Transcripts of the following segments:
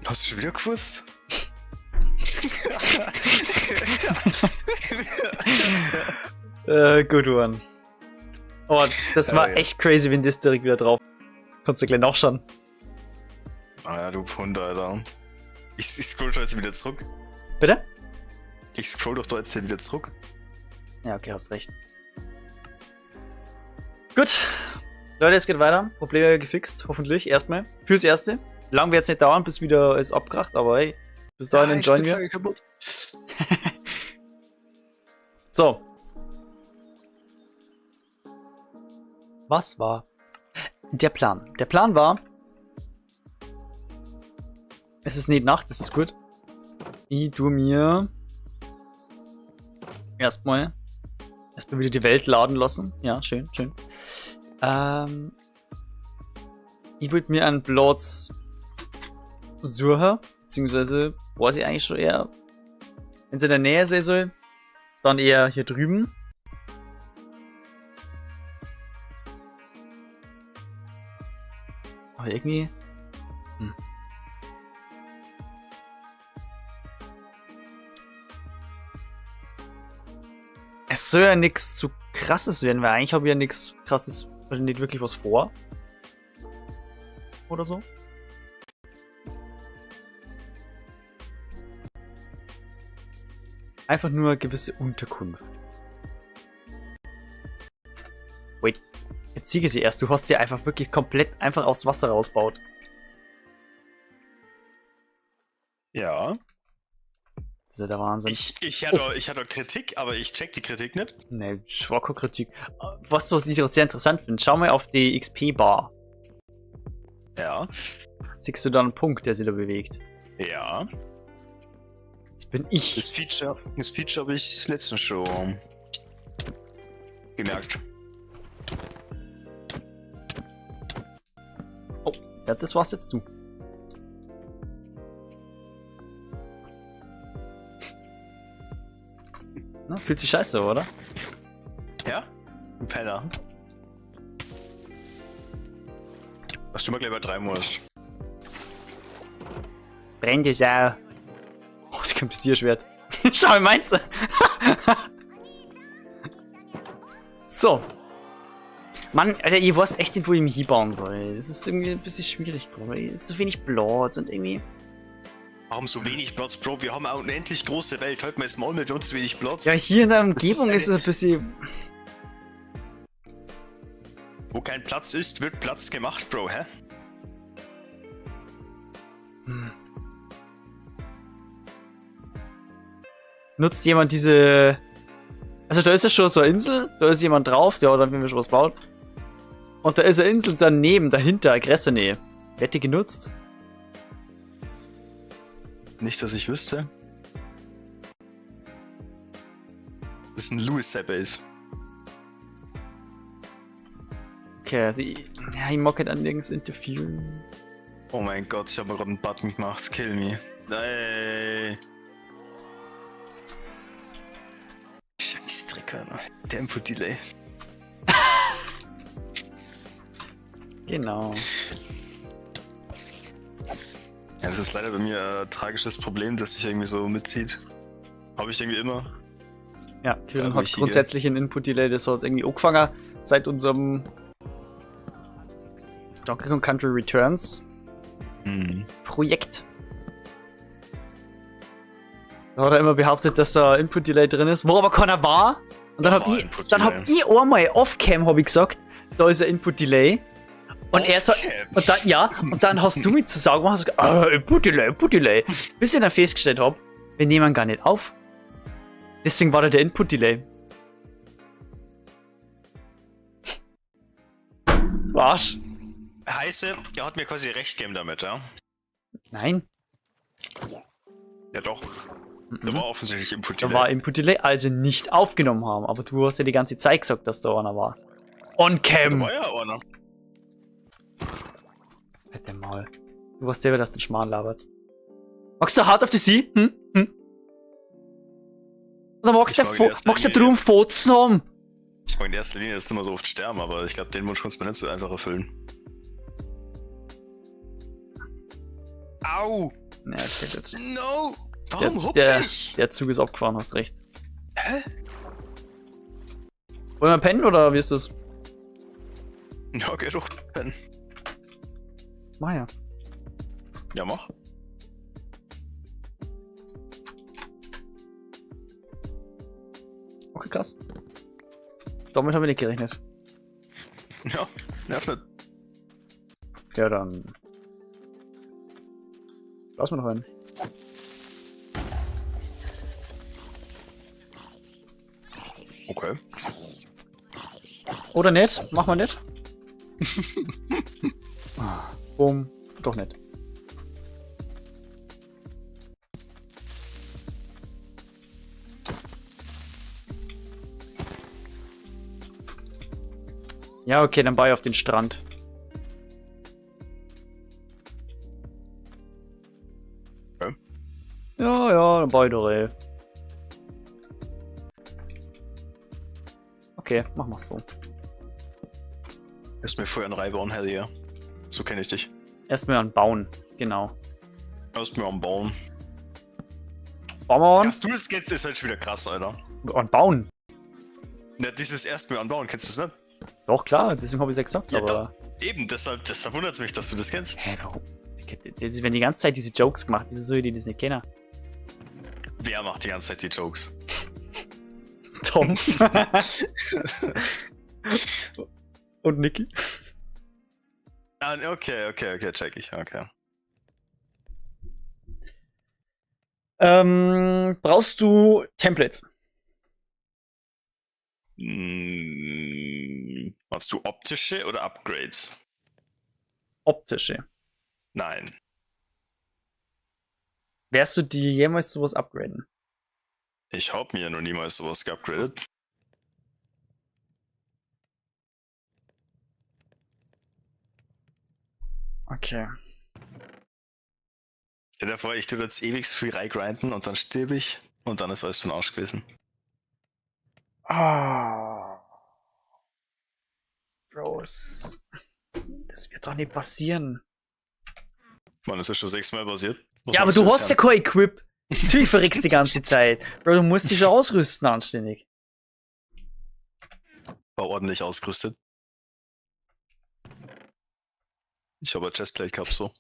Hast du schon wieder gewusst? Good one. Oh, das war ja. echt crazy, wenn das direkt wieder drauf. Konntest du gleich nachschauen. Ah ja, du Hund, Alter. Ich scroll doch jetzt wieder zurück. Bitte? Ich scroll doch da jetzt wieder zurück. Ja, okay, hast recht. Gut. Leute, es geht weiter. Probleme gefixt, hoffentlich. Erstmal. Fürs Erste. Lang wird es nicht dauern, bis wieder es abkracht, aber hey, bis dahin enjoyen wir. Kaputt. So. Was war der Plan? Der Plan war, es ist nicht Nacht, das ist gut. Ich tue mir erstmal wieder die Welt laden lassen. Ja, schön, schön. Ich würde mir einen Platz suchen, beziehungsweise weiß ich eigentlich schon eher, wenn es in der Nähe sein soll, dann eher hier drüben. Aber irgendwie... Es soll ja nichts zu krasses werden, weil eigentlich habe ich ja nichts krasses, also nicht wirklich was vor. Oder so. Einfach nur eine gewisse Unterkunft. Wait, jetzt siege sie erst. Du hast sie einfach wirklich komplett einfach aufs Wasser rausbaut. Ja. Das ist ja der Wahnsinn. Ich hatte Kritik, aber ich check die Kritik nicht. Ne, schwache Kritik. Was ich sehr interessant finde, schau mal auf die XP-Bar. Ja. Siehst du da einen Punkt, der sich da bewegt? Ja. Jetzt bin ich. Das Feature habe ich letztens schon gemerkt. Oh, ja, das war's jetzt du. Na, fühlt sich scheiße, oder? Ja? Ein Penner. Was du mal gleich übertreiben musst. Brennt die Sau. Oh, da kommt das Tierschwert. Schau, wie meinst du? So. Mann, Alter, ich weiß echt nicht, wo ich mich hinbauen soll. Das ist irgendwie ein bisschen schwierig, Bro. Es ist so wenig Platz und irgendwie... Warum so wenig Platz, Bro? Wir haben eine unendlich große Welt. Halt mal jetzt mal mit uns wenig Platz. Ja, hier in der Umgebung ist es ein bisschen... Wo kein Platz ist, wird Platz gemacht, Bro, hä? Nutzt jemand diese... Also da ist ja schon so eine Insel, da ist jemand drauf, der hat dann wenn wir schon was baut. Und da ist eine Insel daneben, dahinter, Aggressor-Nähe. Wird die genutzt? Nicht, dass ich wüsste. Das ist ein Lewis-Base. Okay, also ich mag halt an nirgends interferieren. Oh mein Gott, ich habe mir gerade einen Button gemacht. Kill me. Ey. Scheiß Dreck, Alter. Tempo-Delay. Genau. Ja, das ist leider bei mir ein tragisches Problem, das sich irgendwie so mitzieht. Habe ich irgendwie immer. Ja, Kirin Ja, hat grundsätzlich einen Input-Delay, das hat irgendwie angefangen seit unserem Donkey Kong Country Returns Projekt. Da hat er immer behauptet, dass da Input-Delay drin ist, wo aber keiner war. Und dann habe ich einmal off-cam gesagt, da ist ein Input-Delay. Und er sagt, und dann hast du mit zu sagen, Input-Delay. Bis ich dann festgestellt habe, wir nehmen gar nicht auf. Deswegen war da der Input-Delay. Arsch. Heiße, er hat mir quasi recht gegeben damit, ja? Nein. Ja doch. Da war offensichtlich Input Da Delay. war Input-Delay, also nicht aufgenommen haben. Aber du hast ja die ganze Zeit gesagt, dass da einer war. On-cam. Da war ja einer. Halt dein Maul. Du weißt selber, dass du den Schmarrn laberst. Magst du hart auf die Sie? Oder magst du drum Fotzen haben? Ich mag in erster Linie jetzt nicht mehr so oft sterben, aber ich glaube, den Wunsch kannst du mir nicht so einfach erfüllen. Au! Ja, okay, gut. No! Warum hupfe ich? Der Zug ist abgefahren, hast recht. Hä? Wollen wir pennen oder wie ist das? Ja, geh doch pennen. Mach ja. Ja, mach. Okay, krass. Damit haben wir nicht gerechnet. Ja, nervt nicht. Ja, dann. Lass mal noch einen. Okay. Oder nicht? Mach mal nicht. Bumm. Doch nicht. Ja, okay, dann baue ich auf den Strand. Okay. Ja, dann baue ich doch, ey. Okay, machen wir's so. Ist mir vorher ein Reibeon, hell yeah. So kenne ich dich. Erstmal an Bauen, genau. Erst mir am Bauen. Bauen wir an? Dass du das kennst, ist halt schon wieder krass, Alter. An Bauen? Ja, dieses erst mir anbauen, kennst du es nicht? Doch, klar, deswegen habe ich es ja gesagt, Ja, aber... doch. Eben, deshalb wundert es mich, dass du das kennst. Hä, warum? Die werden die ganze Zeit diese Jokes gemacht, wieso soll ich die das nicht kennen? Wer macht die ganze Zeit die Jokes? Tom. Und Niki. Ah, okay, check ich, okay. Brauchst du Templates? Machst du optische oder Upgrades? Optische. Nein. Wärst du dir jemals sowas upgraden? Ich hab mir noch niemals sowas geupgradet. Okay. Ja, davor, ich tue jetzt ewig viel reingrinden und dann stirb ich und dann ist alles für den Arsch gewesen. Ah. Bros. Das wird doch nicht passieren. Mann, ist ja schon 6-mal passiert. Ja, aber du hast ja kein Equip. Natürlich verreckst die ganze Zeit. Bro, du musst dich schon ausrüsten anständig. War ordentlich ausgerüstet. Ich habe ein Chestplate gehabt, so.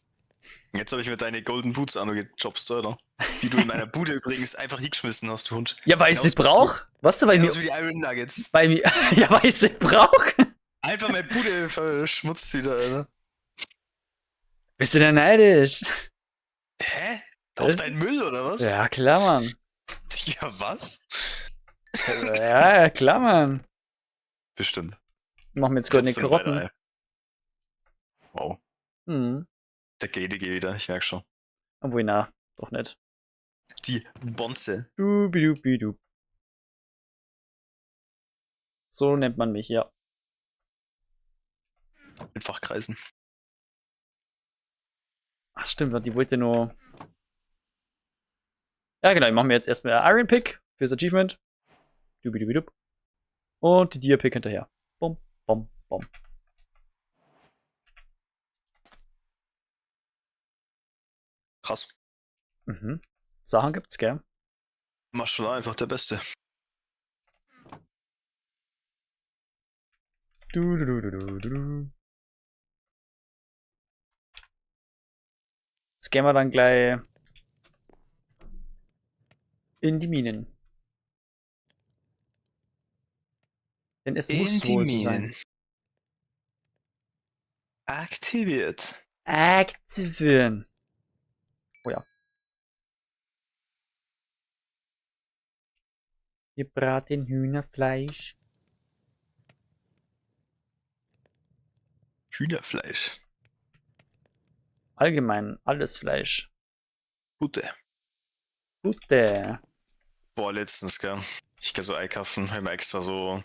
Jetzt habe ich mir deine Golden Boots angejobst, oder? Die du in meiner Bude übrigens einfach hingeschmissen hast, du Hund. Ja, weil ich es nicht brauch. Was du bei mir? Genauso wie die Iron Nuggets. Bei mir. Ja, weil ich es nicht brauch. Einfach meine Bude verschmutzt wieder, Alter. Bist du denn neidisch? Hä? Auf deinen Müll, oder was? Ja, klar, Mann. Ja, was? Ja, klar, Mann. Bestimmt. Machen wir jetzt goldene Trotzdem Karotten. weiter, ey. Wow. Hm. Der GDG wieder, ich merk schon. Obwohl, na, doch nicht. Die Bonze. Dubidubidu. So nennt man mich, ja. In Fachkreisen. Ach stimmt, die wollte nur... Ja genau, ich mache mir jetzt erstmal Iron Pick fürs Achievement. Dubidubidub. Und die Dia Pick hinterher. Bom, bom, bom. Krass. Mhm. Sachen gibt's, gell? Maschallah, einfach der Beste. Du. Jetzt gehen wir dann gleich in die Minen. Denn es muss wohl so sein. Aktiviert. Aktivieren. Oh ja. Wir braten Hühnerfleisch. Hühnerfleisch. Allgemein, alles Fleisch. Gute. Gute. Boah, letztens, gell. Ich gehe so einkaufen, habe mir extra so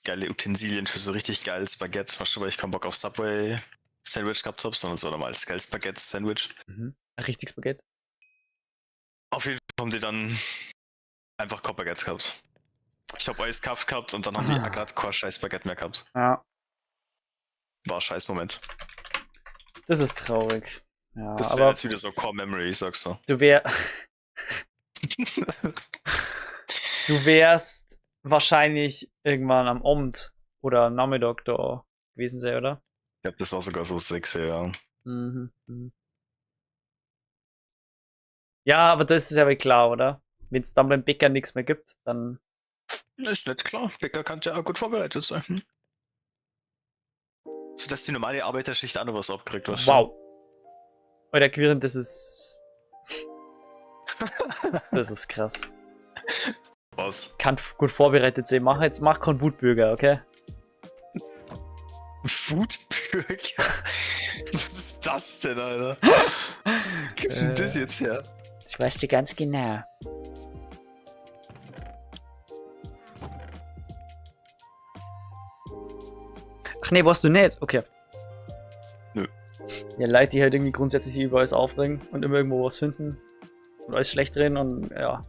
geile Utensilien für so richtig geiles Baguette. Weißt du, weil ich keinen Bock auf Subway Sandwich gehabt habe, sondern so normal als geiles Baguette Sandwich. Mhm. Richtig Baguette. Auf jeden Fall haben die dann einfach kein Baguette gehabt. Ich habe alles gehabt und dann haben die gerade kein scheiß Baguette mehr gehabt. Ja. War ein scheiß Moment. Das ist traurig. Ja, das wäre jetzt wieder so Core Memory, sagst du. Du wärst wahrscheinlich irgendwann am Abend oder am Nachmittag da gewesen sein, oder? Ich glaube, das war sogar so 6, ja. Mhm. Ja, aber das ist ja wohl klar, oder? Wenn es dann beim Bäcker nichts mehr gibt, dann. Ist nicht klar. Bäcker kann ja auch gut vorbereitet sein. So dass die normale Arbeiterschicht auch noch was abkriegt, was Wow. Alter, Quirin, das ist. Das ist krass. Was? Kann gut vorbereitet sein. Mach keinen Wutbürger, okay? Wutbürger? Was ist das denn, Alter? Wo gibt denn das jetzt her? Ich weiß dir ganz genau. Ach nee, warst du nicht? Okay. Nö. Ja, Leute, die halt irgendwie grundsätzlich sich über alles aufregen und immer irgendwo was finden und alles schlecht reden und ja.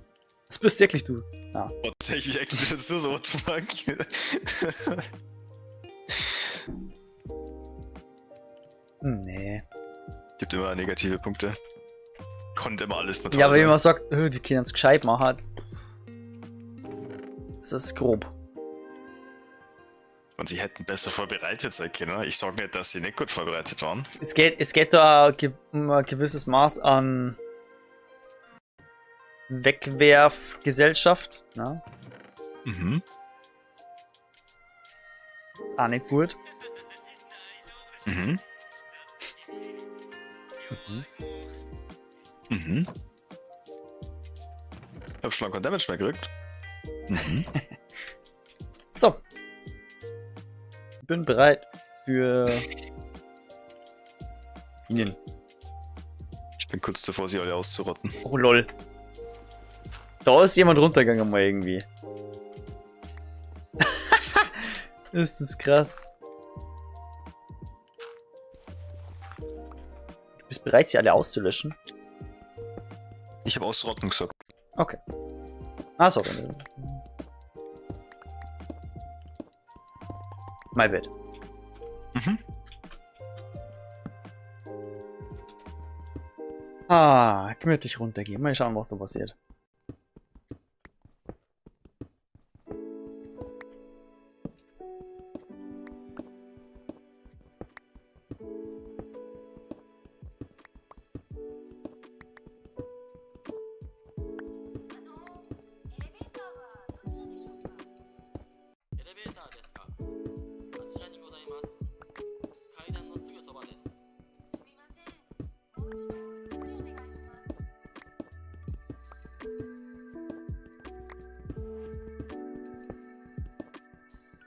Das bist wirklich du. Ja. Tatsächlich actually das nur so fuck. Nee. Gibt immer negative Punkte. Konnte immer alles nur toll Ja, aber sein. wenn man sagt, die können es gescheit machen, das ist grob. Und sie hätten besser vorbereitet sein können. Ich sage nicht, dass sie nicht gut vorbereitet waren. Es geht da um ein gewisses Maß an Wegwerfgesellschaft. Ne? Mhm. Ist auch nicht gut. Mhm. Mhm. Ich hab schon lange kein Damage mehr gekriegt. Mhm. So. Bin bereit für Ihnen. Ich bin kurz davor, sie alle auszurotten. Oh lol. Da ist jemand runtergegangen mal irgendwie. Das ist krass. Du bist bereit, sie alle auszulöschen? Ich habe auszurotten gesagt. Okay. Achso. My bad. Mhm. Gemütlich runtergehen. Mal schauen, was da passiert.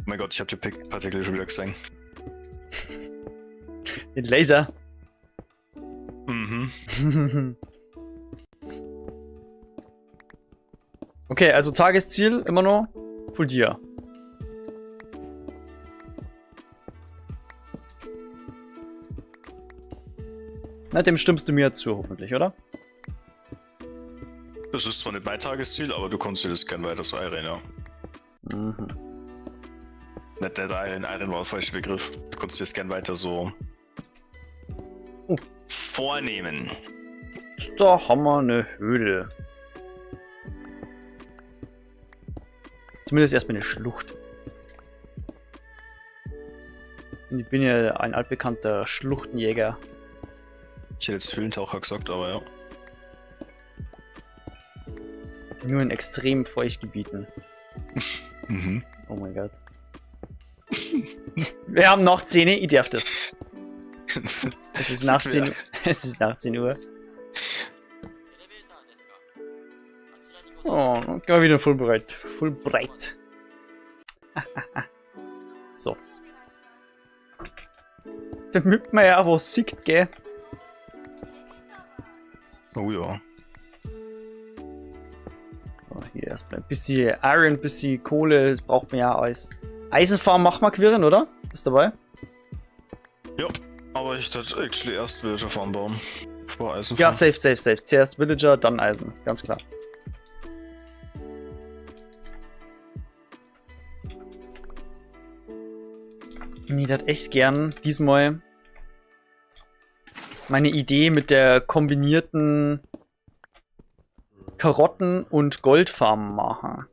Oh mein Gott, ich habe die Partikel schon wieder gesehen. Den Laser. Mhm. Okay, also Tagesziel immer noch Fuldia. Na, dem stimmst du mir zu, hoffentlich, oder? Das ist zwar nicht mein Tagesziel, aber du kannst dir das gerne weiter so Iron, ja. Mhm. Nicht Iron war der falsche Begriff. Du kannst dir das gerne weiter so vornehmen. Da haben wir eine Höhle. Zumindest erstmal eine Schlucht. Und ich bin ja ein altbekannter Schluchtenjäger. Ich hätte jetzt Höhlentaucher gesagt, aber ja. Nur in extrem Feuchtgebieten. Mhm. Oh mein Gott. Wir haben noch 10, ich darf das. Es ist nach 10 Uhr. Es ist nach 10 Uhr. Oh, gehen wieder voll breit. Voll breit. So. Damit man ja auch was sieht, gell? Oh ja. So, hier erstmal ein bisschen Iron, ein bisschen Kohle. Das braucht man ja als Eisenfarm. Machen wir Quirren, oder? Bist dabei? Ja, aber ich dachte actually erst Villager Farm bauen. Vor Eisen. Ja, safe. Zuerst Villager, dann Eisen. Ganz klar. Ich hätte echt gern diesmal meine Idee mit der kombinierten Karotten- und Goldfarm machen.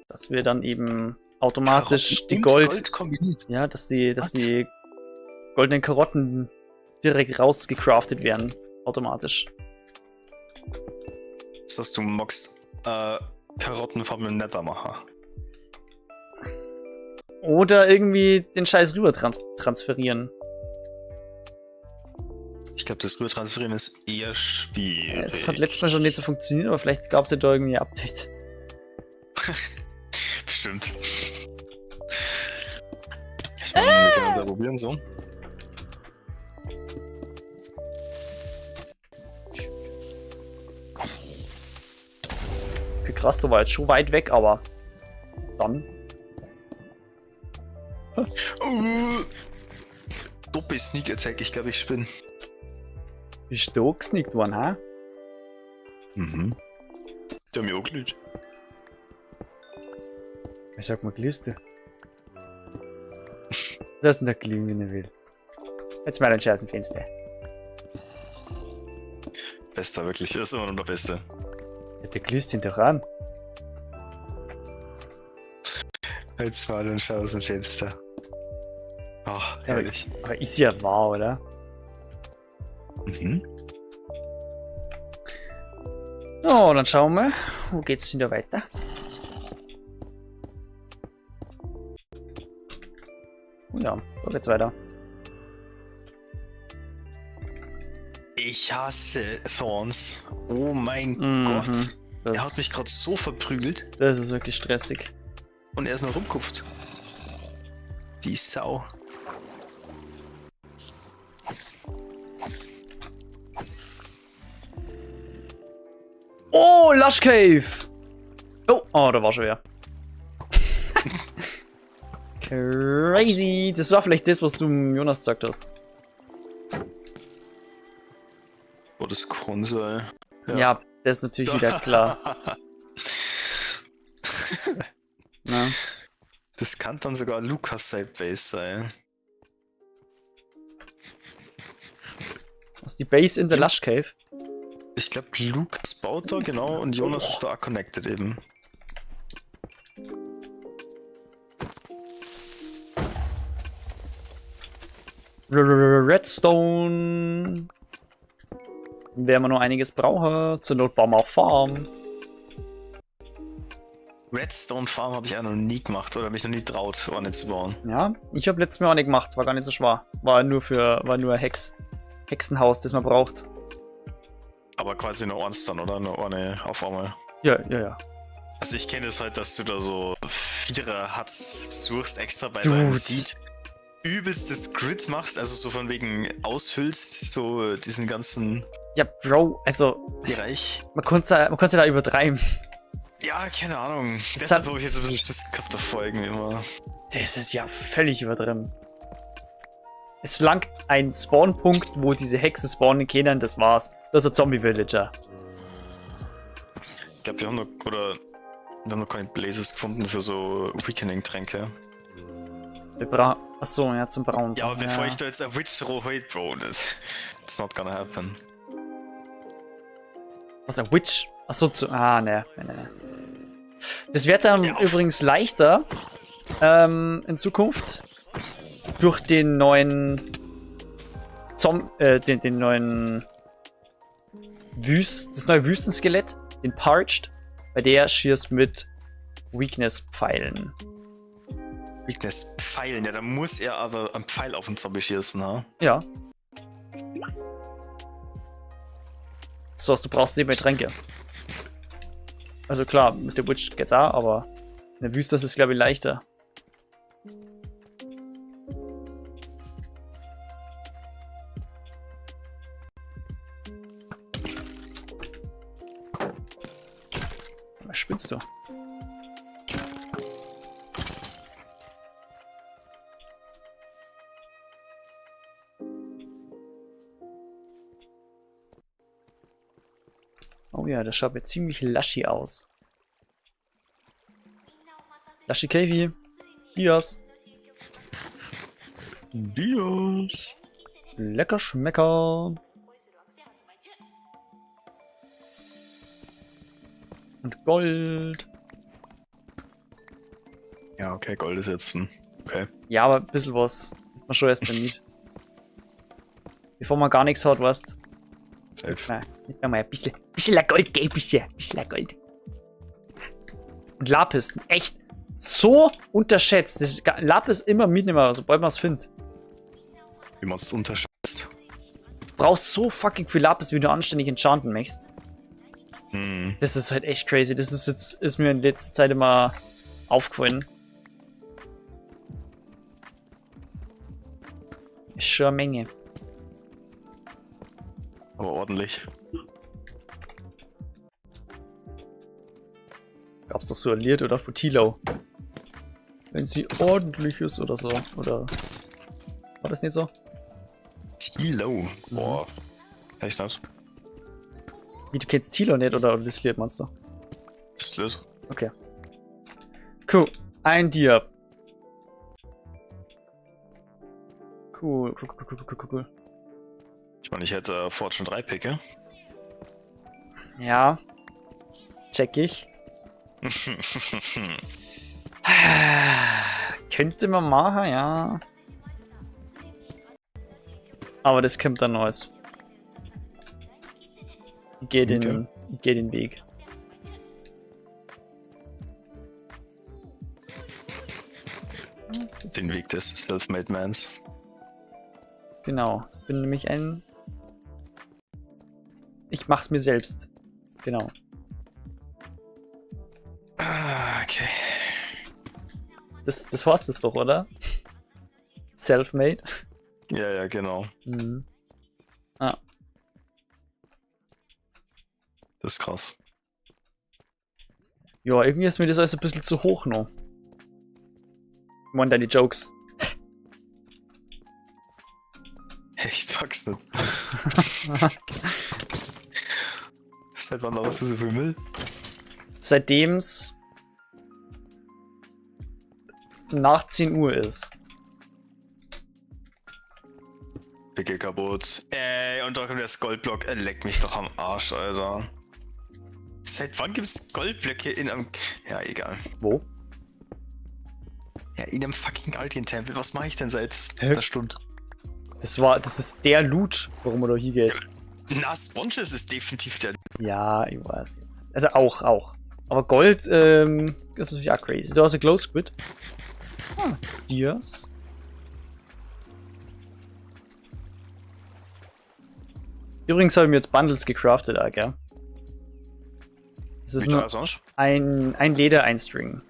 Dass wir dann eben automatisch die Gold kombiniert. Ja, dass die goldenen Karotten direkt rausgecraftet werden. Automatisch. Das heißt, du magst Karottenfarm im Nether machen. Oder irgendwie den Scheiß rüber transferieren. Ich glaube, das Rübertransferieren ist eher schwierig. Es hat letztes Mal schon nicht so funktioniert, aber vielleicht gab es ja da irgendwie ein Update. Bestimmt. Wir können es ja probieren, so. Okay, krass, du war jetzt schon weit weg, aber dann. Doppel Sneak Attack, ich glaube, ich spinne. Bist du gesnickt worden, ha? Mhm. Der hat mich auch gelüht. Ich sag mal, gelüst du. Das ist nicht gelingen, wenn er will. Jetzt mal ein Scheiß im Fenster. Bester, wirklich, das ist immer noch der Beste. Ja, der glüßt ihn doch an. Jetzt mal ein Schau aus dem Fenster. Ach, herrlich. Aber ist ja wahr, oder? Mhm. Oh, dann schauen wir. Wo geht's denn da weiter? Oh ja, da geht's weiter. Ich hasse Thorns. Oh mein Gott. Er hat mich gerade so verprügelt. Das ist wirklich stressig. Und er ist nur rumkupft. Die Sau. Oh, Lush Cave! Oh, da war schon wer. Crazy! Das war vielleicht das, was du Jonas gesagt hast. Oh, das Kronsoll. Ja, das ist natürlich wieder klar. Na? Das kann dann sogar Lukas Side Base sein. Was ist die Base in der Lush Cave? Ich glaube, Lukas baut da, genau, und Jonas ist da connected eben. Redstone. Werden wir noch einiges brauchen. Zur Not bauen wir auch Farm. Redstone Farm habe ich auch noch nie gemacht oder mich noch nie traut, eine zu bauen. Ja, ich habe letztes Mal auch nicht gemacht. War gar nicht so schwer. War nur ein Hexenhaus, das man braucht. Aber quasi nur eins dann, oder? Nur eine auf einmal. Ja. Also ich kenne es halt, dass du da so 4er Huts suchst extra bei Dude. deinem Seed. Übelstes Grid machst, also so von wegen aushüllst, so diesen ganzen... Ja, Bro, also... Bereich. Man konnte da übertreiben. Ja, keine Ahnung. Deshalb habe ich jetzt ein bisschen das gehabt auf Folgen immer. Das ist ja völlig übertrieben. Es langt ein Spawnpunkt, wo diese Hexen spawnen können, das war's. Das ist ein Zombie-Villager. Ich glaube, wir haben noch keine Blazes gefunden für so Weakening-Tränke. Achso, ja, zum Brauen. Ja, aber bevor ich da jetzt ein Witch hole, Bro, that's not gonna happen. Was, ein Witch? Achso, ne. Das wird dann übrigens leichter in Zukunft durch den neuen das neue Wüstenskelett, den Parched, bei der schießt mit Weakness-Pfeilen. Weakness-Pfeilen, ja, da muss er aber einen Pfeil auf den Zombie schießen, ha? Ja. So, du brauchst nicht mehr Tränke. Also klar, mit der Witch geht's auch, aber in der Wüste ist es, glaube ich, leichter. Was spinnst du? Oh ja, das schaut mir ziemlich lushy aus. Lushy Cavey. Dias. Dias. Lecker Schmecker. Und Gold. Ja, okay, Gold ist jetzt okay. Ja, aber ein bisschen was. Man schon erst beim Miet. Bevor man gar nichts hat, weißt Safe. nein, nicht einmal ein bisschen Gold, gell, bisschen Gold. Und Lapis, echt so unterschätzt. Das Lapis immer mitnehmen, sobald man es findet. Wie man es unterschätzt. Du brauchst so fucking viel Lapis, wie du anständig enchanten möchtest. Hm. Das ist halt echt crazy. Das ist mir in letzter Zeit immer aufgefallen. Ist schon eine Menge. Aber ordentlich. Gab's doch so ein Lied oder Futilo. Wenn sie ordentlich ist oder so. Oder. War das nicht so? Tilo. Boah. Echt das? Wie, du kennst Tilo nicht oder das Lied meinst du? Ist das? Okay. Cool. Ein Diab. Cool. Ich meine, ich hätte Fortune 3 Picke. Ja. Check ich. Könnte man machen, ja. Aber das kommt dann Neues. Ich gehe den Weg. Den Weg des Self-Made Mans. Genau. Ich bin nämlich ein... Ich mach's mir selbst. Genau. Ah, okay. Das war's das doch, oder? Self-Made. Ja, genau. Mhm. Ah. Das ist krass. Ja, irgendwie ist mir das alles ein bisschen zu hoch noch. Ich meine deine Jokes. Ich pack's nicht. Seit wann laberst du so viel Müll? Seitdem's nach 10 Uhr ist. Picke kaputt. Ey, und da kommt das Goldblock. Leck mich doch am Arsch, Alter. Seit wann gibt's Goldblöcke in einem... Ja, egal. Wo? Ja, in einem fucking Guardian-Tempel. Was mache ich denn seit Hä? einer Stunde? Das ist der Loot, warum man da hier geht. Na, Sponges ist definitiv der... Ja, ich weiß. Also auch. Aber Gold, das ist natürlich auch crazy. Da hast du Glow Squid. Ah, Dias. Übrigens habe ich mir jetzt Bundles gecraftet, gell? Das ist nur sonst? ein Leder, ein String.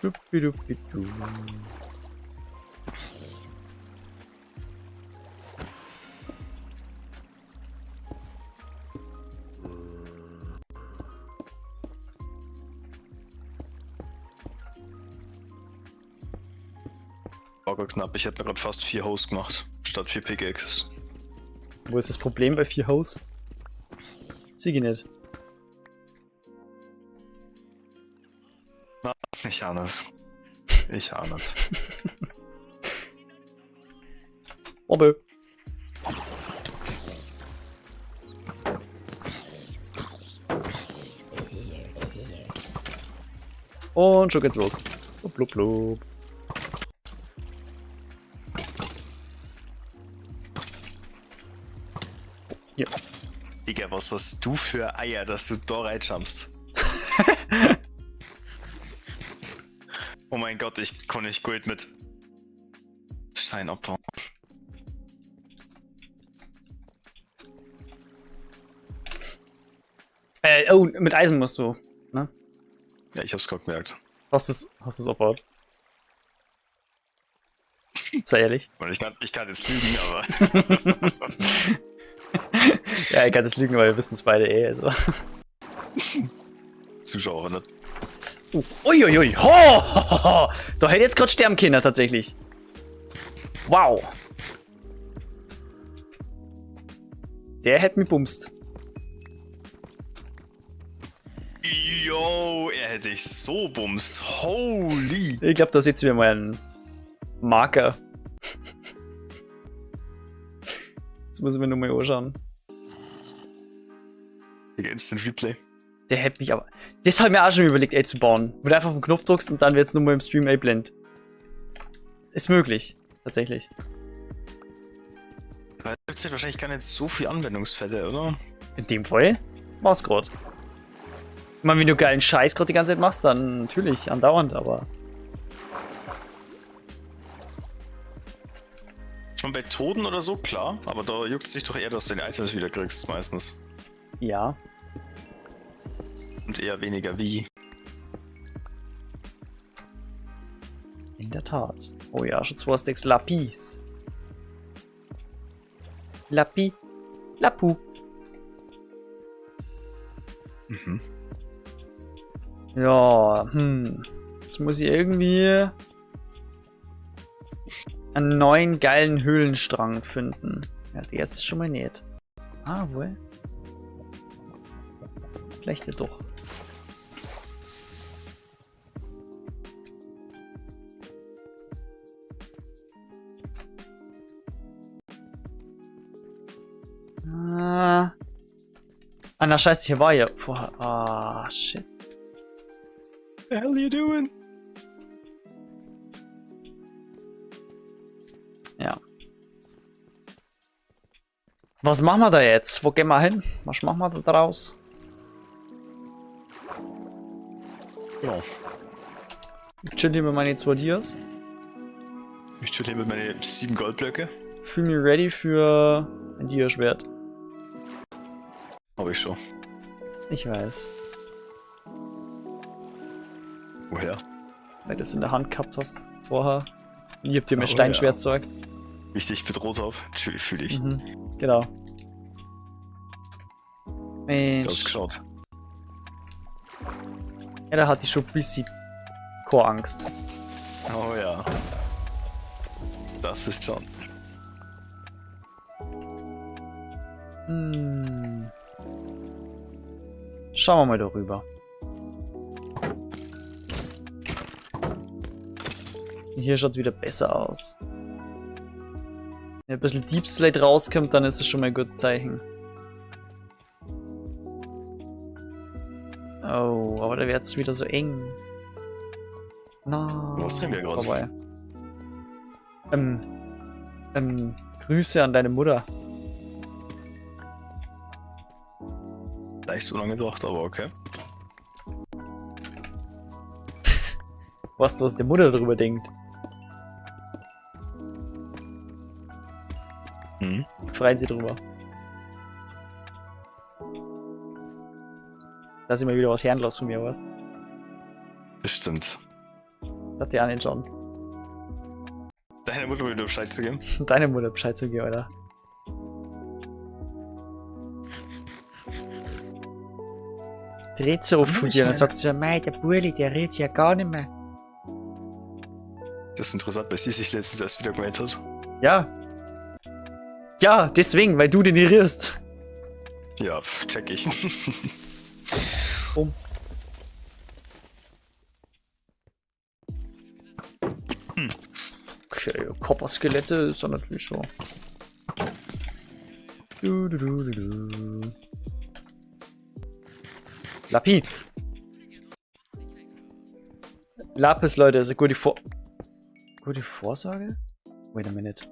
Dupidupidu. War knapp. Ich hätte mir gerade fast 4 Hosts gemacht, statt 4 Pickaxes. Wo ist das Problem bei 4 Hoes? Siege nicht. Ich ahne es. Ich ahne es. Obbe. Und schon geht's los. Blub, blub. Hier. Digga, was hast du für Eier, dass du da reinjumpst? Oh mein Gott, ich kann nicht gut mit Steinopfer. Oh, mit Eisen musst du, ne? Ja, ich hab's gerade gemerkt. Hast du's abgebaut? Sei ehrlich. Und ich kann jetzt lügen, aber... Ja, ich kann das lügen, weil wir wissen es beide also. Zuschauer, ne? Uiuiui. Ho! Da hätte jetzt gerade sterben können, tatsächlich. Wow. Der hätte mich bumst. Yo, er hätte ich so bumst. Holy. Ich glaube, da sitzt wieder mal ein Marker. Jetzt muss ich mir nur mal anschauen. Digga, Instant Replay. Der hätte mich aber... Das habe ich mir auch schon überlegt, zu bauen. Wo du einfach auf den Knopf drückst und dann wird es nur mal im Stream blend. Ist möglich. Tatsächlich. Da gibt es wahrscheinlich gar nicht so viele Anwendungsfälle, oder? In dem Fall war's gerade. Ich meine, wenn du geilen Scheiß gerade die ganze Zeit machst, dann natürlich andauernd, aber... Schon bei Toten oder so, klar. Aber da juckt es dich doch eher, dass du den Items wieder kriegst, meistens. Ja. Und eher weniger wie. In der Tat. Oh ja, schon 2 Stacks Lapis. Lapi. Lapu. Mhm. Ja, Jetzt muss ich irgendwie einen neuen geilen Höhlenstrang finden. Ja, der ist es schon mal nicht. Ah, wohl. Vielleicht ja doch. Ah, na scheiße, hier war ja vorher. Ah, shit. What the hell are you doing? Ja. Was machen wir da jetzt? Wo gehen wir hin? Was machen wir da draus? Ja. Ich chill hier mit meinen 2 Dias. Ich chill hier mit meinen 7 Goldblöcke. Fühl mich ready für ein Dia-Schwert. Hab ich schon. Ich weiß. Woher? Weil du es in der Hand gehabt hast vorher. Und ich hab dir mein Oh, Steinschwert ja. gezeigt. Wie ich dich bedroht habe. Fühl ich. Mhm. Genau. Du hast Mensch. geschaut. Ja, da hatte ich schon ein bisschen keine Angst. Oh ja. Das ist schon. Schauen wir mal darüber. Hier schaut es wieder besser aus. Wenn ein bisschen Deep Slate rauskommt, dann ist es schon mal ein gutes Zeichen. Oh, aber da wird es wieder so eng. Na, Was drehen wir gerade? vorbei. Grüße an deine Mutter. Leicht unangebracht, aber okay. Was die Mutter darüber denkt. Mhm. Freuen sie drüber. Dass immer wieder was herrenlos von mir warst. Bestimmt. Hat die auch nicht schon. Deine Mutter will dir Bescheid zu geben? Deine Mutter Bescheid zu geben, oder? Die redet so oft von dir und dann sagt sie, mei, der Burli, der redet ja gar nicht mehr. Das ist interessant, weil sie sich letztens erst wieder gemeldet hat. Ja. Ja, deswegen, weil du den irrierst. Ja, check ich. Um. Okay, Kopperskelette ist dann natürlich schon. Lapi. Lapis, Leute, ist eine gute Vorsorge? Wait a minute.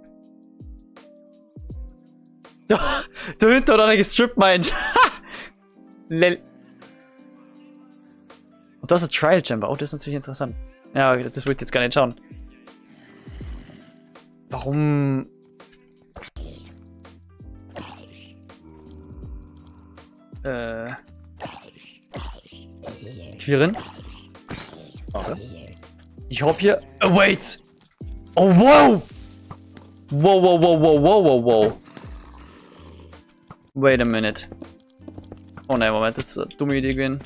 Da hinten hat einer gestrippt meint. Lel. Und das ist ein Trial Chamber. Oh, das ist natürlich interessant. Ja, das wollte ich jetzt gar nicht schauen. Warum? Quirin? Okay. Ich hab hier. Oh, wait! Oh, wow! Wow, wow, wow, wow, wow, wow, wow. Wait a minute. Oh nein, Moment, das ist eine dumme Idee gewesen.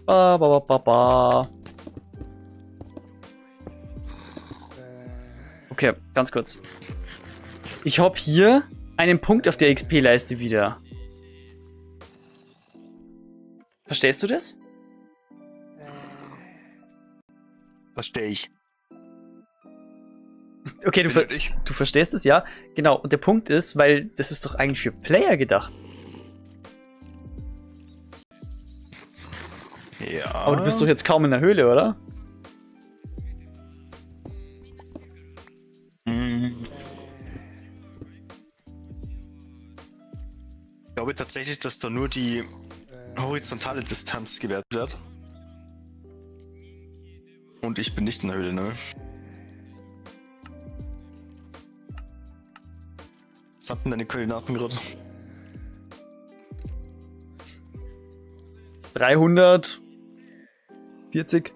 Ba, ba, ba, ba, ba. Okay, ganz kurz. Ich hab hier einen Punkt auf der XP-Leiste wieder. Verstehst du das? Verstehe ich. Okay, du verstehst es, ja? Genau, und der Punkt ist, weil das ist doch eigentlich für Player gedacht. Ja. Aber du bist doch jetzt kaum in der Höhle, oder? Ich glaube tatsächlich, dass da nur die horizontale Distanz gewährt wird. Und ich bin nicht in der Höhle, ne? Was hatten deine Koordinaten gerade? 340.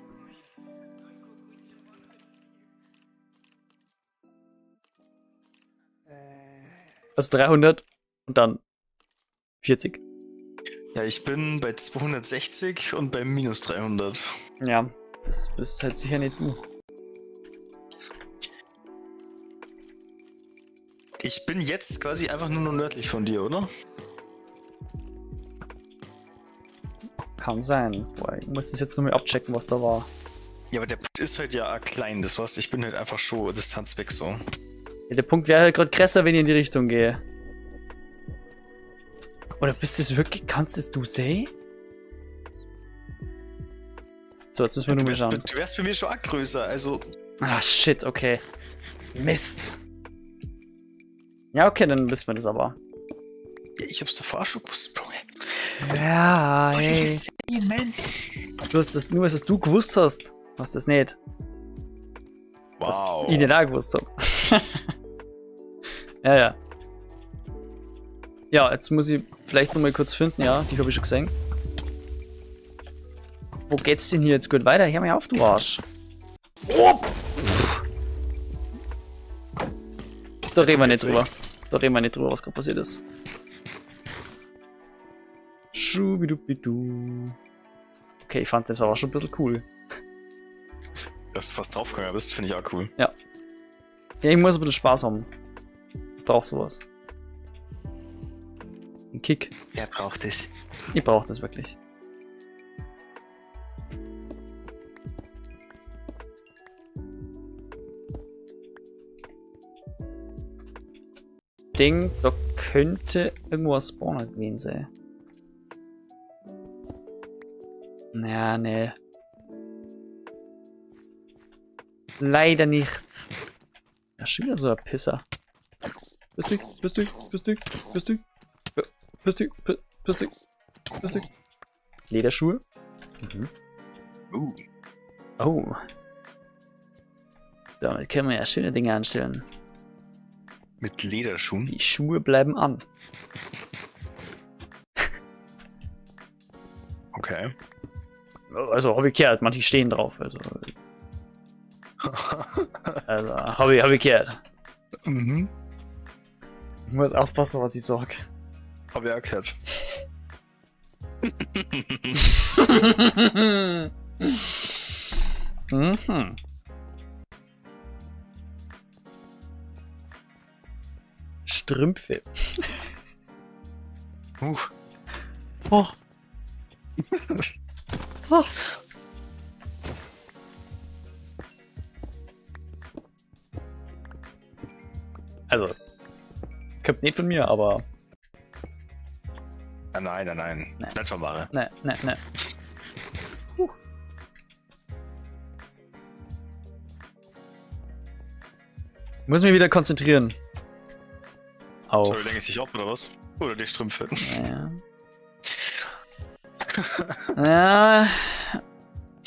Also 300 und dann 40. Ja, ich bin bei 260 und bei minus 300. Ja, das bist halt sicher nicht du. Ich bin jetzt quasi einfach nur noch nördlich von dir, oder? Kann sein. Boah, ich muss das jetzt nur mal abchecken, was da war. Ja, aber der Punkt ist halt ja klein, das heißt, ich bin halt einfach schon Distanz weg so. Ja, der Punkt wäre halt gerade krasser, wenn ich in die Richtung gehe. Oder bist du es wirklich? Kannst es du sehen? So, jetzt müssen wir nur mal schauen. Du wärst bei mir schon arg größer, also. Ah, shit, okay. Mist. Ja, okay, dann wissen wir das aber. Ja, ich hab's davor schon gewusst, Bro. Ja, hey. Nur, dass es du gewusst hast. Was das nicht. Wow. Was ich nicht auch gewusst hab. Ja, ja. Ja, jetzt muss ich vielleicht noch mal kurz finden, ja, die habe ich schon gesehen. Wo geht's denn hier jetzt gut weiter? Hör mir auf, du Arsch. Oh! Da reden wir nicht drüber. Da reden wir nicht drüber, was gerade passiert ist. Schubidubidu. Okay, ich fand das aber schon ein bisschen cool. Dass du fast draufgegangen bist, finde ich auch cool. Ja. Ja, ich muss ein bisschen Spaß haben. Ich brauch sowas. Ein Kick. Wer braucht es? Ich brauch das wirklich. Ding, da könnte irgendwo ein Spawner gewesen sein. Naja, ne. Leider nicht. Ja, schon wieder so ein Pisser. Bist du? Lederschuhe. Mhm. Oh. Damit können wir ja schöne Dinge anstellen. Mit Lederschuhen? Die Schuhe bleiben an. Okay. Also habe ich gehört, manche stehen drauf. Also habe ich gehört. Mhm. Ich muss aufpassen, was ich sag. Hab ich auch gehört. Mhm. Strümpfe. Oh. Oh. Also, kommt nicht von mir, aber. Nein. Nicht von Mare. Nein. Muss mich wieder konzentrieren. Auf. Sorry, lenke ich dich ab oder was? Oder die Strümpfe? Ja. Ja.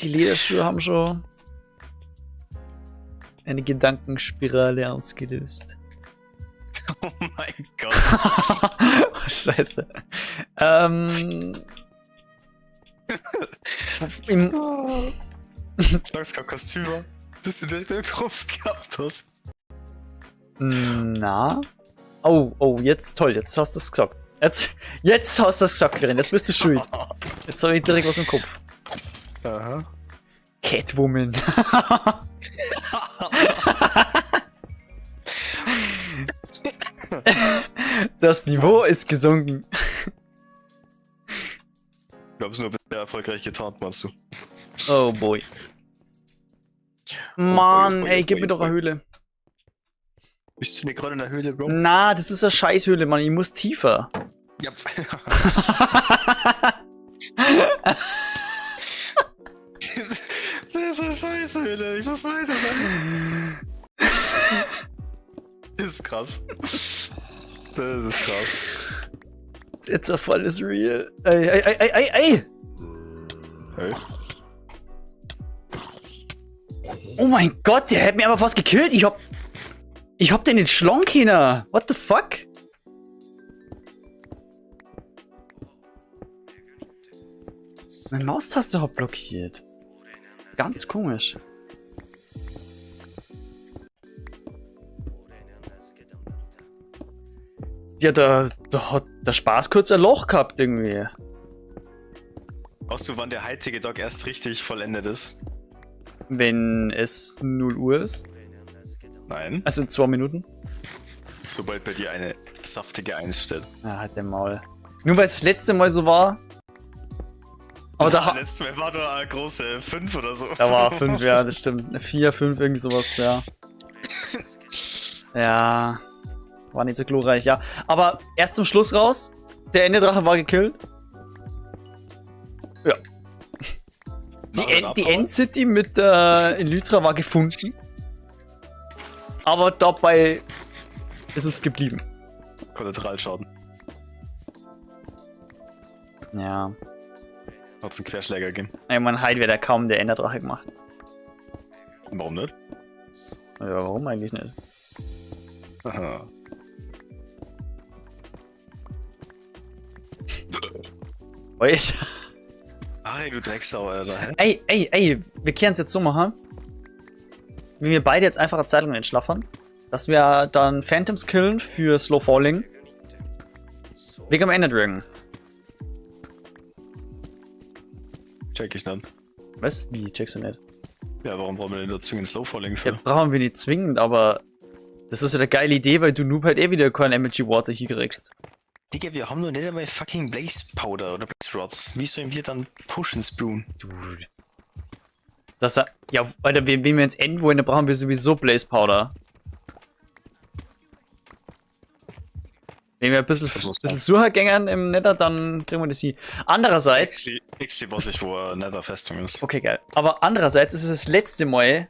Die Lederschuhe haben schon eine Gedankenspirale ausgelöst. Oh mein Gott. Oh, Scheiße. Sag's kein Kostüm, dass du direkt im Kopf gehabt hast. Na? Oh, jetzt toll, jetzt hast du es gesagt. Jetzt hast du es gesagt, Kirin, jetzt bist du schuld. Jetzt habe ich direkt was im Kopf. Aha. Catwoman. Das Niveau ist gesunken. Ich hab's nur bisher erfolgreich getarnt, meinst du? Oh boy. Mann, ey, gib mir doch eine Höhle. Bist du nicht gerade in der Höhle, Bro? Na, das ist eine Scheißhöhle, Mann. Ich muss tiefer. Ja. Das ist eine Scheißhöhle. Ich muss weiter. Das ist krass. Das ist krass. Jetzt auf alles real. Ey. Hey. Oh mein Gott, der hätte mir aber fast gekillt. Ich hab den entschlagen können. What the fuck? Meine Maustaste hat blockiert. Ganz komisch. Ja, da hat der Spaß kurz ein Loch gehabt irgendwie. Weißt du, wann der heutige Tag erst richtig vollendet ist? Wenn es 0 Uhr ist. Nein. Also in 2 Minuten. Sobald bei dir eine saftige 1 steht. Ah, halt den Maul. Nur weil es das letzte Mal so war. Aber da letztes Mal war da eine große 5 oder so. Da war 5, ja, das stimmt. Eine 4, 5, irgendwie sowas, ja. Ja. War nicht so glorreich, ja. Aber erst zum Schluss raus. Der Enderdrache war gekillt. Ja. Die Endcity mit Elytra war gefunden. Aber dabei ist es geblieben. Kollateralschaden. Ja. Hat's einen Querschläger gegeben. Ich meine, heute wird ja kaum der Enderdrache gemacht. Warum nicht? Ja, warum eigentlich nicht? Aha. Wait. Ach, du Drecksau, Alter. Hä? Ey, wir kehren es jetzt so machen. Wenn wir beide jetzt einfach eine Zeit lang entschlaffern, dass wir dann Phantoms killen für Slow Falling. Wegen am Ender Dragon. Check ich dann. Was? Wie? Checkst du nicht? Ja, warum brauchen wir denn da zwingend Slow Falling für? Ja, brauchen wir nicht zwingend, aber das ist ja eine geile Idee, weil du Noob halt eh wieder kein Energy Water hier kriegst. Digga, wir haben nur nicht einmal fucking Blaze Powder oder Blaze Rods. Wie sollen wir dann Potions brewen? Dude. Ja, Alter, wenn wir ins End wollen, dann brauchen wir sowieso Blaze Powder. Wenn wir ein bisschen Suchergängern im Nether, dann kriegen wir das hier. Andererseits... Actually weiß ich, wo Nether Festung ist. Okay, geil. Aber andererseits ist es das letzte Mal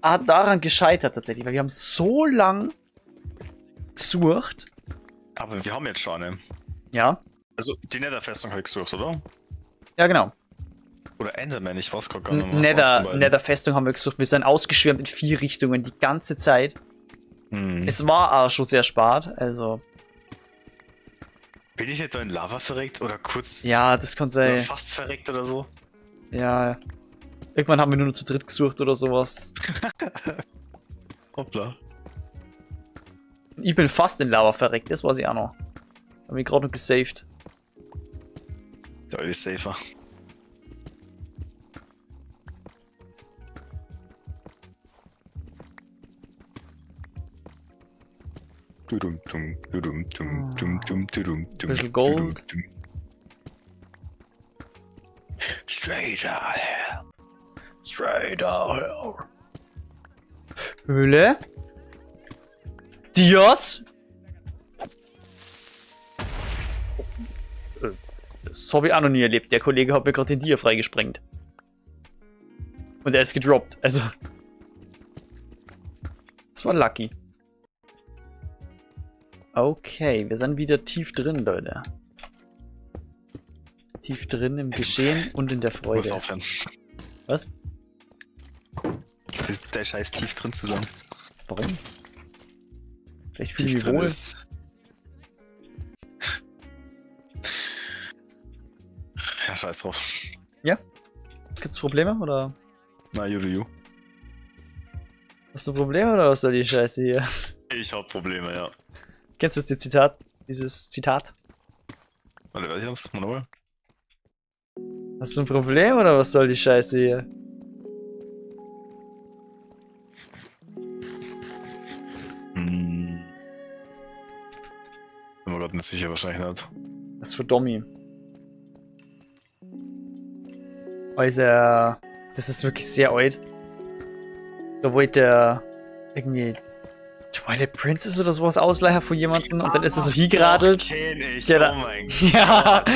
daran gescheitert tatsächlich, weil wir haben so lang gesucht. Aber wir haben jetzt schon eine. Ja. Also, die Nether Festung habe ich gesucht, oder? Ja, genau. Oder Enderman, ich weiß gar nicht mehr. Nether Festung haben wir gesucht. Wir sind ausgeschwärmt in 4 Richtungen die ganze Zeit. Es war auch schon sehr spät, also... Bin ich nicht da in Lava verreckt oder kurz... Ja, das kann sein. Oder fast verreckt oder so? Ja. Irgendwann haben wir nur noch zu dritt gesucht oder sowas. Hoppla. Ich bin fast in Lava verreckt, das weiß ich auch noch. Hab mich gerade noch gesaved. Der ist safer. Bisschen Gold. Straight out hell. Straight out hell. Höhle? Dias? Das habe ich auch noch nie erlebt. Der Kollege hat mir gerade den Dia freigesprengt. Und er ist gedroppt. Also. Das war lucky. Okay, wir sind wieder tief drin, Leute. Tief drin im Geschehen und in der Freude. Aufhören. Was? Der scheiß tief drin zusammen. Warum? Vielleicht fühle ich mich wohl. Ja, scheiß drauf. Ja? Gibt's Probleme oder? Na, you. Hast du Probleme oder was soll die Scheiße hier? Ich hab Probleme, ja. Kennst du das Zitat? Dieses Zitat? Warte, weiß ich das? Manuel? Hast du ein Problem oder was soll die Scheiße hier? Bin mir gerade nicht sicher, wahrscheinlich nicht. Das ist für Dommy. Also, das ist wirklich sehr alt. Da wollte er irgendwie Twilight Princess oder sowas ausleihen von jemandem und dann ist er so hingeradelt. Kenn ich, Genau. oh mein Ja. Gott.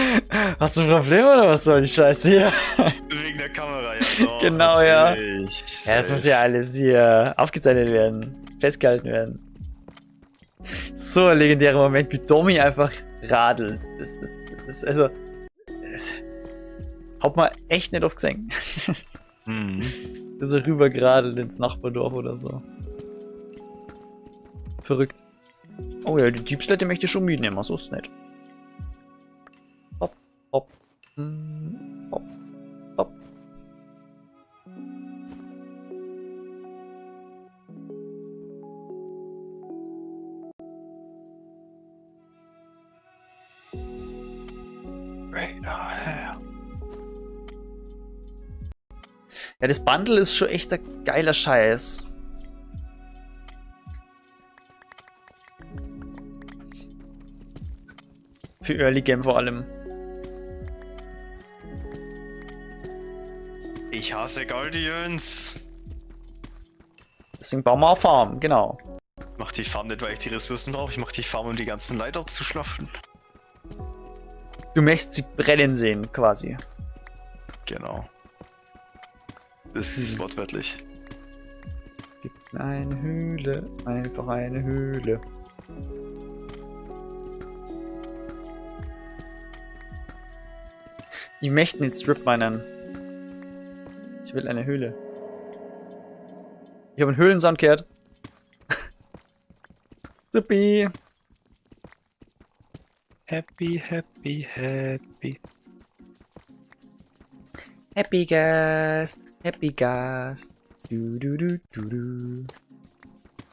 Hast du ein Problem oder was soll die Scheiße hier? Wegen der Kamera, ja doch, Genau, natürlich. Ja, das muss ja alles hier aufgezeichnet werden, festgehalten werden. So ein legendärer Moment, wie Domi einfach radelt. Das ist also. Das hat man echt nicht oft gesehen. Dass er rüber geradelt ins Nachbardorf oder so. Verrückt. Oh ja, die Diebstätte möchte ich schon mitnehmen, so ist nicht. Hopp, hopp. Hopp, hopp. Ja, das Bundle ist schon echt ein geiler Scheiß. Für Early Game vor allem. Ich hasse Guardians. Deswegen bauen wir eine Farm, genau. Ich mach die Farm nicht, weil ich die Ressourcen brauche. Ich mach die Farm, um die ganzen Leute abzuschlafen. Du möchtest sie brennen sehen, quasi. Genau. Das ist wortwörtlich. Gibt eine Höhle, einfach eine Höhle. Ich möchte nicht Strip meinen. Ich will eine Höhle. Ich habe einen Höhlensand gehört. Supi. Happy, happy, happy. Happy Gast. Happy Gast. Du du du du du.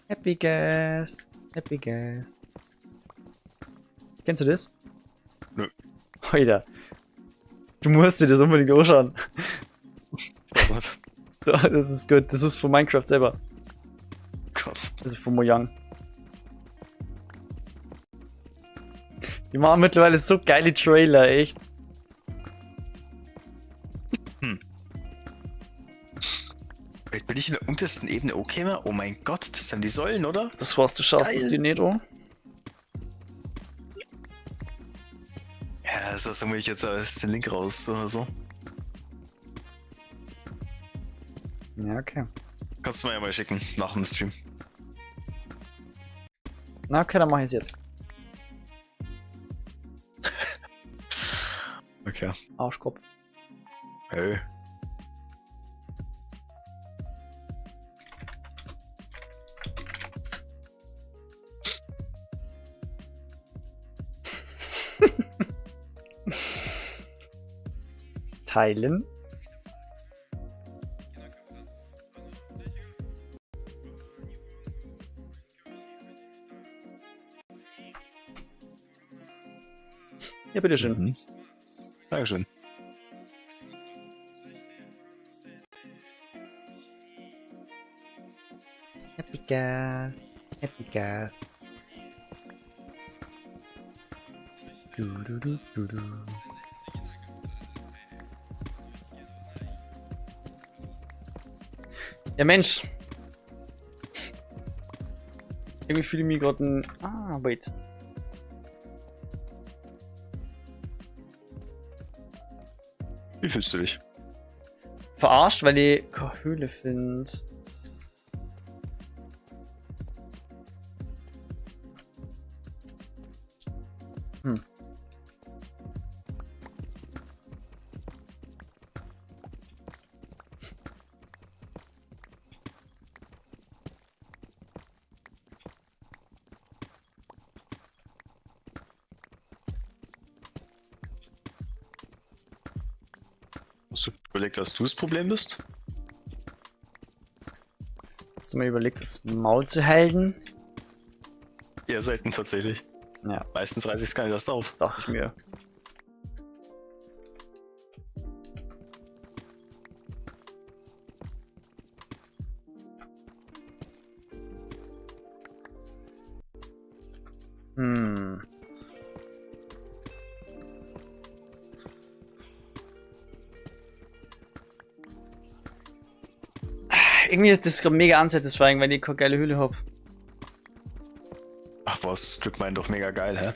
Happy Gast. Happy Gast. Kennst du das? Nö. Alter. Du musst dir das unbedingt anschauen. Was nicht? Das ist gut. Das ist von Minecraft selber. Gott. Das ist von Mojang. Die machen mittlerweile so geile Trailer, echt. Bin ich in der untersten Ebene okay mehr? Oh mein Gott, das sind die Säulen, oder? Das war's, du schaust es dir nicht an. Ja, das will ich jetzt den Link raus oder so. Ja, okay. Kannst du mir ja mal schicken, nach dem Stream. Na, okay, dann mach ich es jetzt. Okay. Arschkopf. Hey. Teilen. Ja, bitteschön. Mhm. Dankeschön. Happy Gas. Happy Gas. Du, du, du, du, du. Ja, Mensch. Irgendwie fühle ich mich gerade ein... Ah, wait. Wie fühlst du dich? Verarscht, weil ich keine Höhle finde. Hm. Hast du überlegt, dass du das Problem bist? Hast du mal überlegt, das Maul zu halten? Eher selten tatsächlich. Ja, Meistens reiße ich es gar nicht erst auf. dachte ich mir. Hm. Irgendwie ist das gerade mega unsatisfying, weil ich keine geile Höhle hab. Ach was, Stück meint doch mega geil, hä?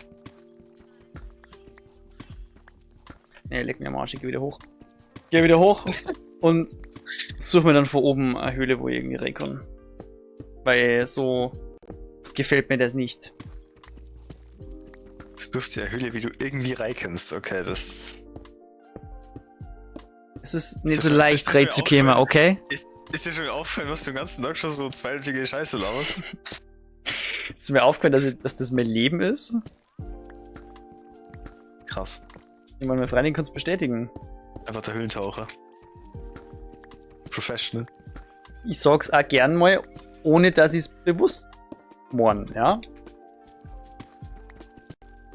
Ne, leg mir am Arsch, ich geh wieder hoch. Geh wieder hoch und suche mir dann von oben eine Höhle, wo ich irgendwie rein kann. Weil so gefällt mir das nicht. Du suchst ja eine Höhle, wie du irgendwie reinkommst. Okay, das... Es ist nicht so leicht reinzukommen, okay? Ist dir schon aufgefallen, was du den ganzen Tag schon so zweideutige Scheiße laberst? Ist mir aufgefallen, dass das mein Leben ist? Krass. Ich meine, mein Freundin kann es bestätigen. Einfach der Höhlentaucher. Professional. Ich sag's auch gern mal, ohne dass ich es bewusst morgen, ja?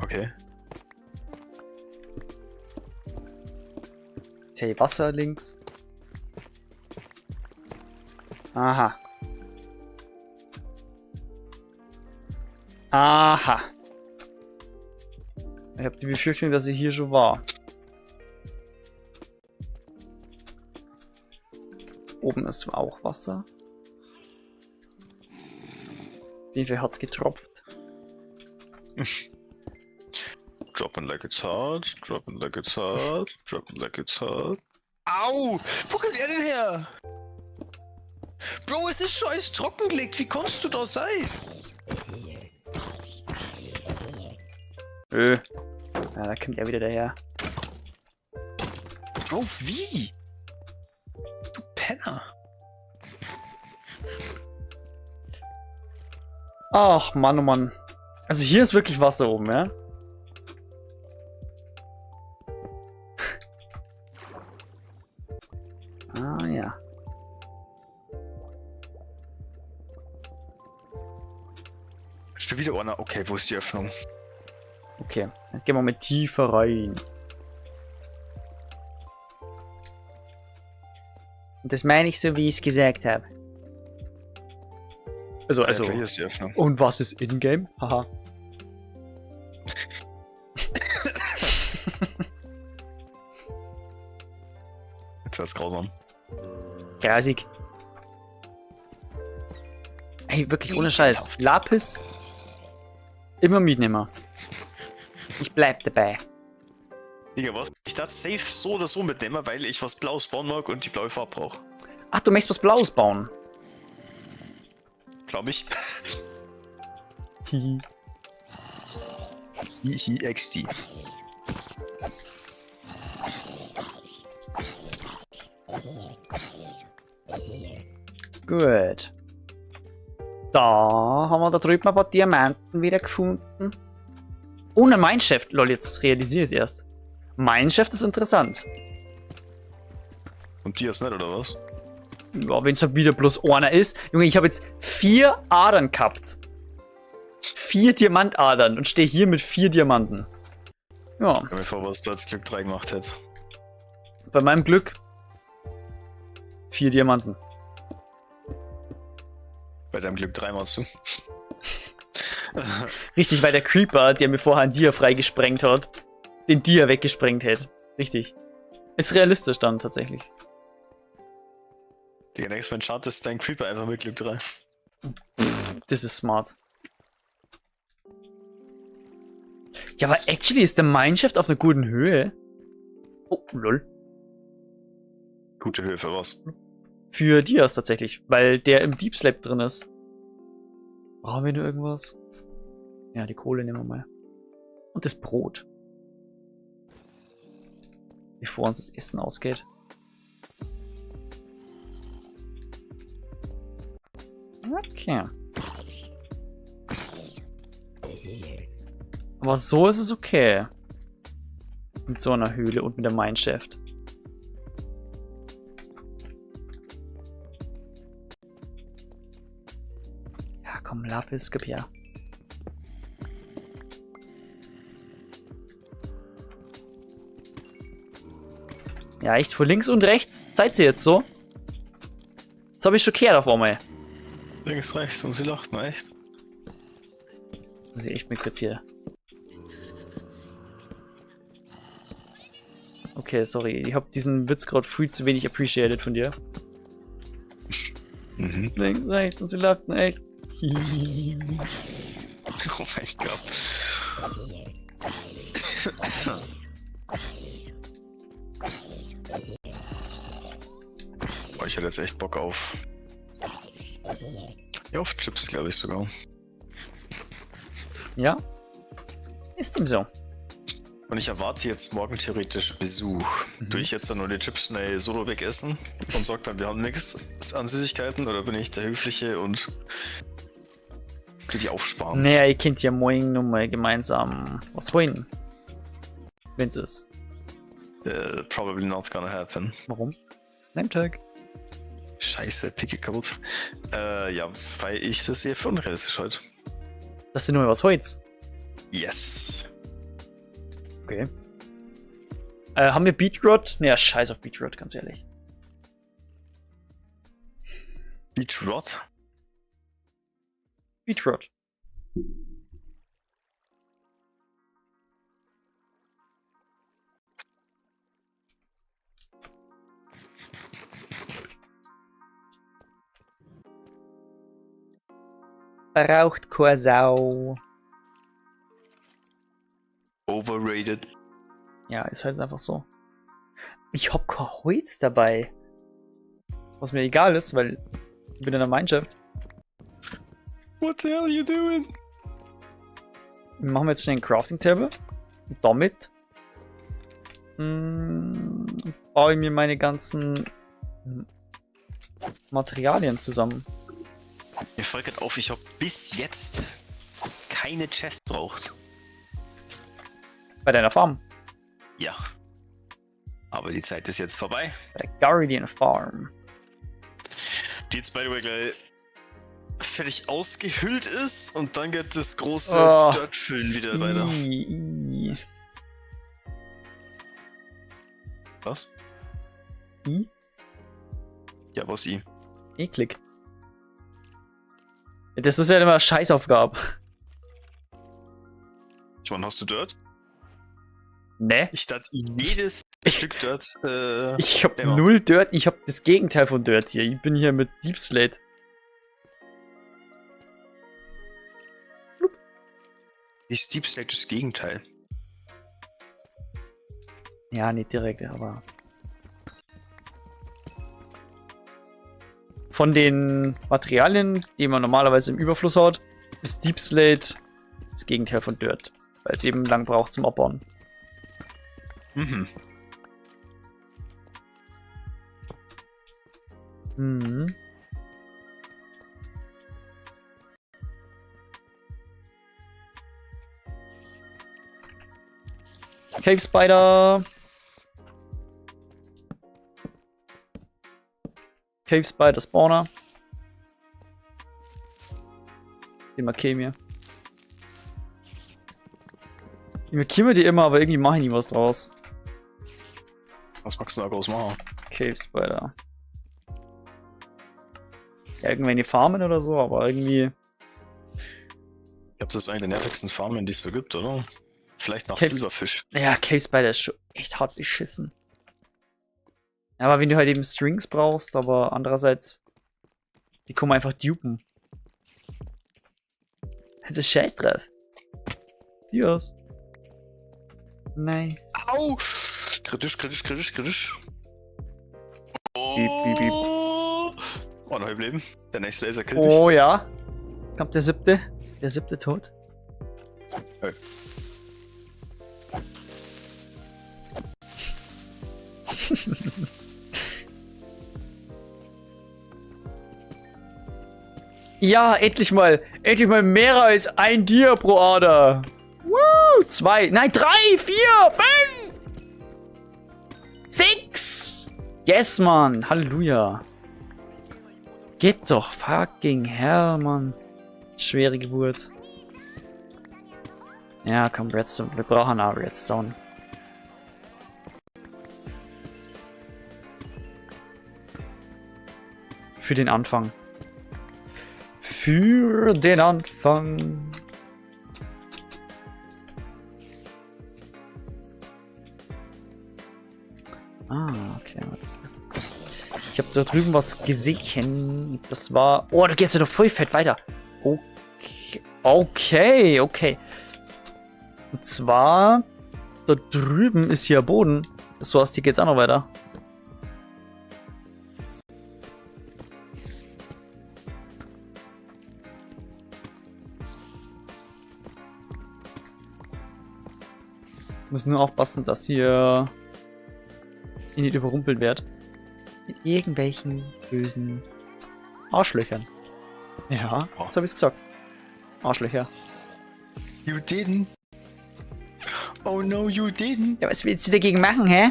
Okay. Jetzt hier Wasser links. Aha. Aha. Ich habe die Befürchtung, dass ich hier schon war. Oben ist auch Wasser. Wie viel hat's getropft? Dropping like it's hot, dropping like it's hot, dropping like it's hot. Au! Wo kommt er denn her? Bro, es ist schon alles trockengelegt, wie kannst du da sein? Ja, da kommt er wieder daher. Bro, wie? Du Penner. Ach, Mann, oh Mann. Also hier ist wirklich Wasser oben, ja? Ah, ja. Schon wieder einer. Okay, wo ist die Öffnung? Okay, dann gehen wir mal tiefer rein. Und das meine ich so, wie ich es gesagt habe. Also, Ja, hier ist die Öffnung. Und was ist in-game? Haha. Jetzt wird's grausam. Grausig. Ey, wirklich ohne Scheiß. Lapis immer mitnehmen. Ich bleib dabei. Digga, was? Ich dachte safe so oder so mitnehmen, weil ich was Blaues bauen mag und die blaue Farbe brauche. Ach, du möchtest was Blaues bauen? Glaub ich. Hihi. Hihi XD. Gut. Da haben wir da drüben ein paar Diamanten wieder gefunden. Und ein Mineshaft. Lol, jetzt realisiere ich es erst. Mineshaft ist interessant. Und die ist nicht, oder was? Ja, wenn es halt wieder bloß einer ist. Junge, ich habe jetzt 4 Adern gehabt. 4 Diamantadern und stehe hier mit 4 Diamanten. Ja. Ich kann mir vor, was du als Glück 3 gemacht hättest. Bei meinem Glück 4 Diamanten. Bei deinem Glück 3 machst du. Richtig, weil der Creeper, der mir vorher ein Dia freigesprengt hat, den Dia weggesprengt hätte. Richtig. Ist realistisch dann tatsächlich. Digga, nächstes Mal chartest dein Creeper einfach mit Glück 3. Das ist smart. Ja, aber actually ist der Mineshaft auf einer guten Höhe. Oh, lol. Gute Höhe für was? Für Dias tatsächlich, weil der im Deep Slab drin ist. Brauchen wir nur irgendwas? Ja, die Kohle nehmen wir mal. Und das Brot. Bevor uns das Essen ausgeht. Okay. Aber so ist es okay. Mit so einer Höhle und mit der Mineshaft. Ja, komm, Lapis, gib her. Ja, echt, von links und rechts? Seid ihr jetzt so? Jetzt habe ich schon gehört auf einmal. Links, rechts und sie lacht, na echt. Muss ich echt mal kurz hier. Okay, sorry, ich habe diesen Witz gerade viel zu wenig appreciated von dir. Links, rechts und sie läuft echt. Oh mein Gott. Boah, ich hätte jetzt echt Bock auf. Ja, auf Chips, glaube ich sogar. Ja. Ist ihm so. Und ich erwarte jetzt morgen theoretisch Besuch. Tue ich jetzt dann nur die Chips schnell solo wegessen und sag dann, wir haben nichts an Süßigkeiten, oder bin ich der Höfliche und will die aufsparen? Naja, ihr könnt ja morgen nochmal gemeinsam was holen. Wenn's ist. Probably not gonna happen. Warum? Name-Tag. Scheiße, Picky kaputt. Ja, weil ich das sehe für unrealistisch heute. Dass du nur was holst. Yes. Okay. Haben wir Beetrot? Naja, scheiß auf Beetrot, ganz ehrlich. Beetrot? Beetrot. Braucht keine Sau. Overrated. Ja, ist halt einfach so. Ich hab kein Holz dabei. Was mir egal ist, weil ich bin in der Mindschaft. What the hell are you doing? Machen wir jetzt schnell ein Crafting Table. Und damit baue ich mir meine ganzen Materialien zusammen. Mir fällt gerade auf, ich habe bis jetzt keine Chest braucht. Bei deiner Farm. Ja. Aber die Zeit ist jetzt vorbei. Bei der Guardian Farm. Die jetzt, by the way, gleich fertig ausgehüllt ist und dann geht das große Dirt-Füllen wieder weiter. Was? I? Ja, was I? Eklig. Das ist ja immer eine Scheißaufgabe. Ich meine, hast du Dirt? Ne? Ich dachte, jedes Stück Dirt. Ich hab null Dirt, ich hab das Gegenteil von Dirt hier. Ich bin hier mit Deep Slate. Ist Deep Slate das Gegenteil? Ja, nicht direkt, aber. Von den Materialien, die man normalerweise im Überfluss hat, ist Deep Slate das Gegenteil von Dirt. Weil es eben lang braucht zum Abbauen. Mhm. Mhm. Cave Spider. Cave Spider Spawner. Den markieren wir. Ich markiere die immer, aber irgendwie mache ich nie was draus. Was magst du da groß machen? Cave Spider. Ja, irgendwelche Farmen oder so, aber irgendwie. Ich glaube, das ist eine der nervigsten Farmen, die es so gibt, oder? Vielleicht nach Cave Silberfisch. Ja, Cave Spider ist schon echt hart beschissen. Ja, aber wenn du halt eben Strings brauchst, aber andererseits, die kommen einfach dupen. Das ist scheiß drauf. Yes. Nice. Au! Kritisch, kritisch, kritisch, kritisch. Piep, piep, piep. Oh, ein Halbleben. Der nächste Laser killt dich. Oh ja. Kommt der siebte? Der siebte tot? Hey. Ja, endlich mal mehr als ein Tier pro Ader. Woo, 2, nein, 3, 4, 5, 6. Yes, Mann, Halleluja. Geht doch, fucking hell, Mann. Schwere Geburt. Ja, komm, Redstone, wir brauchen auch Redstone. Für den Anfang. Für den Anfang. Ah, okay. Ich habe da drüben was gesehen. Das war... Oh, da geht's ja noch voll fett weiter. Okay. Und zwar... Da drüben ist hier Boden. So heißt, hier geht's auch noch weiter. Ich muss nur aufpassen, dass hier nicht überrumpelt wird. Mit irgendwelchen bösen Arschlöchern. Ja, jetzt habe ich es gesagt. Arschlöcher. You didn't. Oh no, you didn't. Ja, was willst du dagegen machen, hä?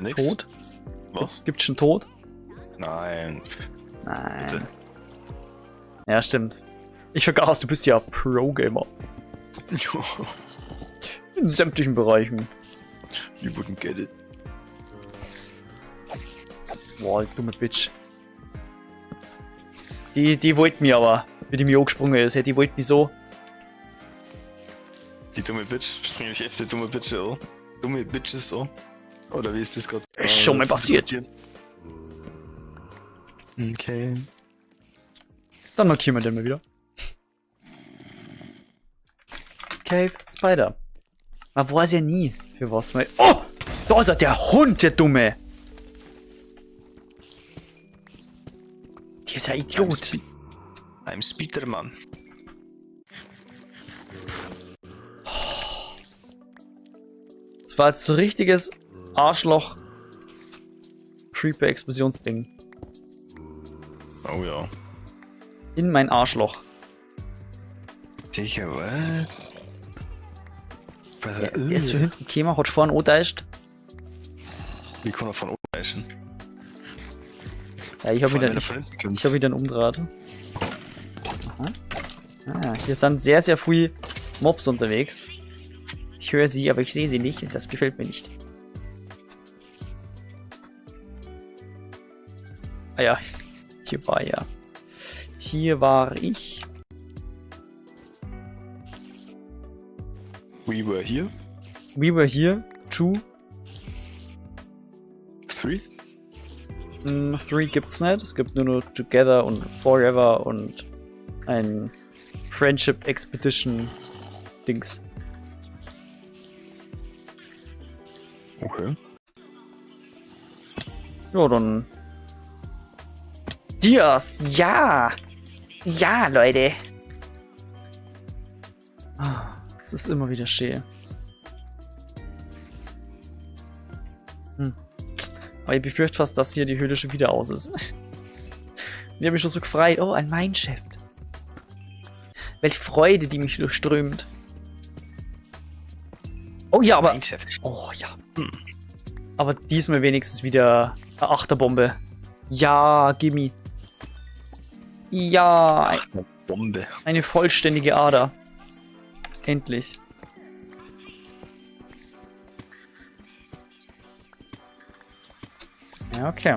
Nix. Tod? Was? Gibt's schon Tod? Nein. Nein. Bitte. Ja, stimmt. Ich vergaß, du bist ja Pro-Gamer. In sämtlichen Bereichen. You wouldn't get it. Boah, dumme Bitch. Die wollte mich aber, wie die mir angesprungen ist. Die wollte mich so. Die dumme Bitch? Spring ich echt die dumme Bitch an? Dumme Bitches an? Oder wie ist das gerade? Ist schon mal passiert. Okay. Dann markieren wir den mal wieder. Cave Spider. Man weiß ja nie, für was man... Oh! Da ist er, der Hund, der Dumme! Dieser Idiot. I'm Spiderman. Das war jetzt so richtiges Arschloch Creeper-Explosionsding. Oh ja. In mein Arschloch. Digga, was? Der ist für hinten gekommen, hat vorne angeteischt. Wie kann er von oben reichen? Ja, ich habe wieder einen Umdraht. Aha. Ah, hier sind sehr, sehr viele Mobs unterwegs. Ich höre sie, aber ich sehe sie nicht und das gefällt mir nicht. Ah ja, hier war ja. Hier war ich. We were here. We were here. True. 3? 3 gibt's nicht. Es gibt nur noch Together und Forever und ein Friendship Expedition Dings. Okay. Ja, dann. Dias! Ja! Ja, Leute! Ah, es ist immer wieder schön. Aber ich befürchte fast, dass hier die Höhle schon wieder aus ist. Ich habe mich schon so gefreut. Oh, ein Mineshaft. Welche Freude, die mich durchströmt. Oh ja, aber... Oh ja. Aber diesmal wenigstens wieder eine Achterbombe. Ja, gimme. Ja. Achterbombe. Eine vollständige Ader. Endlich. Ja, okay.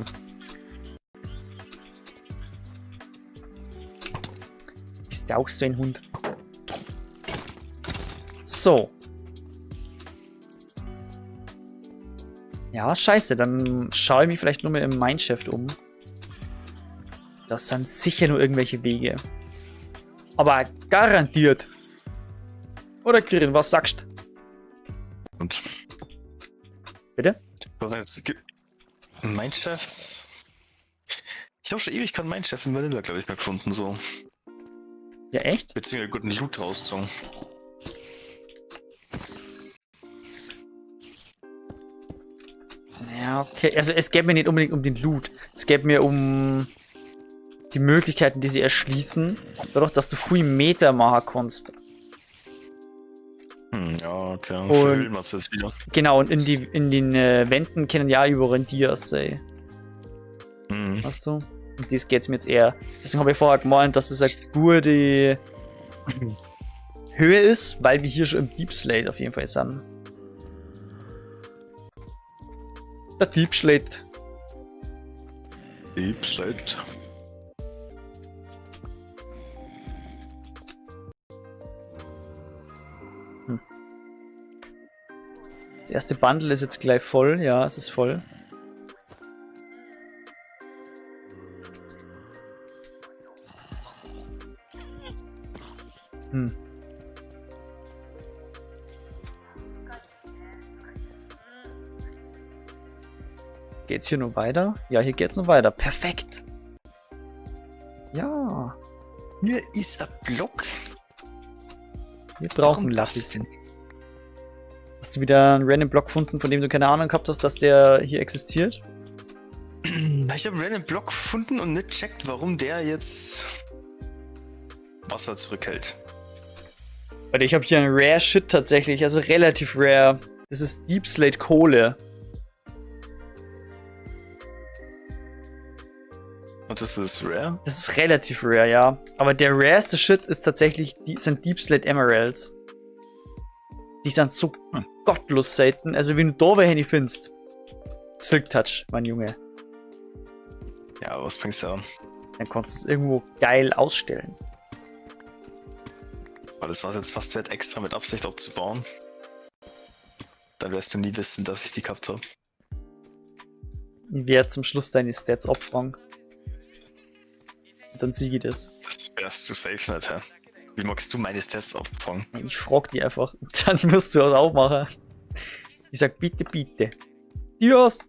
Bist du auch so ein Hund? So. Ja, scheiße. Dann schaue ich mich vielleicht nur mal im Mineshaft um. Das sind sicher nur irgendwelche Wege. Aber garantiert. Oder Kirin, was sagst du? Und? Bitte? Was sagst du? Mineshafts? Ich habe schon ewig keinen Mineshaft in Vanilla, glaube ich, mehr gefunden, so. Ja, echt? Beziehungsweise guten Loot rauszogen. Ja, okay. Also es geht mir nicht unbedingt um den Loot. Es geht mir um die Möglichkeiten, die sie erschließen. Dadurch, dass du viel Meter machen kannst. Ja, okay. Und Verhüllen wir es jetzt wieder. Genau, und in den Wänden können ja überall Dias sein. Weißt du? Und das geht's mir jetzt eher. Deswegen habe ich vorher gemeint, dass es eine gute Höhe ist, weil wir hier schon im Deep Slate auf jeden Fall sind. Der Deep Slate. Deep Slate. Das erste Bundle ist jetzt gleich voll. Ja, es ist voll. Geht's hier noch weiter? Ja, hier geht's noch weiter. Perfekt. Ja. Hier ist ein Block. Wir brauchen Lapis. Hast du wieder einen random Block gefunden, von dem du keine Ahnung gehabt hast, dass der hier existiert? Ich habe einen random Block gefunden und nicht checkt, warum der jetzt Wasser zurückhält. Warte, ich habe hier einen Rare Shit tatsächlich, also relativ rare. Das ist Deep Slate Kohle. Und das ist rare? Das ist relativ rare, ja. Aber der rareste Shit ist tatsächlich, sind Deep Slate Emeralds. Die sind so gottlos selten. Also wenn du da welche findest. Silk Touch, mein Junge. Ja, was bringst du an? Dann kannst du es irgendwo geil ausstellen. Aber das war jetzt fast wert, extra mit Absicht abzubauen. Dann wirst du nie wissen, dass ich die gehabt habe. Ich werde zum Schluss deine Stats abfragen. Und dann siege ich das. Das wärst du safe nicht, hä? Wie magst du meine Stats abfangen? Ich frag die einfach. Dann musst du was aufmachen. Ich sag bitte, bitte. Dios!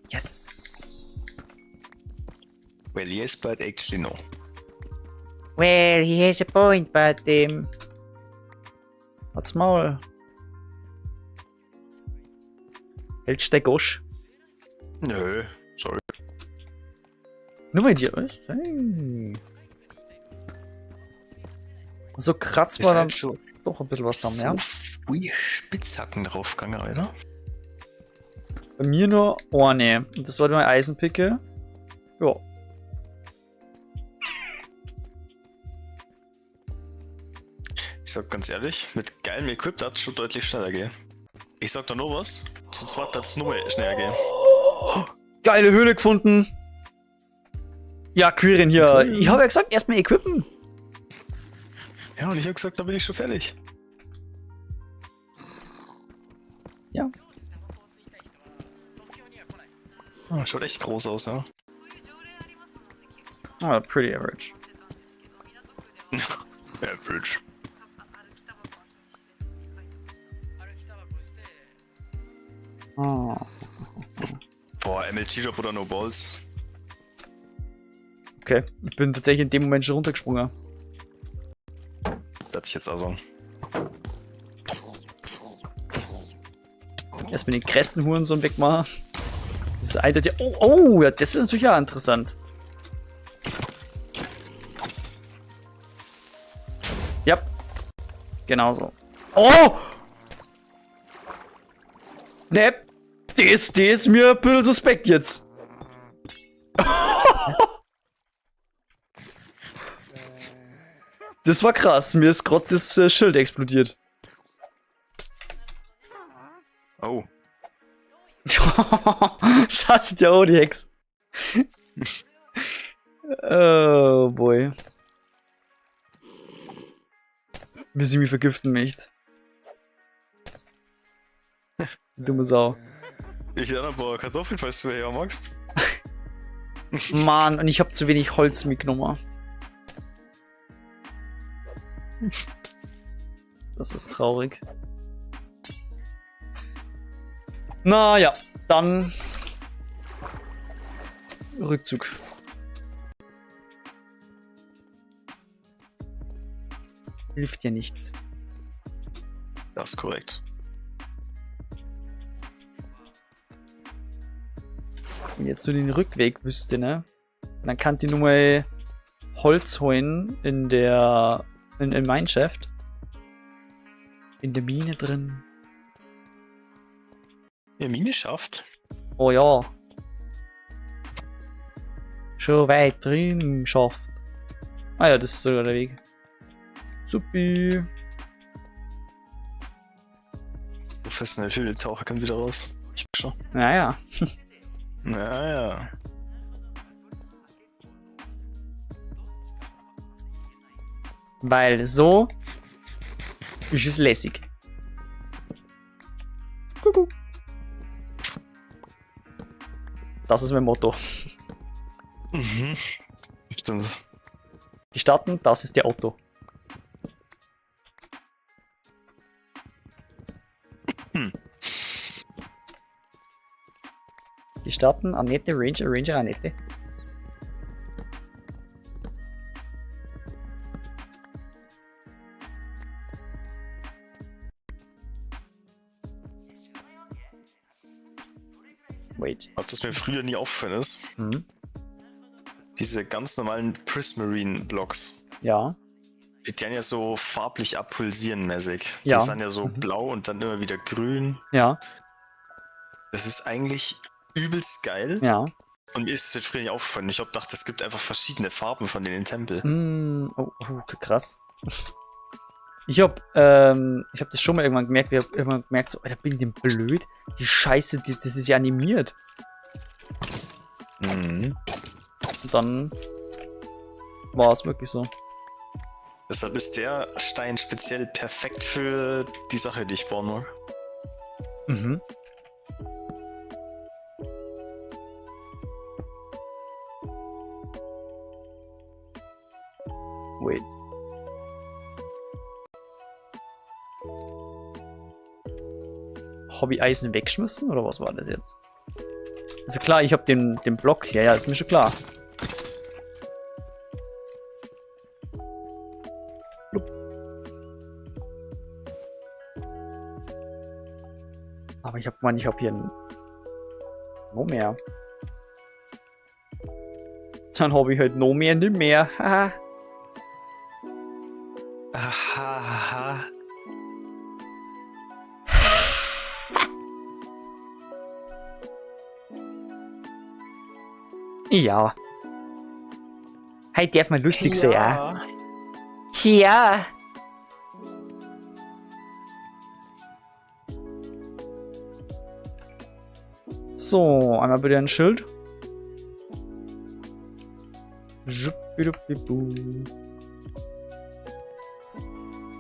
Yes! Well, yes, but actually no. Well, he has a point, but Halt's Maul. Hältst der Gosch? Nö, sorry. Nur bei dir, was? Hey. So kratzt man dann schon doch ein bisschen was zusammen, so ja? Ui, Spitzhacken draufgegangen, oder? Bei mir nur eine. Und das war meine Eisenpicke. Ja. Ich sag ganz ehrlich, mit geilem Equip hat es schon deutlich schneller gehen. Ich sag da nur was, zu zweit hat es nur schneller gehen. Geile Höhle gefunden. Ja, Quirin hier. Okay. Ich habe ja gesagt, erstmal equippen. Ja, und ich hab gesagt, da bin ich schon fertig. Ja. Oh, schaut echt groß aus, ja. Ah, pretty average. Average. Oh. Boah, MLG-Job oder No Balls? Okay, ich bin tatsächlich in dem Moment schon runtergesprungen. Das hatte ich jetzt also. Erstmal den krassen Hurensohn wegmachen. Das alte Tier. Oh, oh, ja, das ist natürlich auch interessant. Ja. Genau so. Oh! Ne, das ist mir ein bisschen suspekt jetzt. Das war krass. Mir ist gerade das Schild explodiert. Oh. Scheiße, der auch die Hex. Oh boy. Wie sie mich vergiften möchte. Dumme Sau. Ich hätte ein paar Kartoffeln, falls du her magst. Mann, und ich habe zu wenig Holz mitgenommen. Das ist traurig. Naja, dann Rückzug. Hilft ja nichts. Das ist korrekt. Wenn jetzt so den Rückweg wüsste, ne? Dann kann die nur mal Holz holen in der in Mineshaft. In der Mine drin. Ja, Mine schafft. Oh ja. Schon weit drin schafft. Ah ja, das ist sogar der Weg. Supi. Professionell Höhlentaucher kann wieder raus. Ich bin schon. Naja. Naja. Weil so ist es lässig. Das ist mein Motto. Mhm. Stimmt. Gestatten, das ist der Otto. Gestatten, Annette, Ranger, Annette. Wait. Was mir früher nie aufgefallen ist, diese ganz normalen Prismarine-Blocks. Ja. Die dann ja so farblich abpulsieren mäßig. Ja. Die sind ja so blau und dann immer wieder grün. Ja. Das ist eigentlich übelst geil. Ja. Und mir ist es früher nicht aufgefallen. Ich hab gedacht, es gibt einfach verschiedene Farben von denen im Tempel. Oh, krass. Ich hab das schon mal irgendwann gemerkt, so, Alter, bin ich denn blöd? Die Scheiße, das ist ja animiert. Mhm. Und dann war es wirklich so. Deshalb ist der Stein speziell perfekt für die Sache, die ich bauen mag. Mhm. Wait. Hobby-Eisen wegschmissen oder was war das jetzt? Also klar, ich habe den Block. Ja, ist mir schon klar. Aber ich habe hier noch mehr. Dann habe ich halt noch mehr, nicht mehr. Haha. Aha. Ja. Heute darf man lustig sein, ja. Ja. So, einmal bitte ein Schild. Stell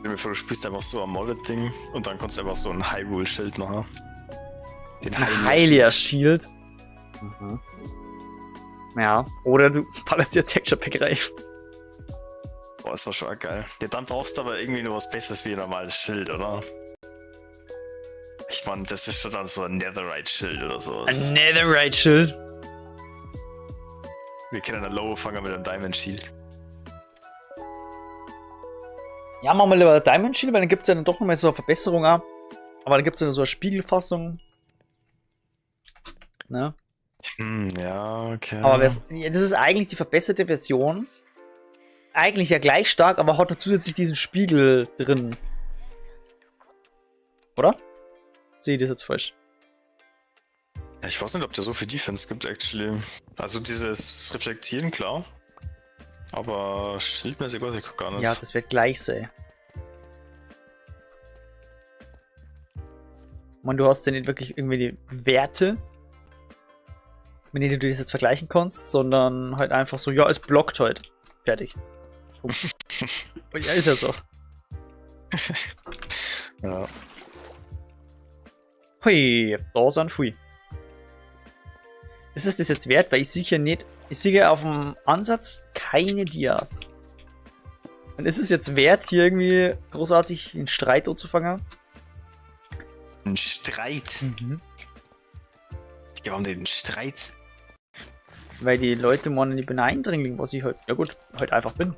mir vor, du spielst einfach so ein Mollet-Ding und dann kannst du einfach so ein Hyrule-Schild machen. Den Hylia-Shield. Mhm. Ja, oder du ballerst dir Texture Pack rein. Boah, das war schon geil. Ja, dann brauchst du aber irgendwie nur was Besseres wie ein normales Schild, oder? Ich meine, das ist schon dann so ein Netherite-Schild oder sowas. Ein Netherite-Schild? Wir können eine Low fangen mit einem Diamond-Shield. Ja, machen wir lieber ein Diamond-Shield, weil dann gibt es ja dann doch nochmal so eine Verbesserung ab. Aber dann gibt es ja so eine Spiegelfassung. Ne? Ja, okay. Aber das ist eigentlich die verbesserte Version. Eigentlich ja gleich stark, aber hat noch zusätzlich diesen Spiegel drin. Oder? Sehe ich das jetzt falsch? Ja, ich weiß nicht, ob der so viel Defense gibt, actually. Also dieses Reflektieren, klar. Aber schildmäßig weiß ich gar nicht. Ja, das wird gleich sein. Man, du hast ja nicht wirklich irgendwie die Werte, mit denen du das jetzt vergleichen kannst, sondern halt einfach so, ja, es blockt halt. Fertig. Und ja, ist ja so. Ja. Hui, da sind Pfui. Ist es das jetzt wert? Weil ich sicher nicht. Ich sehe auf dem Ansatz keine Dias. Und ist es jetzt wert, hier irgendwie großartig einen Streit anzufangen? Ein Streit? Mhm. Ja, warum denn ein Streit? Weil die Leute meinen, ich bin ein Eindringling, was ich halt, ja gut, halt einfach bin.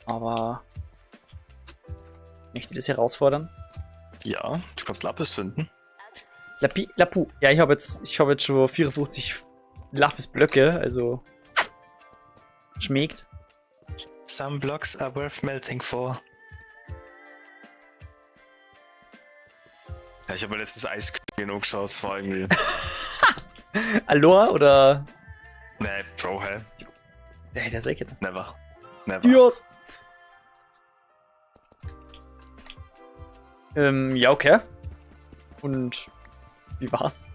Aber möchte ich das herausfordern? Ja, du kannst Lapis finden. Lapu. Ja, ich habe jetzt schon 54 Lapis-Blöcke, also schmeckt. Some blocks are worth melting for. Ja, ich habe mir letztens Eiskönigin angeschaut, das war irgendwie... Aloha oder? Nee, Bro, hä? Der ist echt. Never. Never. Dios! Ja, okay. Und wie war's?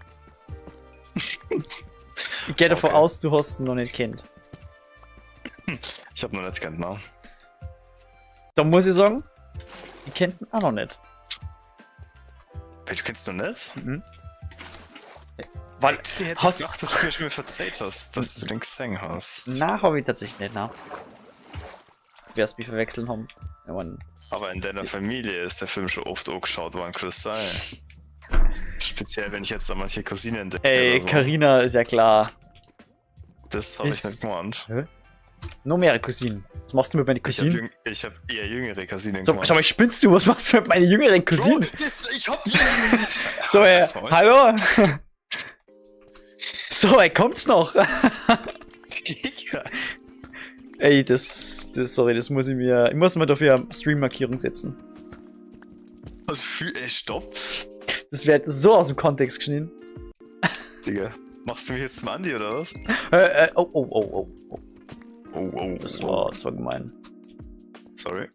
Ich gehe davon aus, du hast ihn noch nicht kennt. Ich hab noch nicht kennt, ne? Da muss ich sagen, ich kennt ihn auch noch nicht. Du kennst noch nicht? Mhm. Weil, hast du gedacht, dass du mir schon mal verzeiht hast, dass du den gesehen hast. Na, habe ich tatsächlich nicht, na. Wer es mich verwechseln haben. Ja, man. Aber in deiner Familie ist der Film schon oft angeschaut worden, kann das sein? Speziell, wenn ich jetzt an manche Cousinen denke. Ey, so. Carina ist ja klar. Das habe ich nicht gemeint. Hä? Noch mehrere Cousinen. Was machst du mit meinen Cousinen? Ich hab eher jüngere Cousinen So, schau mal, spinnst du? Was machst du mit meinen jüngeren Cousinen? Ich hab So, hallo? So, kommt's noch? Ey, sorry, das muss ich mir. Ich muss mir dafür eine Stream-Markierung setzen. Was für. Ey, stopp. Das wird so aus dem Kontext geschnitten. Digga, machst du mich jetzt zum Andi oder was? Oh. Oh. Das war gemein. Sorry.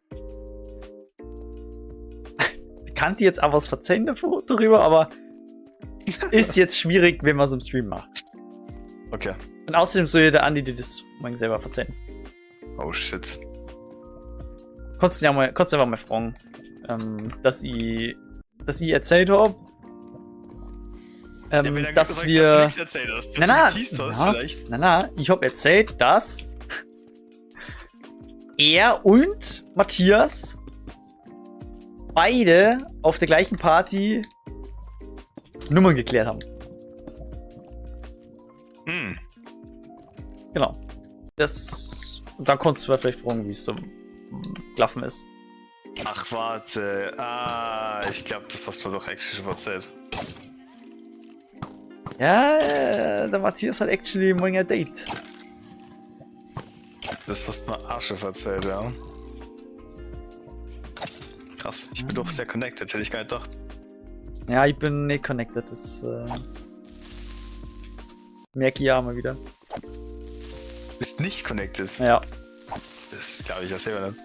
Ich kann dir jetzt auch was verzeihen darüber, aber ist jetzt schwierig, wenn man es im Stream macht. Okay. Und außerdem soll ja der Andi dir das morgen selber verzeihen. Oh shit. Kannst du einfach mal fragen, dass ich erzählt habe, dass wir... Ich habe erzählt, dass er und Matthias beide auf der gleichen Party Nummern geklärt haben. Hm. Genau. Und dann konntest du vielleicht fragen, wie es so gelaufen ist. Ach, warte. Ich glaube, das hast du mir doch actually schon erzählt. Ja, der Matthias hat actually morgen ein Date. Das hast du mir auch schon erzählt, ja. Krass, ich bin doch sehr connected, hätte ich gar nicht gedacht. Ja, ich bin nicht connected, das merke ich ja mal wieder. Du bist nicht connected? Ja. Das glaube ich ja selber nicht.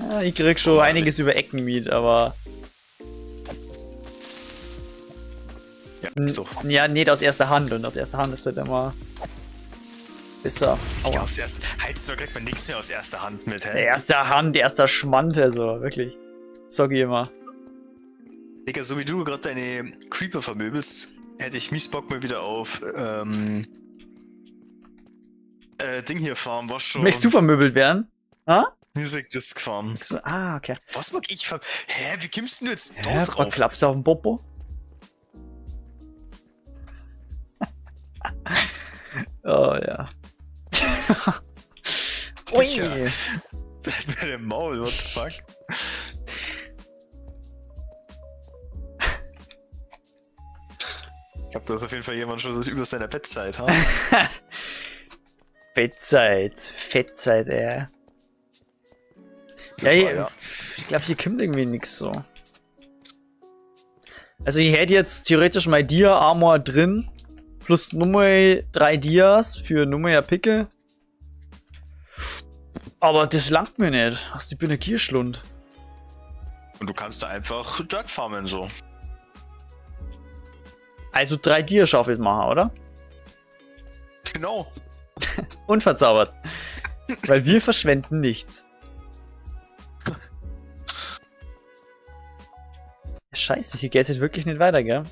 Ja, ich krieg schon einiges über Ecken mit, aber... Ja, ist doch. Ja, nicht aus erster Hand, und aus erster Hand ist halt immer besser. Ja, heutzutage kriegt man nichts mehr aus erster Hand mit, hä? Erster Hand, erster Schmand, also wirklich. Sag ich immer. Digga, so wie du gerade deine Creeper vermöbelst, hätte ich mies Bock mal wieder auf Ding hier Farm, was schon. Möchtest du vermöbelt werden? Ha? Music Disc Farm. So, okay. Was mag ich vermöbeln? Hä, wie kommst du denn jetzt da drauf? Klappst du auf den Popo? Oh ja. Ui! Der hat mir den Maul, what the fuck? Ich glaube, du hast auf jeden Fall jemand schon das über seiner Bettzeit, ha? Fettzeit, ey. Ja, ich glaube, hier kommt irgendwie nichts so. Also ich hätte jetzt theoretisch mal Dia Armor drin. Plus Nummer 3 Dias für Nummer Picke. Aber das langt mir nicht. Hast du eine Gierschlund. Und du kannst da einfach Dirt farmen so. Also 3 Dia-Schaufeln machen, oder? Genau. Unverzaubert. Weil wir verschwenden nichts. Scheiße, hier geht's jetzt wirklich nicht weiter, gell?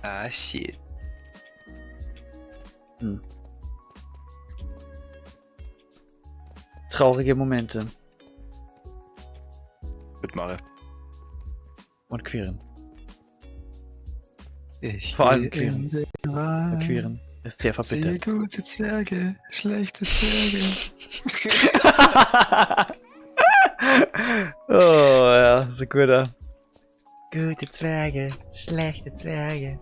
Ah, shit. Traurige Momente. Mitmache. Und Queeren. Vor allem Queeren. Queeren ist sehr verbittert. Sehr gute Zwerge, schlechte Zwerge. Oh ja, so guter. Gute Zwerge, schlechte Zwerge.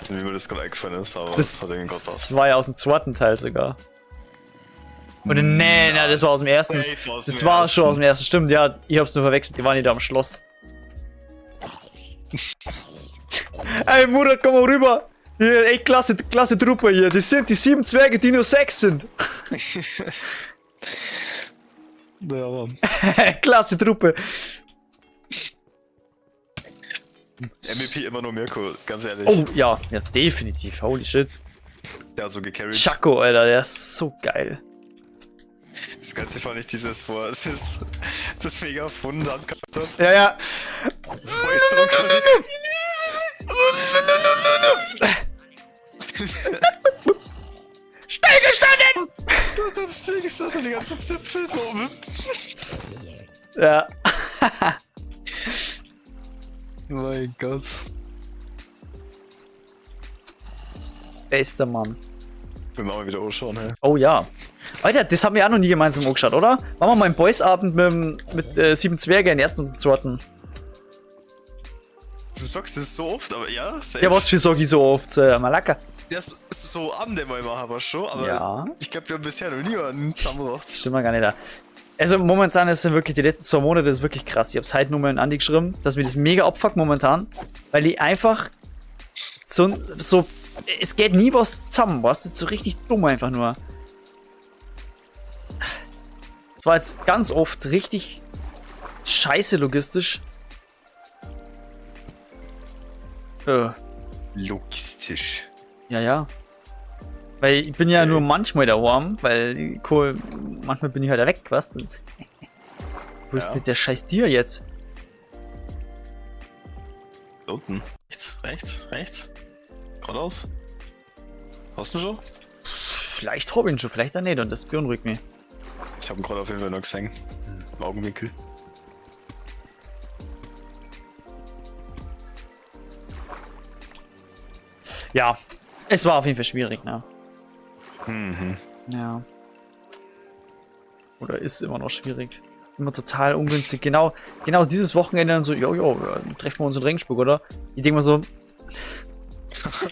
Wie mir das gerade eingefallen ist, aber das hat irgendwie Gott aus. Das war ja aus dem zweiten Teil sogar. Oder nee, das war aus dem ersten. Das war schon aus dem ersten, stimmt, ja, ich hab's nur verwechselt, die waren nicht da am Schloss. Ey, Murat, komm mal rüber! Hier, echt klasse Truppe hier, das sind die 7 Zwerge, die nur 6 sind. Ja, Mann. Klasse Truppe. MVP immer nur Mirko, ganz ehrlich. Oh, ja, definitiv, holy shit. Der hat so gecarried. Chaco, Alter, der ist so geil. Das Ganze fand ich dieses, wo es ist, das mega erfunden hat. Ja, ja. Wo ich schon quasi... Stillgestanden! Du hast stillgestanden, die ganzen Zipfel so. Ja. Mein Gott. Bester Mann. Wir machen mal wieder anschauen, hä? Oh ja. Alter, das haben wir auch noch nie gemeinsam angeschaut, oder? Machen wir mal einen Boys-Abend mit 7 Zwerge in ersten und zweiten. Du sagst das so oft, aber ja, safe. Ja, was für sag ich so oft? Malaka. Ja, so Abende mal machen wir schon, aber Ja. ich glaube, wir haben bisher noch nie einen zusammengebracht. Stimmt mal gar nicht da. Also momentan ist ja wirklich, die letzten 2 Monate ist wirklich krass. Ich hab's heute nur mal in Andi geschrieben, dass mir das mega abfuckt momentan, weil ich einfach so, es geht nie was zusammen, was? Das ist so richtig dumm einfach nur. Es war jetzt ganz oft richtig scheiße logistisch. Logistisch. Ja. Weil ich bin ja nur manchmal daheim, weil manchmal bin ich halt weg, was? Wo ist denn der scheiß Tier jetzt? Da unten. Rechts. Geradeaus. Hast du schon? Vielleicht hab ich ihn schon, vielleicht auch nicht und das beunruhigt mich. Ich habe ihn gerade auf jeden Fall noch gesehen. Im Augenwinkel. Ja, es war auf jeden Fall schwierig, ne? Mhm. Ja. Oder ist immer noch schwierig. Immer total ungünstig. Genau dieses Wochenende dann so, treffen wir uns in Regensburg, oder? Ich denke mal so,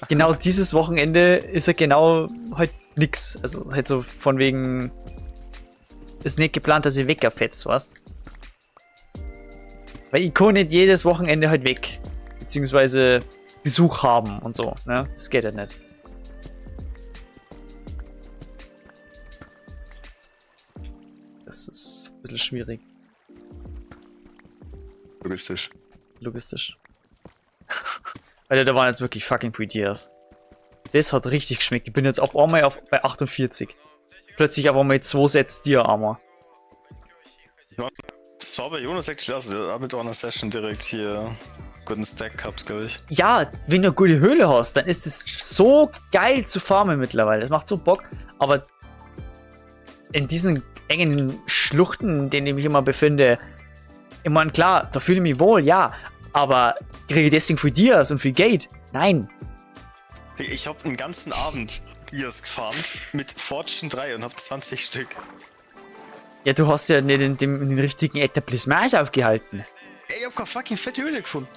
genau dieses Wochenende ist ja genau halt nix. Also halt so von wegen, ist nicht geplant, dass ich wegfetzt, weißt? Weil ich kann nicht jedes Wochenende halt weg. Beziehungsweise Besuch haben und so, ne? Das geht ja nicht. Das ist ein bisschen schwierig. Logistisch. Alter, da waren jetzt wirklich fucking 3 Years. Das hat richtig geschmeckt. Ich bin jetzt auf einmal bei 48. Plötzlich auf einmal 2 Sets Tier-Armor. Das war bei Jonas actually, also der hat mit einer Session direkt hier guten Stack gehabt, glaube ich. Ja, wenn du eine gute Höhle hast, dann ist es so geil zu farmen mittlerweile. Das macht so Bock. Aber in diesen engen Schluchten, in denen ich mich immer befinde, ich meine, klar, da fühle ich mich wohl, ja. Aber kriege ich deswegen viel Dias und viel Geld? Nein. Ich habe einen ganzen Abend Dias gefarmt mit Fortune 3 und habe 20 Stück. Ja, du hast ja nicht in den richtigen Etablissements aufgehalten. Ey, ich hab keine fucking fette Höhle gefunden.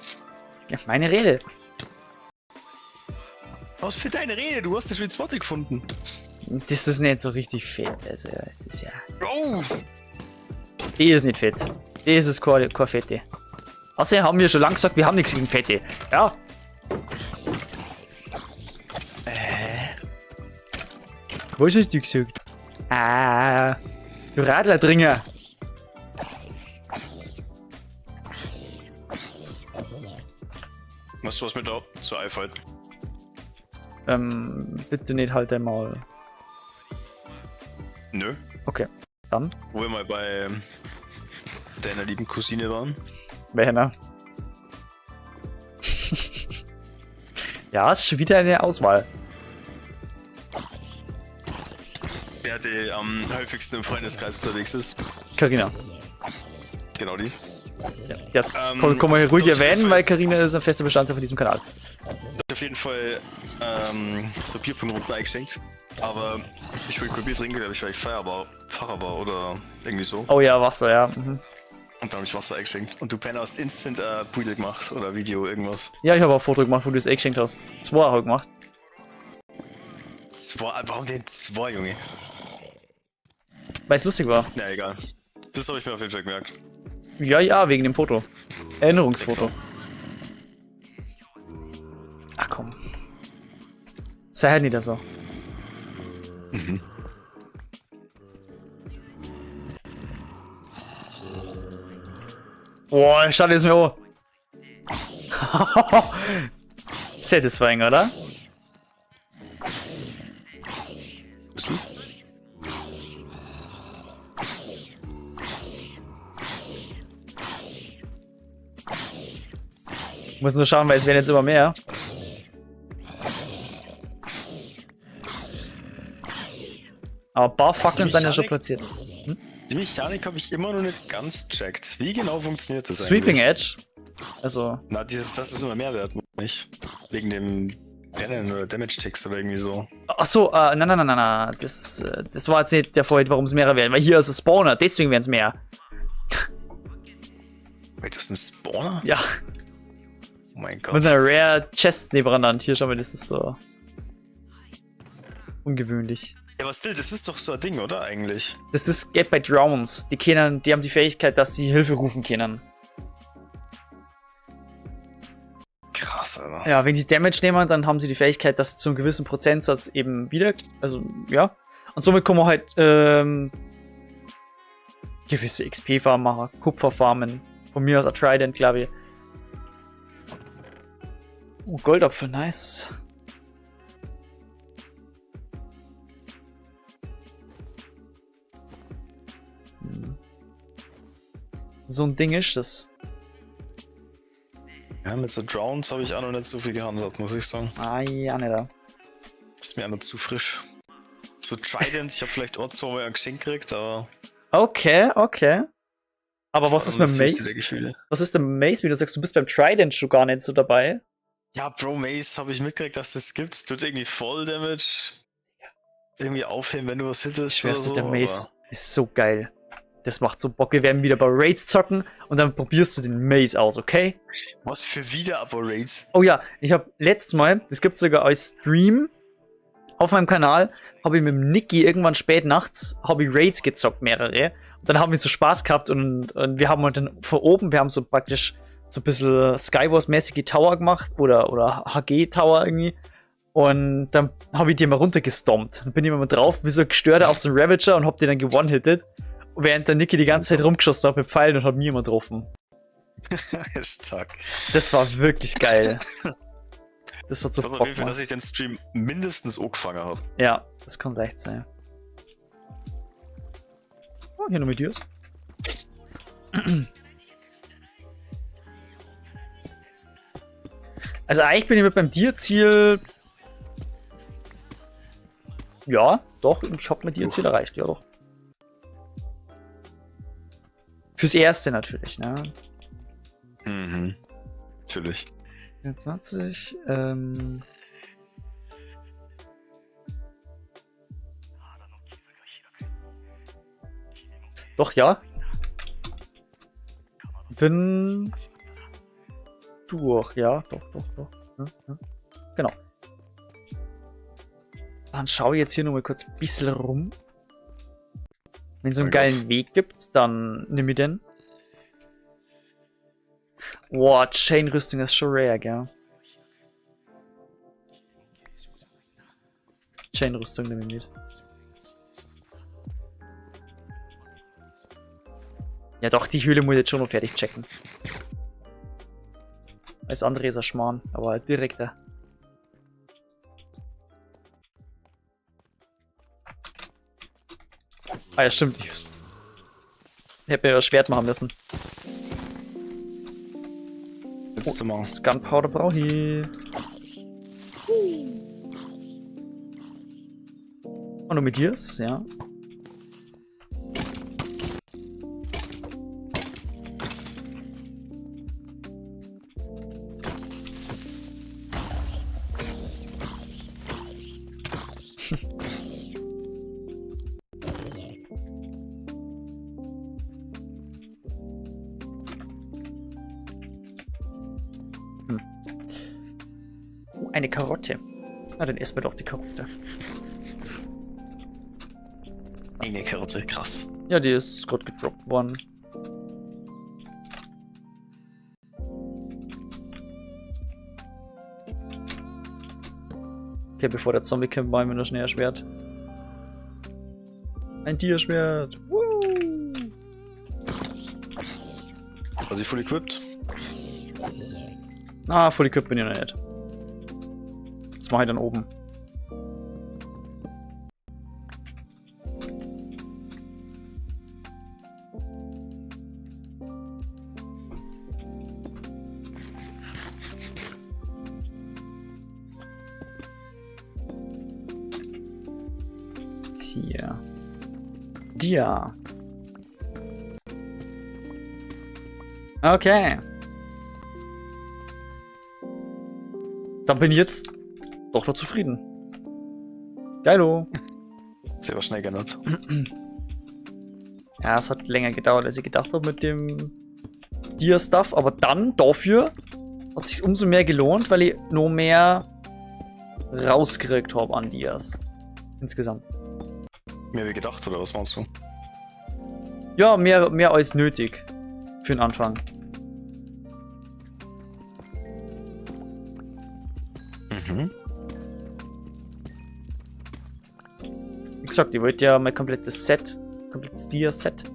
Ja, meine Rede. Was für deine Rede? Du hast das schon 20 gefunden. Das ist nicht so richtig fett. Also, das ist ja. Oh! Die ist nicht fett. Die ist keine Fette. Außerdem haben wir schon lange gesagt, wir haben nichts gegen Fette. Ja. Was hast du gesagt? Ah. Du Radlerdringer. Was mir da zu einfällt? Bitte nicht halt einmal. Nö. Okay, dann. Wo wir mal bei deiner lieben Cousine waren. Werner. Ja, ist schon wieder eine Auswahl. Wer die am häufigsten im Freundeskreis unterwegs ist. Carina. Genau die. Ja, das kann man ruhig erwähnen, weil Carina ist ein fester Bestandteil von diesem Kanal. Ich hab auf jeden Fall so Bierpumpen eingeschenkt. Aber ich will kein Bier trinken, glaube ich, weil ich Fahrerbar oder irgendwie so. Oh ja, Wasser, ja. Mhm. Und dann habe ich Wasser eingeschenkt. Und du Penner hast instant Pudel gemacht oder Video, irgendwas. Ja, ich habe auch ein Foto gemacht, wo du es eingeschenkt hast. 2 habe ich gemacht. Warum denn 2, Junge? Weil es lustig war. Ja, egal. Das habe ich mir auf jeden Fall gemerkt. Ja, wegen dem Foto. Erinnerungsfoto. Ach komm. Sei halt nicht so. Mhm. Boah, schau dir das mir an. Satisfying, oder? Muss nur schauen, weil es werden jetzt immer mehr. Aber ein paar Fackeln sind ja schon platziert. Die Mechanik habe ich immer noch nicht ganz checkt. Wie genau funktioniert das Sweeping eigentlich? Edge? Also. Na, das ist immer Mehrwert, nicht? Wegen dem Rennen oder Damage-Ticks oder irgendwie so. Achso, nein. Das war jetzt nicht der Fall, warum es mehrere werden. Weil hier ist ein Spawner, deswegen werden es mehr. Wait, das ist ein Spawner? Ja. Oh mein Gott. Mit einer Rare Chest nebeneinander. Hier, schau mal, das ist so. Ungewöhnlich. Ja, aber still, das ist doch so ein Ding, oder eigentlich? Das ist geht bei Drowns. Die haben die Fähigkeit, dass sie Hilfe rufen können. Krass, Alter. Ja, wenn sie Damage nehmen, dann haben sie die Fähigkeit, dass sie zu einem gewissen Prozentsatz eben wieder. Also, ja. Und somit kann man halt gewisse XP-Farmen machen, Kupferfarmen. Von mir aus ein Trident, glaube ich. Oh, Goldapfel, nice. So ein Ding ist das. Ja, mit so Drowns habe ich auch noch nicht so viel gehandelt, muss ich sagen. Ah, ja, nicht da. Das ist mir auch noch zu frisch. So Trident, ich habe vielleicht auch 2 Mal ein Geschenk gekriegt, aber... Okay. Aber was ist mit Mace? Gefühle. Was ist denn Mace, wie du sagst, du bist beim Trident schon gar nicht so dabei? Ja, Bro, Mace habe ich mitgekriegt, dass das gibt. Tut irgendwie Voll Damage. Irgendwie aufheben, wenn du was hittest. Ich weiß nicht, der Mace ist so geil. Das macht so Bock. Wir werden wieder bei Raids zocken und dann probierst du den Mace aus, okay? Was für Wieder-Abo-Raids? Oh ja, ich habe letztes Mal, das gibt es sogar als Stream auf meinem Kanal, habe ich mit dem Niki irgendwann spät nachts Raids gezockt, mehrere. Und dann haben wir so Spaß gehabt und wir haben halt dann von oben, wir haben so praktisch so ein bisschen Skywars-mäßige Tower gemacht oder HG-Tower irgendwie. Und dann habe ich die mal runtergestompt. Dann bin ich immer drauf, wie so ein Gestörter auf so einen Ravager und hab die dann gewone-hitted. Während der Niki die ganze Zeit rumgeschossen hat mit Pfeilen und hat mich immer getroffen. Stark. Das war wirklich geil. Das hat so Bock. Auf jeden Fall, dass ich den Stream mindestens auch gefangen habe. Ja, das kann recht sein. Oh, hier noch mit Dios. Also eigentlich bin ich mit meinem Tierziel. Ja, doch, ich habe mein Tierziel erreicht, ja doch. Fürs Erste natürlich, ne? Mhm. Natürlich. 24, Doch, ja. Bin durch, ja, doch. Ja. Genau. Dann schaue ich jetzt hier noch mal kurz ein bisschen rum. Wenn es so einen geilen Weg gibt, dann nehme ich den. Boah, Chain-Rüstung ist schon rare, gell? Chain-Rüstung nehme ich mit. Ja doch, die Höhle muss ich jetzt schon noch fertig checken. Alles andere ist ein Schmarrn, aber direkter. Ah ja, stimmt. Ich hätte mir das Schwert machen müssen. Willst du mal? Das Gunpowder brauche ich. Und nur mit dir ist, ja. Eine Karotte. Na, dann essen wir doch die Karotte. Eine Karotte, krass. Ja, die ist gerade gedroppt worden. Okay, bevor der Zombie kommt, machen wir noch schnell ein Schwert. Ein Tierschwert. Woo! Also ich full equipped? Ah, voll equipped bin ich noch nicht. Das mache ich dann oben. hier? Dia. Okay. Dann bin ich jetzt doch noch zufrieden. Geilo. Sehr schnell geändert. Ja, es hat länger gedauert, als ich gedacht habe mit dem Dia-Stuff, aber dann dafür hat es sich umso mehr gelohnt, weil ich noch mehr rausgekriegt habe an Dias. Insgesamt. Mehr wie gedacht, oder was meinst du? Ja, mehr als nötig. Für den Anfang. Mhm. Wie gesagt, ich wollte ja mein komplettes Dia-Set.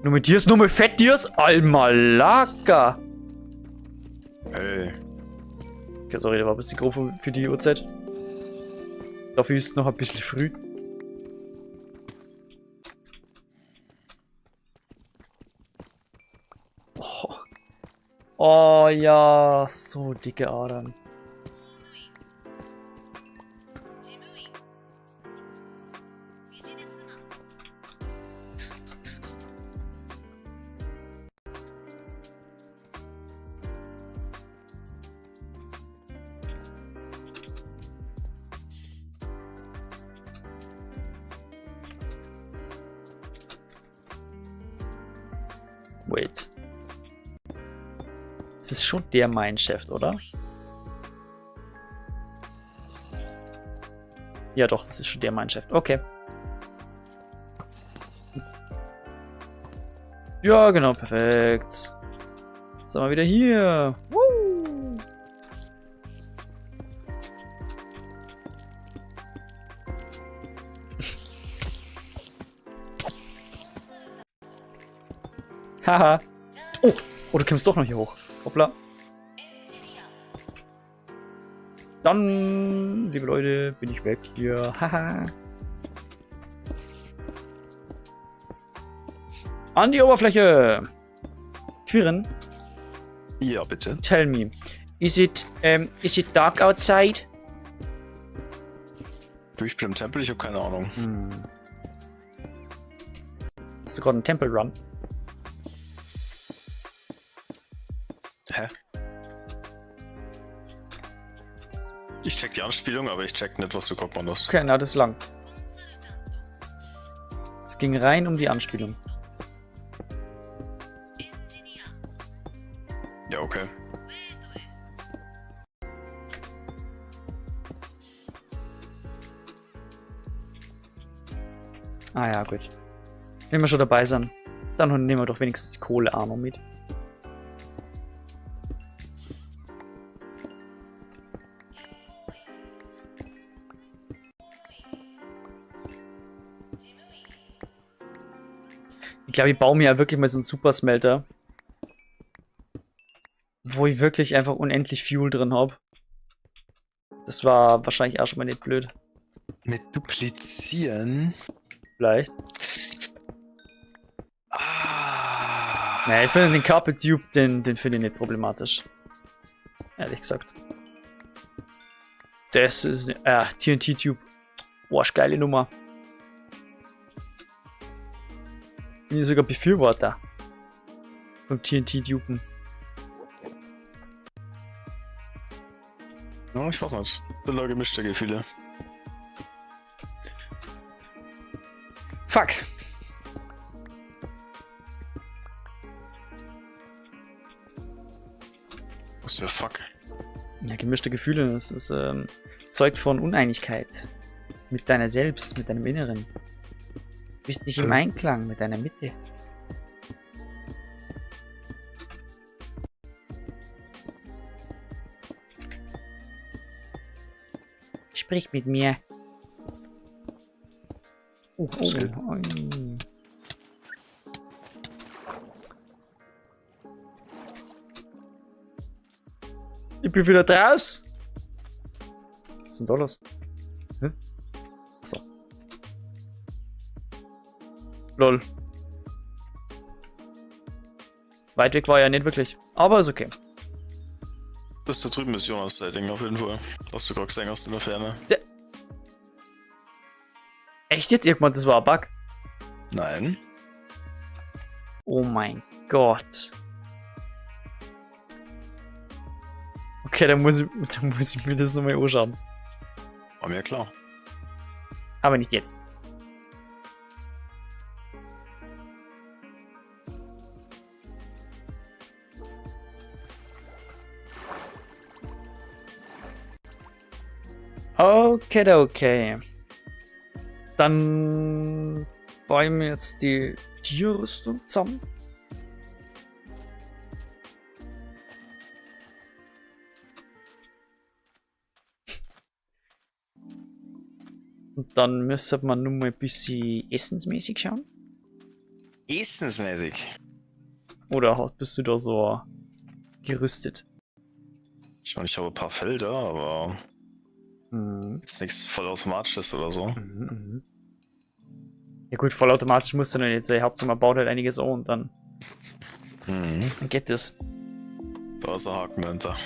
Nur mit Dias, nur mit Fett-Dias? Almalaka! Hey. Okay, sorry, der war ein bisschen grob für die Uhrzeit. Dafür ist es noch ein bisschen früh. Oh. Oh ja, so dicke Adern. Wait. Das ist schon der Mineshaft, oder? Ja doch, das ist schon der Mineshaft. Okay. Ja, genau, perfekt. Sind wir wieder hier. Woo! Haha. Oh, du kommst doch noch hier hoch. Hoppla. Dann, liebe Leute, bin ich weg hier. Haha. An die Oberfläche. Quirin. Ja, bitte. Tell me, is it dark outside? Ich bin im Tempel, ich habe keine Ahnung. Hast du gerade einen Temple Run? Hä? Ich check die Anspielung, aber ich check nicht, was du gucken musst. Okay, na, das ist lang. Es ging rein um die Anspielung. Ja, okay. Ah ja, gut. Wenn wir schon dabei sind, dann nehmen wir doch wenigstens die Kohle auch noch mit. Ich glaube, ich baue mir ja wirklich mal so einen Super Smelter. Wo ich wirklich einfach unendlich Fuel drin habe. Das war wahrscheinlich auch schon mal nicht blöd. Mit duplizieren? Vielleicht. Ah. Naja, ich finde den Carpet Tube, den finde ich nicht problematisch. Ehrlich gesagt. Das ist TNT Tube. Boah, geile Nummer. Bin ich sogar Befürworter. Vom TNT Dupen. Ja, ich weiß nicht. Bin da gemischte Gefühle. Fuck. Was für Fuck? Ja, gemischte Gefühle, das ist zeugt von Uneinigkeit. Mit deiner selbst, mit deinem Inneren. Du bist nicht im Einklang mit deiner Mitte. Sprich mit mir. Oh. Ich bin wieder draus. Was ist denn da los? Hm? Achso. Lol. Weit weg war ja nicht wirklich. Aber ist okay. Das da drüben ist Jonas-Sighting auf jeden Fall. Was du gerade gesehen hast in der Ferne. Echt jetzt? Irgendwann, das war ein Bug. Nein. Oh mein Gott. Okay, dann muss ich mir das nochmal anschauen. War mir klar. Aber nicht jetzt. Okay, okay. Dann baue ich mir jetzt die Tierrüstung zusammen. Und dann müsste man nur mal ein bisschen essensmäßig schauen. Essensmäßig? Oder bist du da so gerüstet? Ich meine, ich habe ein paar Felder, aber jetzt nichts vollautomatisches oder so. Ja gut, vollautomatisch musst du dann jetzt sein. Hauptsache man baut halt einiges an und dann geht das. Da ist ein Haken dahinter.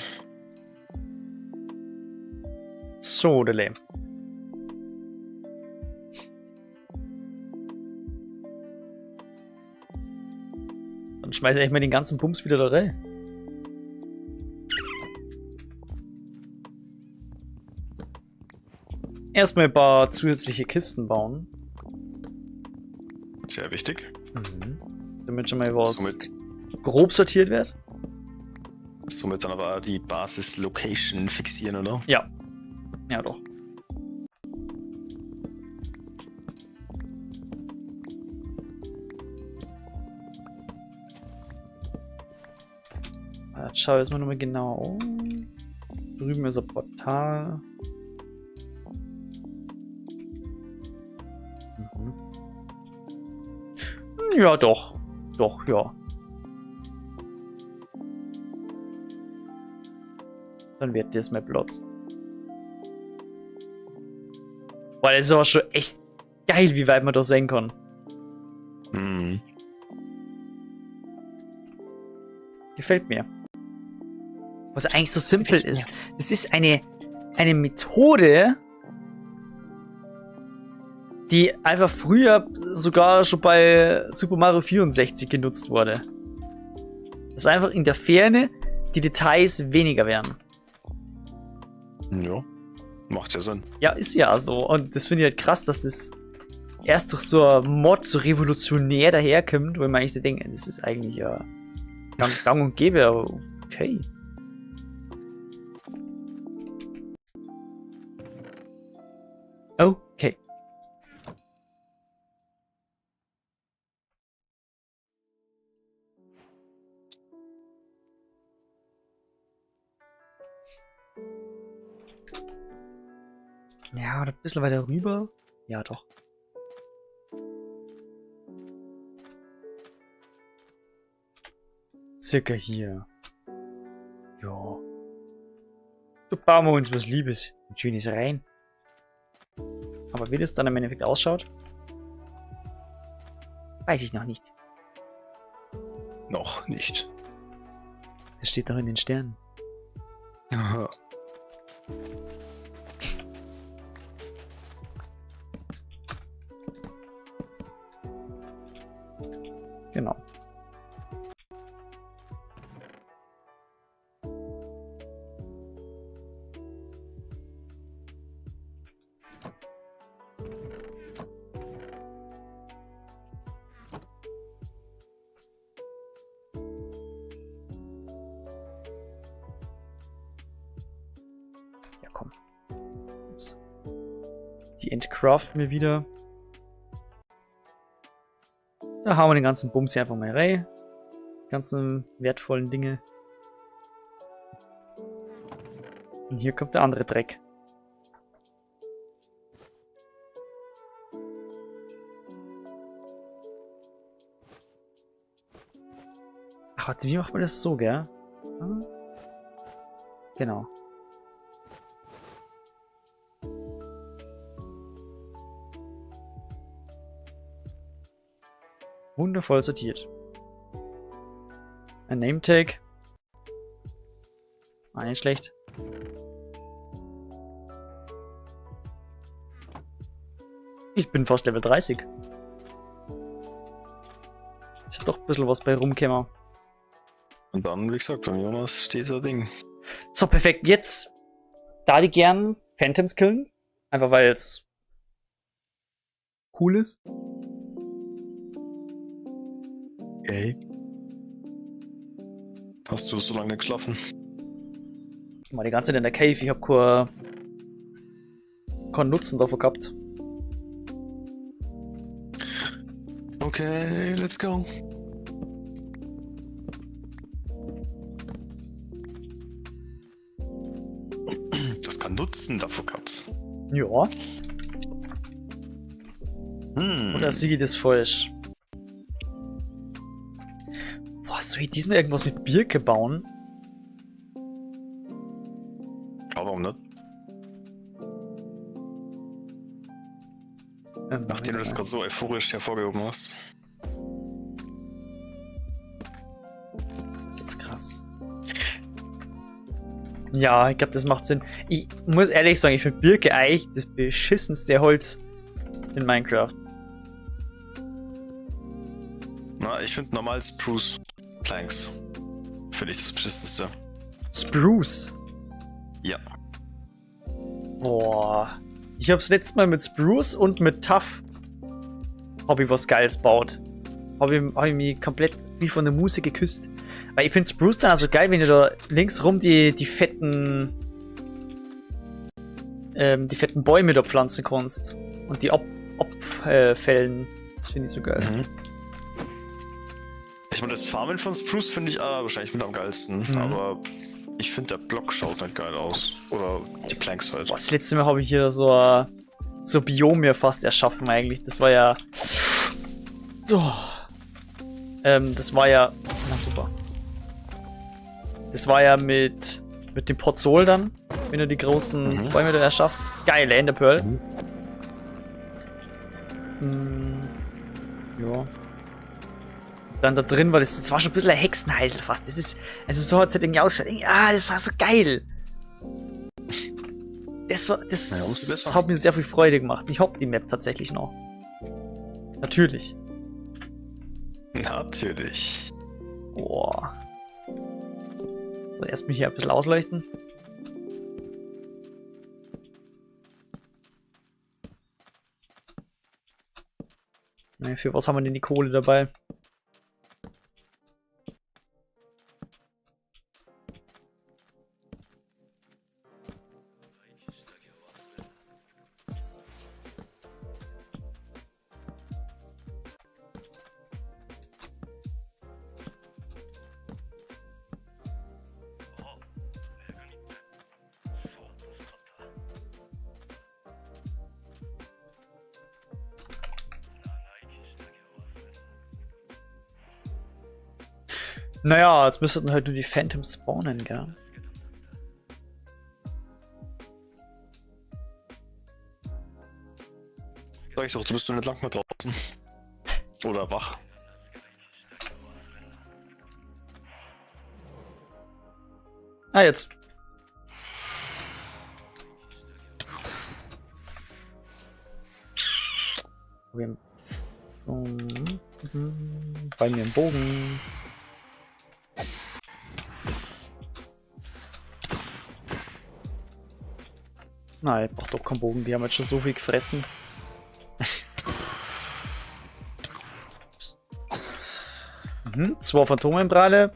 So, der Leben. Dann schmeiße ich mal den ganzen Bums wieder da rein. Erstmal ein paar zusätzliche Kisten bauen. Sehr wichtig. Damit schon mal was grob sortiert wird. Somit dann aber die Basis-Location fixieren, oder? Ja. Ja, doch. Jetzt schau jetzt mal nochmal genau. Drüben ist ein Portal. Ja, doch. Doch, ja. Dann wird das mehr Platz. Boah, das ist aber schon echt geil, wie weit man da sehen kann. Gefällt mir. Was eigentlich so simpel ist. Das ist eine Methode, die einfach früher sogar schon bei Super Mario 64 genutzt wurde. Dass einfach in der Ferne die Details weniger werden. Ja, macht ja Sinn. Ja, ist ja so. Und das finde ich halt krass, dass das erst durch so ein Mod so revolutionär daherkommt, weil man eigentlich so denkt, das ist eigentlich ja gang und gäbe, aber okay. Okay. Ja, oder ein bisschen weiter rüber. Ja, doch. Circa hier. Ja. Da bauen wir uns was Liebes. Ein schönes rein. Aber wie das dann im Endeffekt ausschaut, weiß ich noch nicht. Noch nicht. Das steht doch in den Sternen. Aha. Genau. Ja, komm. Ups. Die entcraften wir wieder. Da hauen wir den ganzen Bums hier einfach mal rein. Die ganzen wertvollen Dinge. Und hier kommt der andere Dreck. Ach, warte, wie macht man das so, gell? Ah. Genau. Wundervoll sortiert. Ein Name-Tag. War nicht schlecht. Ich bin fast Level 30. Ist doch ein bisschen was bei rumgekommen. Und dann, wie gesagt, beim Jonas steht so ein Ding. So, perfekt. Jetzt da die gern Phantoms killen. Einfach weil es cool ist. Okay. Hast du so lange nicht geschlafen? Ich war die ganze Zeit in der Cave. Ich hab keinen Nutzen davon gehabt. Okay, let's go. Das kann Nutzen davon gehabt. Ja. Oder sehe ich das falsch? Boah, soll ich diesmal irgendwas mit Birke bauen? Ja, warum nicht? Nachdem du das gerade so euphorisch hervorgehoben hast. Das ist krass. Ja, ich glaube, das macht Sinn. Ich muss ehrlich sagen, ich finde Birke eigentlich das beschissenste Holz in Minecraft. Na, ich finde normal Spruce Planks. Finde ich das beschissenste. Spruce? Ja. Boah. Ich hab's letztes Mal mit Spruce und mit Tough hab ich was Geiles baut. Hab ich mich komplett wie von der Muse geküsst. Weil ich finde Spruce dann also geil, wenn du da links rum die fetten Bäume da pflanzen kannst. Und die abfällen. Das finde ich so geil. Mhm. Ich meine, das Farmen von Spruce finde ich wahrscheinlich mit am geilsten. Aber ich finde, der Block schaut nicht geil aus. Oder die Planks halt. Boah, das letzte Mal habe ich hier so Biom mir fast erschaffen eigentlich. Das war ja... das war ja... Na super. Das war ja mit dem Potzol dann, wenn du die großen Bäume da erschaffst. Geile Enderpearl. Ja. Dann da drin war das war schon ein bisschen ein Hexenheisel fast. Das ist, also so hat es halt irgendwie ausgeschaut. Das war so geil. Das hat mir sehr viel Freude gemacht. Ich hab die Map tatsächlich noch. Natürlich. Natürlich. Boah. So, erst mich hier ein bisschen ausleuchten. Ne, für was haben wir denn die Kohle dabei? Naja, jetzt müssten halt nur die Phantoms spawnen, gell? Sag ich doch, du bist doch nicht lang mehr draußen. Oder wach. Ah, jetzt. Bei mir im Bogen. Nein, ich brauch doch keinen Bogen, die haben jetzt schon so viel gefressen. Zwei Phantomembrale.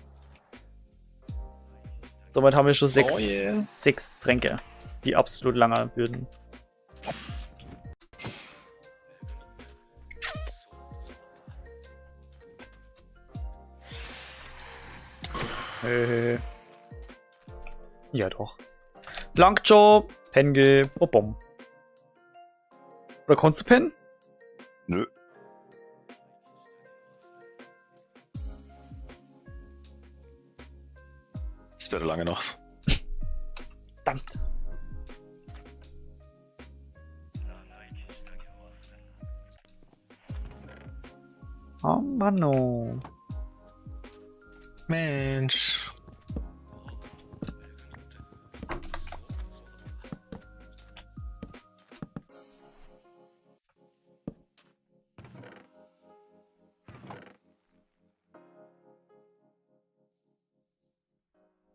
Damit haben wir schon sechs Tränke, die absolut lange würden. Ja doch. Blankjob, Penge, Bobom. Oder konntest du pennen? Nö. Das wäre lange noch. Verdammt. Oh Mann, oh. Mensch.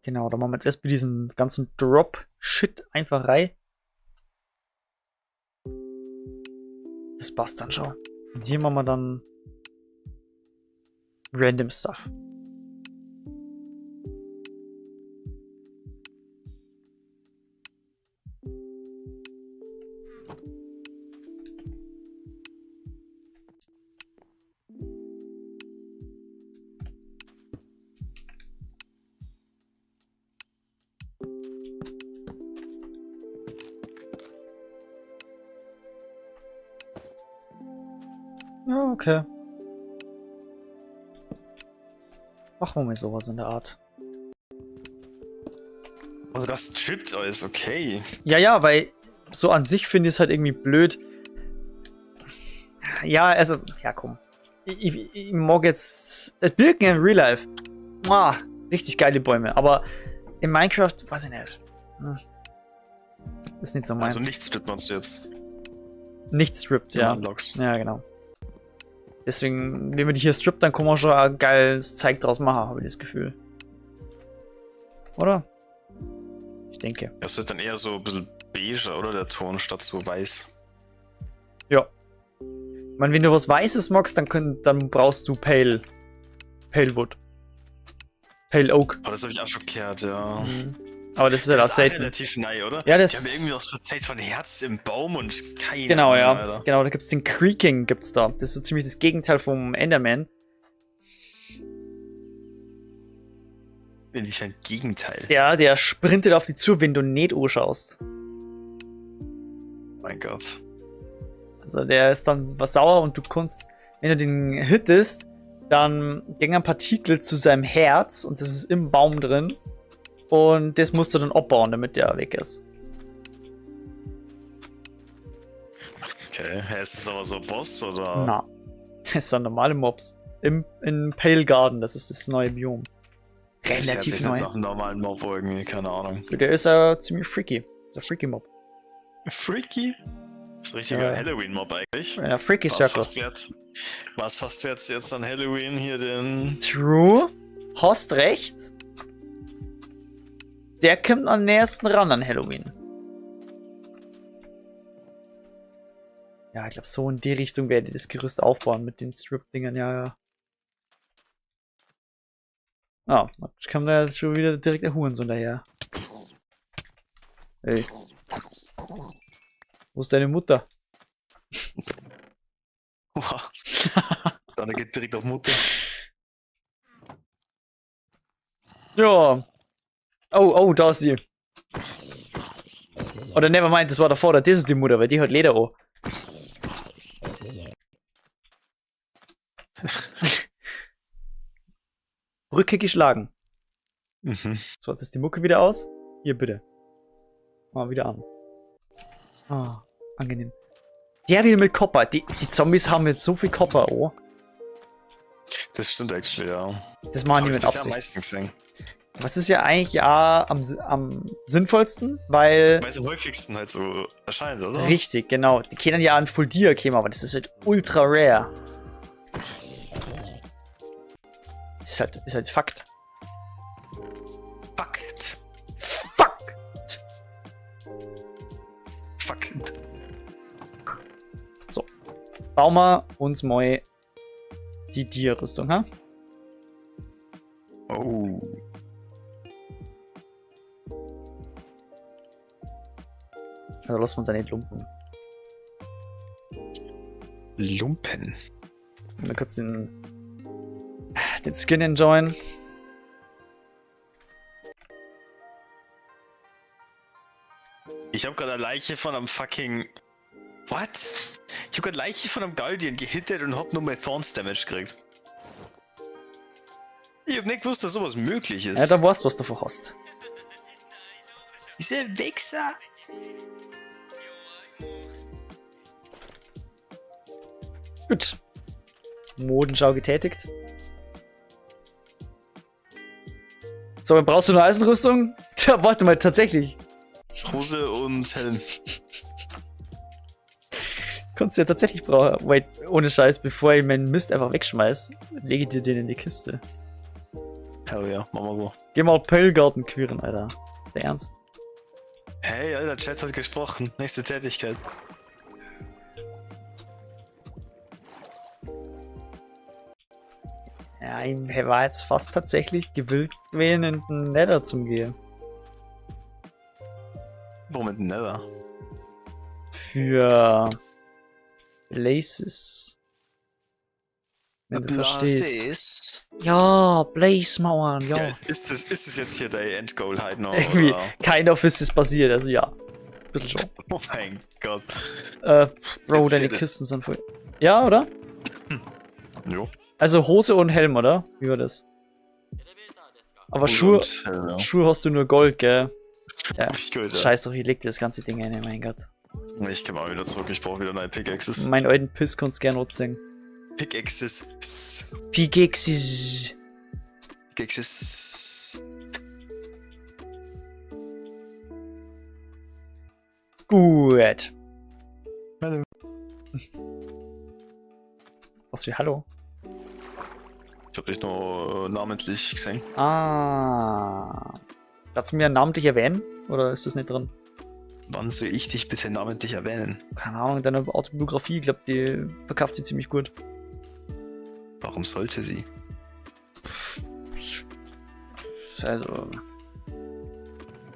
Genau, da machen wir jetzt erst mit diesen ganzen Drop-Shit einfach rein. Das passt dann schon. Und hier machen wir dann random Stuff. Ja, okay. Machen wir mal sowas in der Art. Also das strippt alles, okay. Ja, weil so an sich finde ich es halt irgendwie blöd. Ja, also, ja komm. Ich mag jetzt Birken in Real Life. Richtig geile Bäume, aber in Minecraft, weiß ich nicht. Ist nicht so meins. Also nichts strippt man jetzt. Nichts strippt, ja. Unlocks. Ja, genau. Deswegen, wenn man die hier strippt, dann kann man schon ein geiles Zeug draus machen, habe ich das Gefühl. Oder? Ich denke. Das wird dann eher so ein bisschen beige, oder? Der Ton, statt so weiß. Ja. Ich meine, wenn du was Weißes magst, dann brauchst du Pale Wood. Pale Oak. Aber das habe ich auch schon gehört, ja. Mhm. Aber das ist ja das selten. Relativ neu, oder? Ja, das die haben ja irgendwie auch so Zeit von Herz im Baum und keine Genau, Ahnung, ja. Alter. Genau, da gibt's den Creaking, gibt's da. Das ist so ziemlich das Gegenteil vom Enderman. Inwiefern Gegenteil? Ja, der sprintet auf dich zu, wenn du nicht anschaust. Mein Gott. Also der ist dann was sauer und du kannst, wenn du den hittest, dann gehen ein Partikel zu seinem Herz und das ist im Baum drin. Und das musst du dann abbauen, damit der weg ist. Okay, ist das aber so ein Boss, oder? Na, das sind normale Mobs. In Pale Garden, das ist das neue Biom. Relativ neu. Nach einem normalen Mob irgendwie, keine Ahnung. Der ist ziemlich freaky. Der Freaky Mob. Freaky? Das ist ein richtiger Halloween-Mob eigentlich. Ja, Freaky Circle. War es fast wert, jetzt an Halloween hier den... True. Hast recht. Der kommt am nächsten ran an Halloween. Ja, ich glaube, so in die Richtung werde ich das Gerüst aufbauen mit den Strip-Dingern, ja. Ich kam da jetzt schon wieder direkt der Hurensohn daher. Ey. Wo ist deine Mutter? Wow. Dann geht direkt auf Mutter. Ja. Oh, da ist sie. Oder nevermind, das war davor, das ist die Mutter, weil die hat Leder an. Brücke geschlagen. Mhm. So, jetzt ist die Mucke wieder aus. Hier, bitte. Mal wieder an. Angenehm. Der wieder mit Copper. Die Zombies haben jetzt so viel Copper, oh. Das stimmt actually, ja. Das machen die mit Absicht. Was ist ja eigentlich am sinnvollsten, weil es am häufigsten halt so erscheint, oder? Richtig, genau. Die können ja an Full Dia kämen, aber das ist halt ultra rare. Ist halt Fakt. Fakt. So. Bauen wir uns mal die Dia-Rüstung, ha? Oh. Also lassen wir uns ja nicht lumpen. Lumpen? Mal kurz den Skin enjoyen. Ich hab gerade eine Leiche von einem fucking... What? Ich hab gerade Leiche von einem Guardian gehittet und hab nur mehr Thorns Damage gekriegt. Ich hab nicht gewusst, dass sowas möglich ist. Ja, da weißt du, was du vorhast. Dieser Wichser! Gut. Modenschau getätigt. So, dann brauchst du eine Eisenrüstung? Tja, warte mal, tatsächlich. Hose und Helm. Kannst du ja tatsächlich brauchen. Wait, ohne Scheiß, bevor ich meinen Mist einfach wegschmeiß, lege ich dir den in die Kiste. Hell ja, machen wir so. Geh mal Pellgarten queeren, Alter. Ist der Ernst? Hey, Alter, Chat hat gesprochen. Nächste Tätigkeit. Ja, ich war jetzt fast tatsächlich gewillt gewesen, in den Nether zu gehen. Warum mit dem Nether? Für Blazes. Wenn du verstehst. Ja, Blaze-Mauern, ja. Geil. Ist das jetzt hier dein Endgoal halt noch? Irgendwie, oder? kein of ist passiert, also ja. Bisschen schon. Oh mein Gott. Bro, Jetzt deine geht Kisten sind voll. Ja, oder? Jo. Also Hose und Helm, oder? Wie war das? Aber Schuhe hast du nur Gold, gell? Ja. Gut, ja. Scheiß doch, wie legt dir das ganze Ding ein, mein Gott. Ich komm mal wieder zurück, ich brauche wieder neue Pickaxes. Meinen alten Piss kannst du gerne nutzen. Pickaxes. Pickaxes. Pickaxes. Gut. Hallo. Was für Hallo? Ich hab dich nur namentlich gesehen. Ah. Kannst du mir namentlich erwähnen? Oder ist das nicht drin? Wann soll ich dich bitte namentlich erwähnen? Keine Ahnung, deine Autobiografie, ich glaube, die verkauft sie ziemlich gut. Warum sollte sie? Also.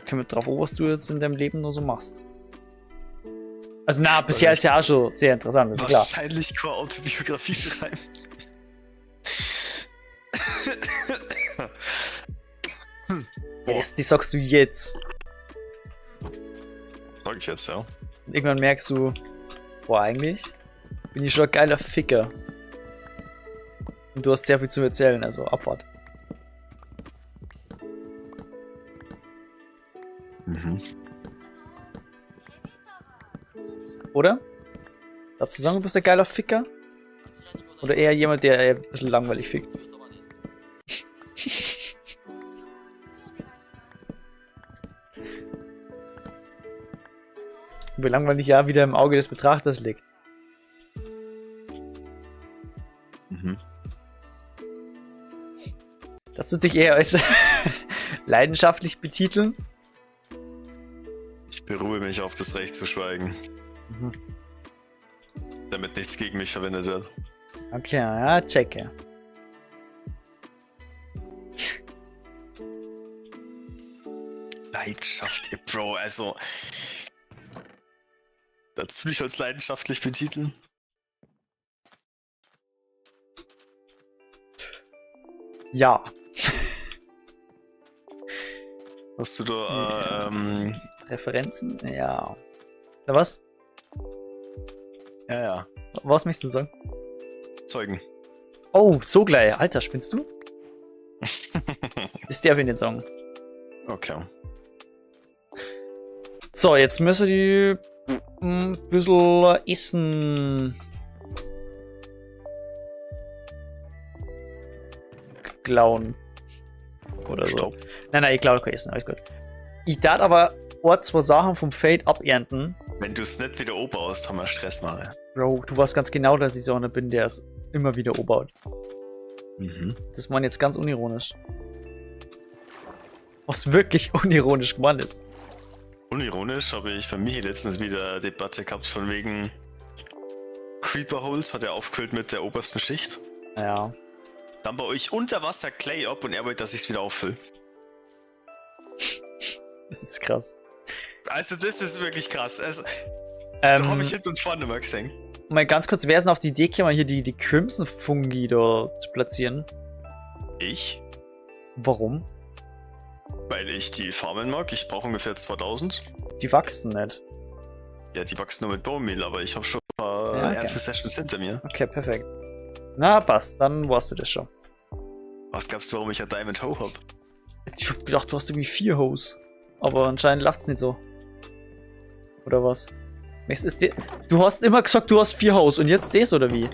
Kommen wir drauf an, was du jetzt in deinem Leben nur so machst. Also, na, bisher ist ja auch schon sehr interessant, ist klar. Wahrscheinlich keine Autobiografie schreiben. Ja, die sagst du jetzt. Sag ich jetzt, ja. Und irgendwann merkst du, boah, eigentlich bin ich schon ein geiler Ficker. Und du hast sehr viel zu erzählen, also Abfahrt. Mhm. Oder? Dazu sagen, du bist ein geiler Ficker? Oder eher jemand, der ein bisschen langweilig fickt? Wie langweilig ja wieder im Auge des Betrachters liegt. Mhm. Dazu dich eher als leidenschaftlich betiteln? Ich beruhe mich auf das Recht zu schweigen. Mhm. Damit nichts gegen mich verwendet wird. Okay, ja, checke. Leidenschaft, ihr Bro, also. Dazu dich als leidenschaftlich betiteln? Ja. Hast du da, Referenzen? Ja. Na was? Ja. Was möchtest du sagen? Zeugen. Oh, so gleich. Alter, spinnst du? Das darf ich nicht sagen. Okay. So, jetzt müssen die ein bisschen Essen klauen. Oder so. Stopp. Nein, ich klaue kein Essen, alles gut. Ich darf aber zwei Sachen vom Feld abernten. Wenn du es nicht wieder oberbaust, haben wir Stress machen. Bro, du weißt ganz genau, dass ich so einer bin, der es immer wieder obaut. Mhm. Das war jetzt ganz unironisch. Was wirklich unironisch gemeint ist. Unironisch habe ich bei mir letztens wieder eine Debatte gehabt von wegen Creeper-Holes hat er aufgefüllt mit der obersten Schicht. Ja. Dann bei euch unter Wasser Clay ab und er wollte, dass ich es wieder auffülle. Das ist krass. Also das ist wirklich krass. Also, da habe ich hinten und vorne mal gesehen. Mal ganz kurz, wer ist denn auf die Idee gekommen, hier die Crimson Fungi da zu platzieren? Ich? Warum? Weil ich die farmen mag. Ich brauche ungefähr 2000. Die wachsen nicht. Ja, die wachsen nur mit Bone Meal, aber ich habe schon ein paar Ja, okay. Ernte-Sessions hinter mir. Okay, perfekt. Na, passt, dann warst du das schon. Was glaubst du, warum ich ein Diamond Hoe hab? Ich hab gedacht, du hast irgendwie 4 Hoes. Aber anscheinend lacht's nicht so. Oder was? Du hast immer gesagt, du hast 4 Hoes und jetzt das oder wie?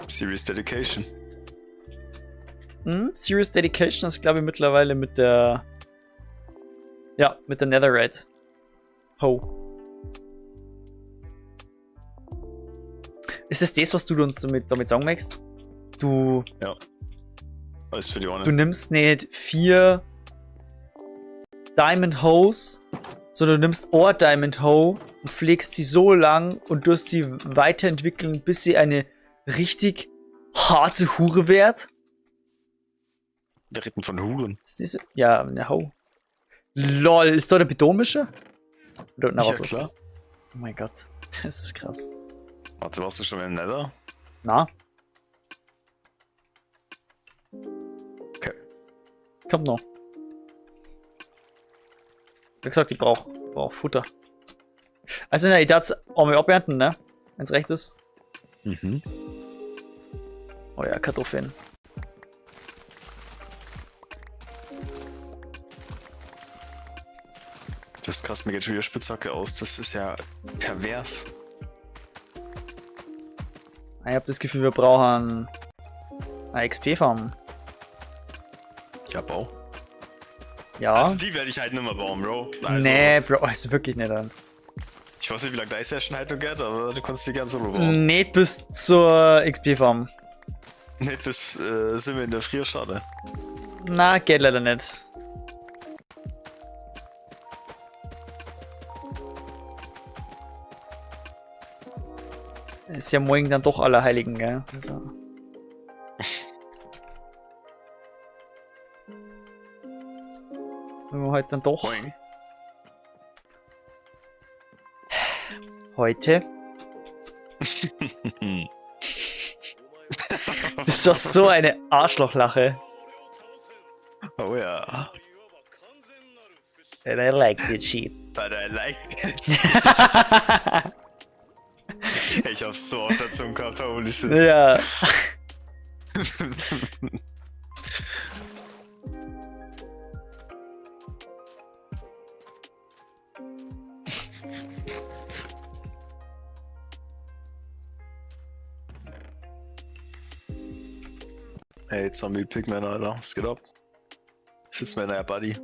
Serious Dedication. Serious Dedication ist, glaube ich, mittlerweile mit der. Ja, mit der Netherite. Ho. Ist es das, was du uns damit sagen möchtest? Du. Ja. Alles für die Ohren. Du nimmst nicht 4 Diamond Hoes, sondern du nimmst eine Diamond Hoe und pflegst sie so lang und wirst sie weiterentwickeln, bis sie eine richtig harte Hure wird. Wir reden von Huren. Ist diese? Ja, eine Hoe. LOL, ist da der Bedomische? Oder, na, Ja, was ist klar. das? Oh mein Gott, das ist krass. Warte, warst du schon im Nether? Na? Okay. Kommt noch. Wie gesagt, ich brauch Futter. Also, ne, ich darf es einmal abernten, ne? Wenn's recht ist. Mhm. Oh ja, Kartoffeln. Das ist krass, mir geht schon wieder Spitzhacke aus. Das ist ja pervers. Ich hab das Gefühl, wir brauchen eine XP-Farm. Ja, Bau. Ja. Also die werde ich halt nicht mehr bauen, Bro. Also, Nee, Bro, ist wirklich nicht an. ich weiß nicht, wie lange deine Session halt noch geht, aber du kannst die ganz solo bauen. Nicht bis zur XP-Farm. Nicht bis sind wir in der Frierschade. Na, geht leider nicht. Ist ja morgen dann doch Allerheiligen, gell? Also. Wenn wir heute dann doch. Moin. Heute. Das war so eine Arschlochlache. Oh ja. And I like it cheap. But I like it. Ich hab's so auf der Zunge gehabt, holy shit. Ja. Hey, Zombie Pigman, Alter, was geht ab? Ich sitze mit neuer Buddy.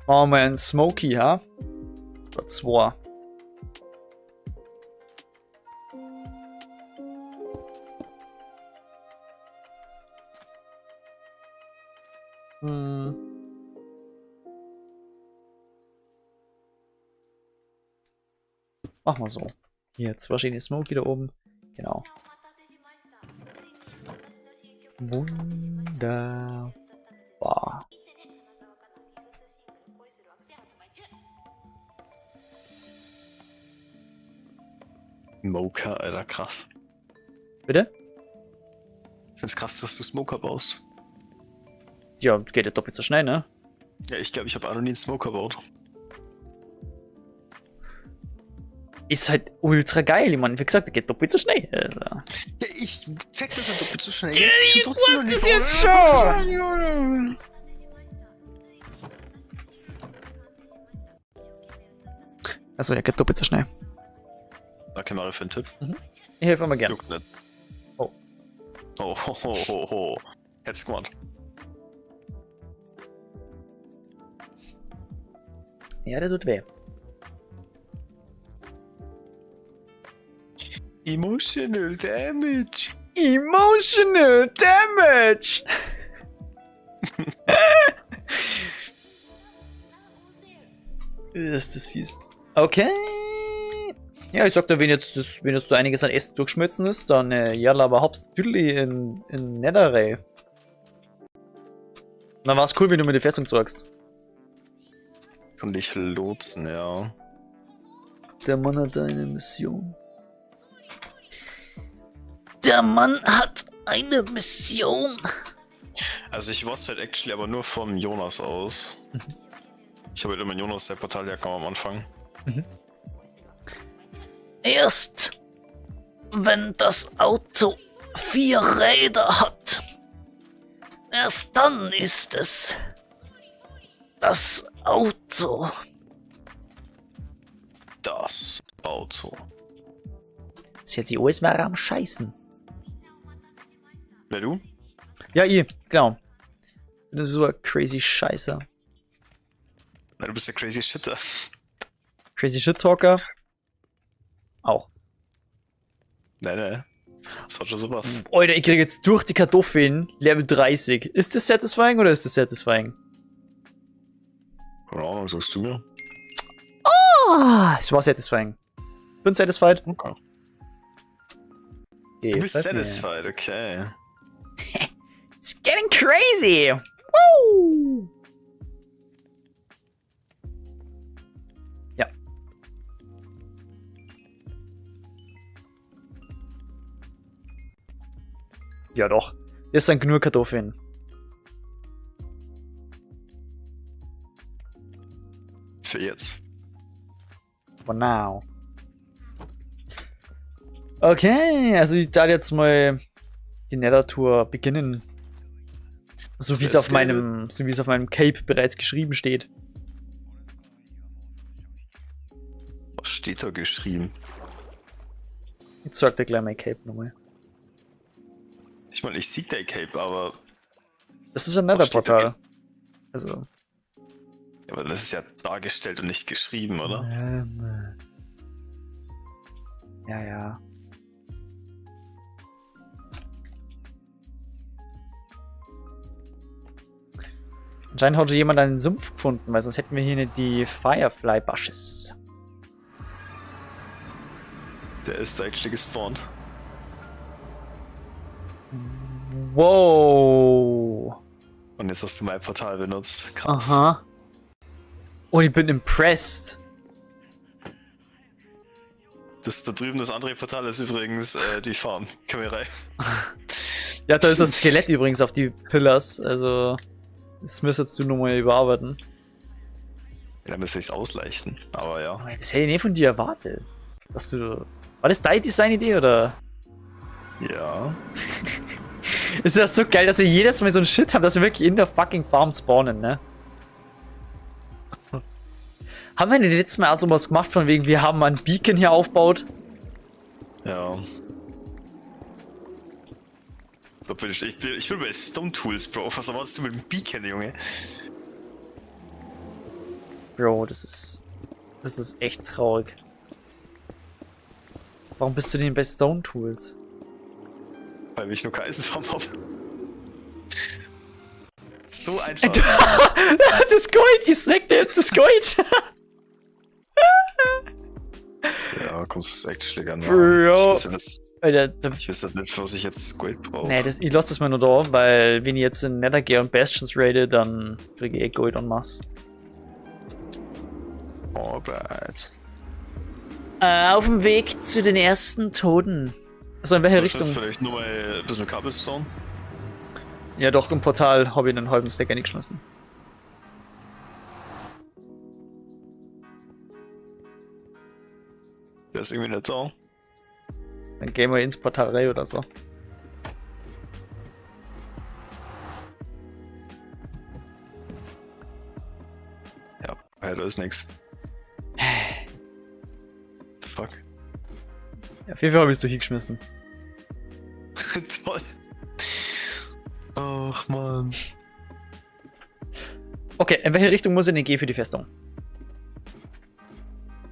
Machen wir einen Smoky, ha? Oder 2. Machen wir so. Hier, 2 verschiedene Smoky da oben. Genau. Wunderbar. Smoker, Alter, krass. Bitte? Ich find's krass, dass du Smoker baust. Ja, geht ja doppelt so schnell, ne? Ja, ich glaube, ich habe auch noch nie einen Smoker gebaut. Ist halt ultra geil, ich meine, wie gesagt, geht doppelt so schnell. Ja, ich check das halt doppelt so schnell. Ja, du hast das jetzt schon! Achso, ja, geht doppelt so schnell. Danke, Mario, für den Tipp. Ich helfe mal gern. Juckt nicht. Oh. Oh, ho, ho, ho, ho. Hätt's gemacht. Ja, der tut weh. Emotional Damage. Emotional Damage! Das ist fies. Okay. Ja, ich sag dir, wenn jetzt so einiges an Essen durchschmelzen ist, dann ja, aber hops Tüdeli in Netherray. Dann war's cool, wenn du mir die Festung zeigst. Kann dich lotsen, ja. Der Mann hat eine Mission. Der Mann hat eine Mission. Also ich wusste halt actually aber nur vom Jonas aus. Ich habe halt immer Jonas der Portaljagd am Anfang. Erst wenn das Auto 4 Räder hat, erst dann ist es das Auto. Das Auto. Das hört sich alles mal am Scheißen. Wer du? Ja, ich, genau. Bin so ein crazy Scheißer. Na, du bist der crazy Shitter. Crazy Shit Talker. Auch. Nein, nein. Das hat schon sowas. Alter, ich krieg jetzt durch die Kartoffeln Level 30. Ist das satisfying oder ist das satisfying? Keine Ahnung, sagst du mir? Ah, es war satisfying. Bin satisfied. Okay. Okay, Du bist satisfied, okay. It's getting crazy! Woo! Ja. Ja doch. Das sind genug Kartoffeln. Für jetzt. For now. Okay, also ich darf jetzt mal die Nether-Tour beginnen. So wie es auf meinem Cape bereits geschrieben steht. Was steht da geschrieben? Jetzt sagt er gleich mein Cape nochmal. Ich meine, ich sehe dein Cape, aber. Das ist ein Nether-Portal. Also. Ja, aber das ist ja dargestellt und nicht geschrieben, oder? Ja, ja. Anscheinend hat schon jemand einen Sumpf gefunden, weil sonst hätten wir hier nicht die Firefly Bushes. Der ist actually gespawnt. Wow. Und jetzt hast du mein Portal benutzt. Krass. Aha. Und ich bin impressed. Das da drüben, das andere Portal ist übrigens die Farm. Komm hier rein. Ja, da ist das Skelett übrigens auf die Pillars, also das müsstest du nochmal überarbeiten. Ja, dann müsste ich es ausleichten, aber ja. Aber das hätte ich nicht von dir erwartet. Dass du. War das deine Designidee oder? Ja. Ist ja so geil, dass wir jedes Mal so ein Shit haben, dass wir wirklich in der fucking Farm spawnen, ne? Haben wir denn letztes Mal auch so was gemacht, von wegen, wir haben ein Beacon hier aufgebaut? Ja. Ich will bei Stone Tools, Bro. Was erwartest du mit dem Beacon, Junge? Bro, das ist echt traurig. Warum bist du denn bei Stone Tools? Weil ich nur keine Eisenfarm habe. So einfach. Das Gold, ich snack dir jetzt das Gold. Ja, kommst du actually an. Bro. Ich weiß nicht, was ich jetzt Gold brauche. Nee, ich lasse das mal nur da, weil wenn ich jetzt in Nether gehe und Bastions raide, dann kriege ich eh Gold en masse. Alright. Auf dem Weg zu den ersten Toten. Also in welche Richtung? Vielleicht nur mal ein bisschen Cobblestone. Ja doch, im Portal habe ich einen halben Stack eingeschmissen. Der ist irgendwie nicht da. Dann gehen wir ins Portal rein oder so. Ja, da ist nix. The fuck? Ja, auf jeden Fall habe ich es hingeschmissen. Toll. Ach man. Okay, in welche Richtung muss ich denn gehen für die Festung?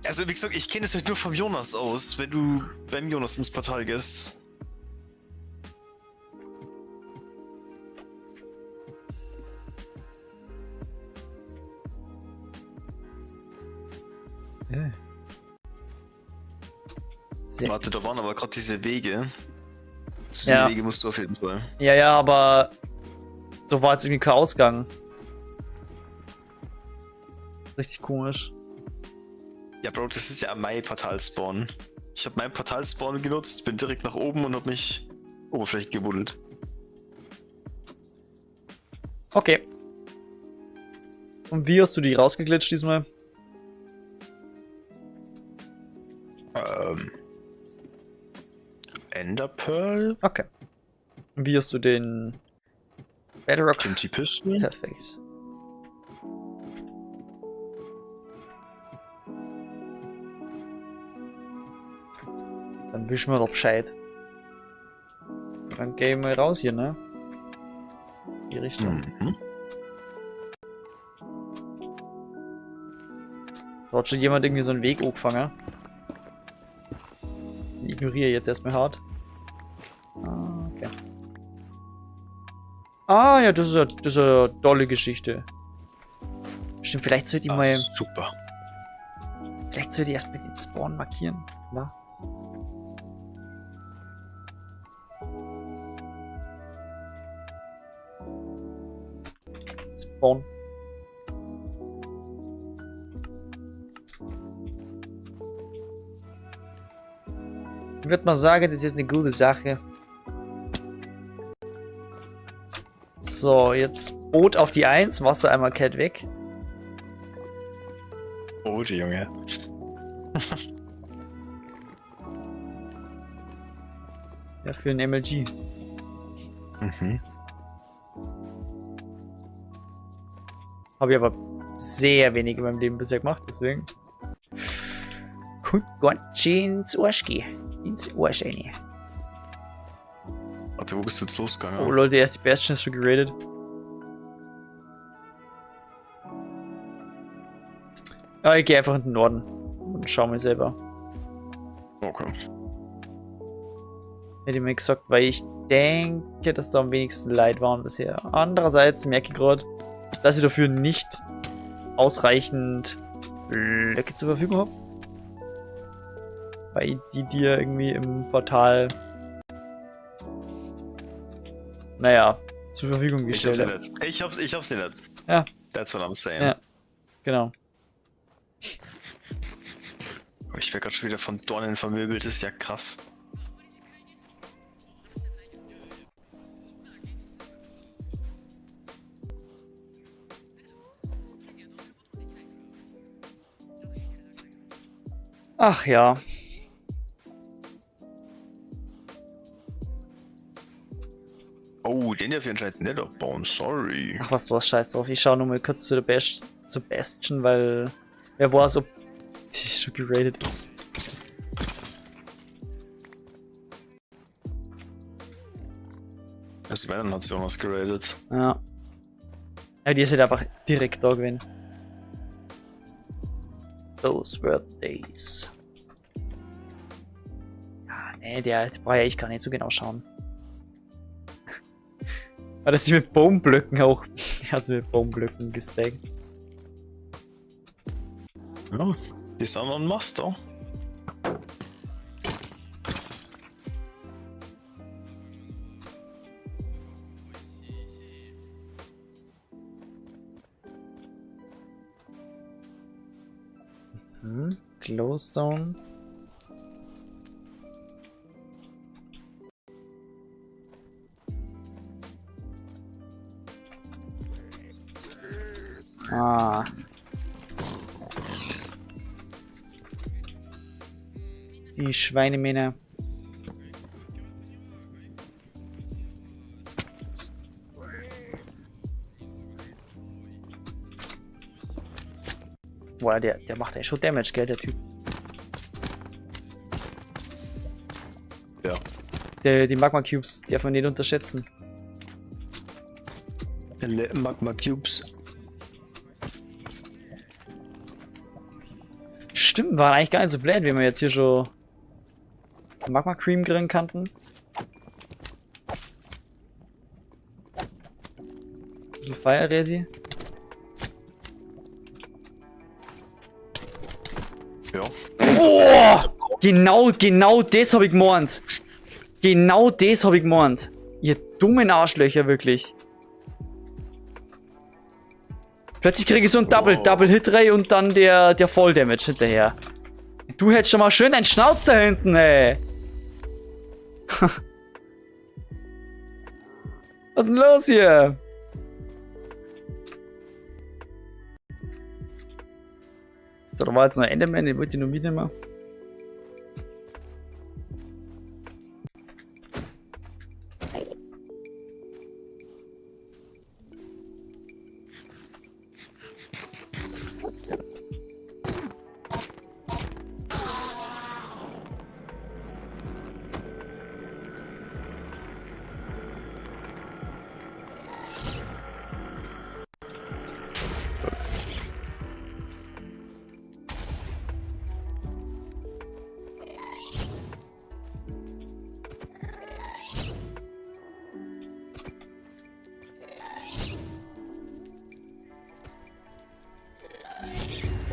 Also wie gesagt, ich kenne es halt nur vom Jonas aus, wenn du beim Jonas ins Portal gehst. Warte, da waren aber gerade diese Wege. Zu den Wege musst du auf jeden Fall. Ja, ja, aber da war jetzt irgendwie kein Ausgang. Richtig komisch. Ja, Bro, das ist ja mein Portal-Spawn. Ich habe mein Portal-Spawn genutzt, bin direkt nach oben und habe mich oberflächlich gebuddelt. Okay. Und wie hast du die rausgeglitscht diesmal? Enderpearl. Okay. Und wie hast du den Bedrock? TNT Pistol. Perfekt. Dann wischen wir doch Bescheid. Dann gehen wir raus hier, ne? Die Richtung. Mhm. Da hat schon jemand irgendwie so einen Weg angefangen. Den ignoriere jetzt erstmal hart. Ah, ja, das ist eine tolle Geschichte. Stimmt, vielleicht sollte ich mal... Super. Vielleicht sollte ich erstmal den Spawn markieren. Na? Spawn. Ich würde mal sagen, das ist eine gute Sache. So, jetzt Boot auf die 1, Wasser einmal Cat weg. Oh, die Junge. Ja, für ein MLG. Mhm. Habe ich aber sehr wenig in meinem Leben bisher gemacht, deswegen. Kommt ganz schön ins Arsch gehen. Ins Arsch rein. Warte, wo bist du jetzt losgegangen? Oh Leute, erst die Bastion ist schon geradet. Ja, ich gehe einfach in den Norden und schau mir selber. Okay. Hätte ich mir gesagt, weil ich denke, dass da am wenigsten Leid waren bisher. Andererseits merke ich gerade, dass ich dafür nicht ausreichend Blöcke zur Verfügung habe. Weil die dir irgendwie im Portal naja, zur Verfügung gestellt habe. Ich hab's nicht. Ja. That's what I'm saying. Ja, genau. Ich werde gerade schon wieder von Dornen vermöbelt, ist ja krass. Ach ja. Oh, den darf ich anscheinend nicht abbauen, sorry. Ach, was scheiß drauf. Ich schaue nur mal kurz zu der zu Bastion, weil wer weiß, ob die schon geradet ist. Also die Männer hat sich auch was geradet. Ja. Ja, die ist halt einfach direkt da gewesen. Those were the days. Ja, nee, der brauche ich gar nicht so genau schauen. Hat er sich mit Baumblöcken auch. Er hat sich mit Baumblöcken gestackt. Ja, die sind ein Master. Glowstone. Ah. Die Schweinemänner. Boah, der macht ja schon Damage, gell, der Typ. Ja. Die Magma Cubes darf man nicht unterschätzen. Magma Cubes. Stimmt, war eigentlich gar nicht so blöd, wie wir jetzt hier schon Magma Cream kriegen kannten. Bisschen Fire Resi. Ja. Oh! Genau das habe ich gemeint. Genau das habe ich gemeint. Ihr dummen Arschlöcher, wirklich. Plötzlich kriege ich so ein Double-Hit-Ray und dann der Fall-Damage hinterher. Du hättest schon mal schön deinen Schnauz da hinten, ey. Was ist denn los hier? So, da war jetzt noch Enderman, den wollte ich noch mitnehmen.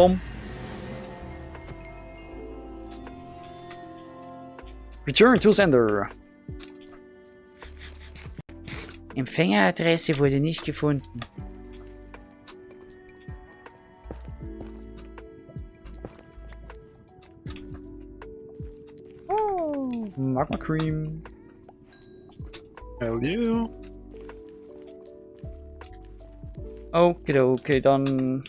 Bumm. Return to sender. Empfängeradresse wurde nicht gefunden. Oh, Magma Cream. Hell yeah. Okay, dann...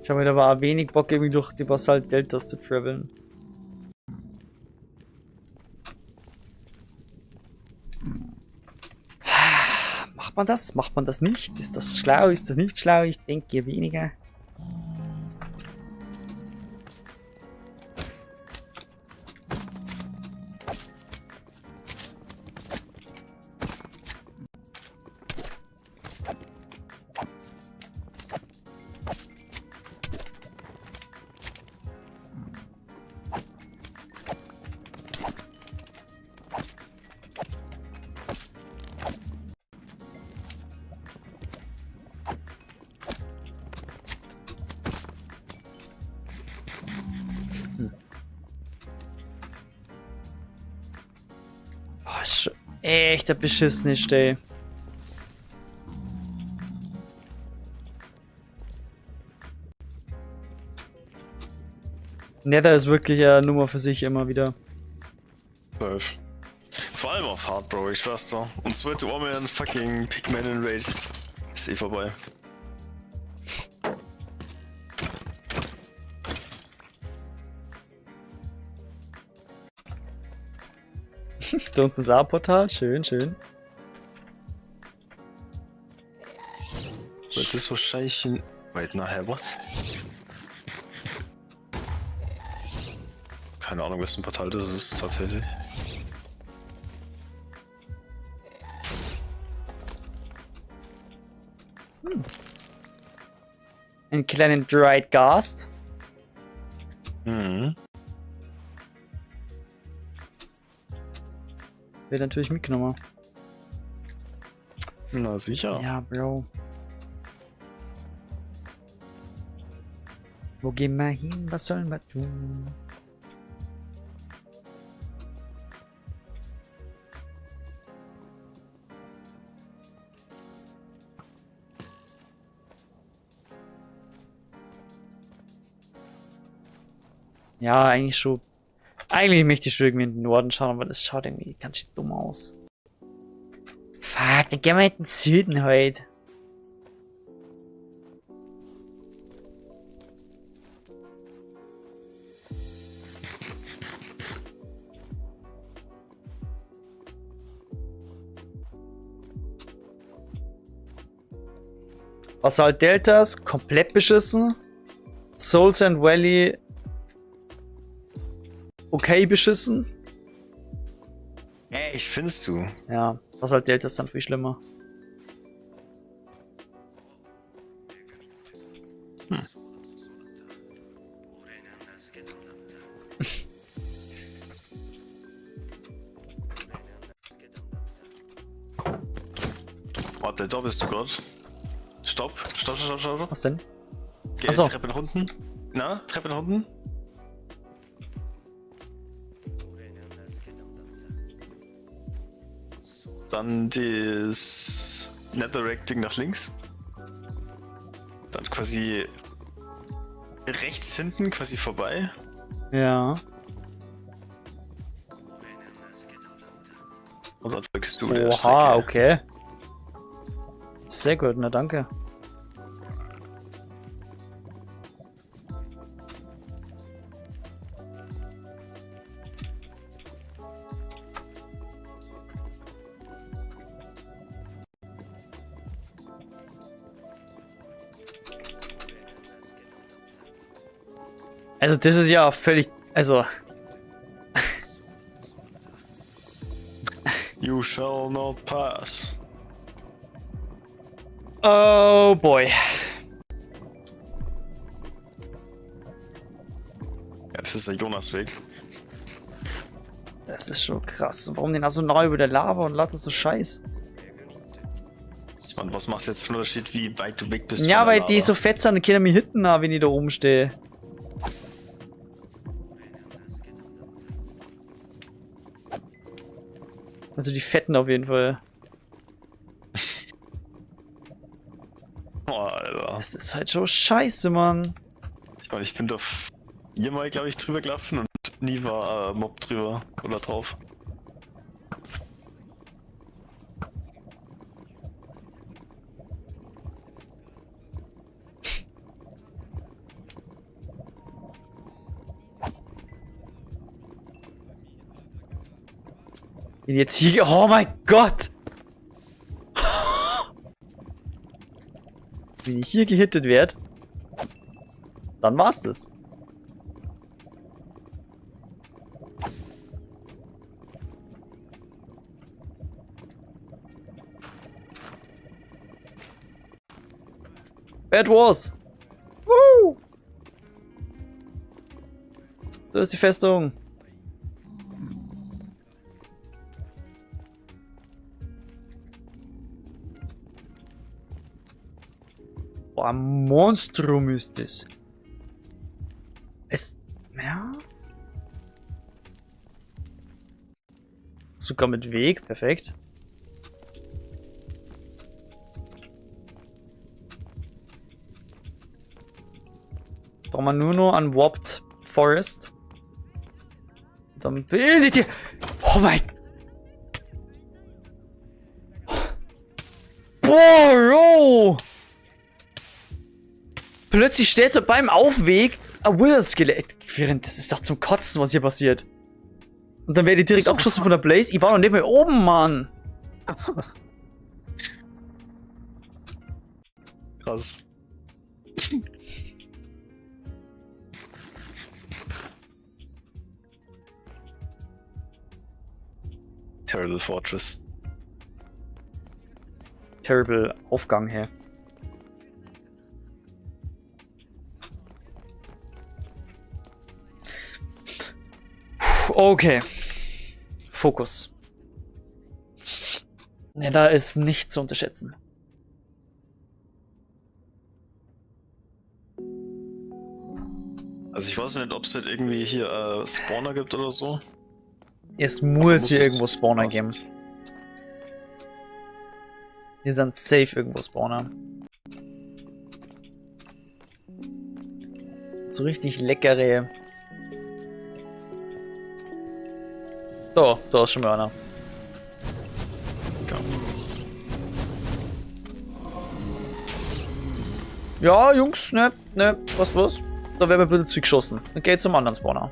Ich habe wieder war wenig Bock, irgendwie durch die Basalt-Deltas zu traveln. Macht man das? Macht man das nicht? Ist das schlau? Ist das nicht schlau? Ich denke eher weniger. Oh, ist schon echt der beschissene Stell. Nether ist wirklich eine Nummer für sich immer wieder. 12. Vor allem auf Hard, Bro, ich schwör's dir. Uns wird einmal ein fucking Pigman in Rage. Ist eh vorbei. Da unten ist auch ein Portal. Schön, schön. Wird das wahrscheinlich in... Wait, nachher, was? Keine Ahnung, wessen Portal das ist, tatsächlich. Einen kleinen Dried Ghast. Mhm. Wird natürlich mitgenommen. Na sicher. Ja, Bro. Wo gehen wir hin? Was sollen wir tun? Ja, eigentlich schon. Eigentlich möchte ich schon irgendwie in den Norden schauen, aber das schaut irgendwie ganz schön dumm aus. Fuck, dann gehen wir in den Süden heute. Basalt Deltas, komplett beschissen. Souls and Valley, okay beschissen. Echt, findest du? Ja, Basalt Deltas ist dann viel schlimmer. Warte, da bist du gerade. Stopp. Was denn? Geh Ach so. Treppe nach unten. Na, Treppe nach unten. Dann das Netherrack-Ding nach links. Dann quasi rechts hinten, quasi vorbei. Ja. Und dann folgst du der Oha, Strecke. okay. Sehr gut, na danke. Also das ist ja völlig, also You shall not pass. oh boy. Ja, das ist der Jonasweg. Das ist schon krass. Warum denn da so nah über der Lava und lauter so Scheiß? Ich meine, was macht jetzt für einen Unterschied, wie weit du weg bist? Ja, weil die so fett sind und können mich hitten, wenn ich da oben stehe. Also die Fetten auf jeden Fall. Oh, Alter. Das ist halt schon scheiße, Mann. Ich meine, ich bin da viermal, glaube ich, drüber gelaufen und nie war Mob drüber oder drauf. Bin jetzt hier. Oh mein Gott! Wenn ich hier gehittet werde, dann war's das. Bad Wars! Woo! Da ist die Festung. Boah, ein Monstrum ist das. Es. Ja. Sogar mit Weg, perfekt. Braucht man nur noch an Warped Forest. Dann bildet ihr. Oh mein. Bro! Plötzlich steht da beim Aufweg ein Wither-Skelett. Das ist doch zum Kotzen, was hier passiert. Und dann werde ich direkt abgeschossen von der Blaze. Ich war noch nicht mehr oben, Mann. Krass. Terrible Fortress. Terrible Aufgang her. Okay. Fokus. Ne, da ist nicht zu unterschätzen. Also ich weiß nicht, ob es halt irgendwie hier Spawner gibt oder so. Es muss hier irgendwo Spawner geben. Hier sind safe irgendwo Spawner. So richtig leckere. Da ist schon mal einer. Ja, Jungs, ne, was? Da werden wir ein bisschen zu geschossen. Dann geht's zum anderen Spawner.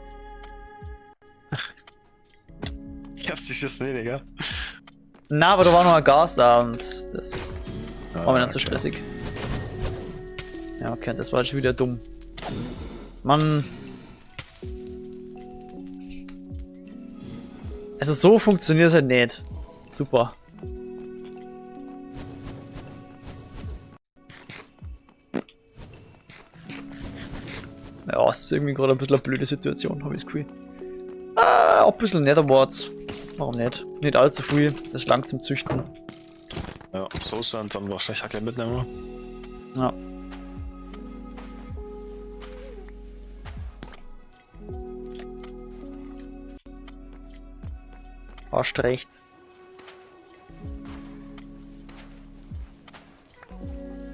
Erst die Schiss weniger. Na, aber da war noch ein Gas da und das war mir dann zu stressig. Ja, okay, das war jetzt schon wieder dumm. Mann. Also so funktioniert es halt nicht. Super. Ja, es ist irgendwie gerade ein bisschen eine blöde Situation, habe ich das Gefühl. Ein bisschen Netherwarts. Warum nicht? Nicht allzu viel. Das ist lang zum Züchten. Ja, Soße und dann wahrscheinlich Hackler mitnehmen. Ja. Hast recht.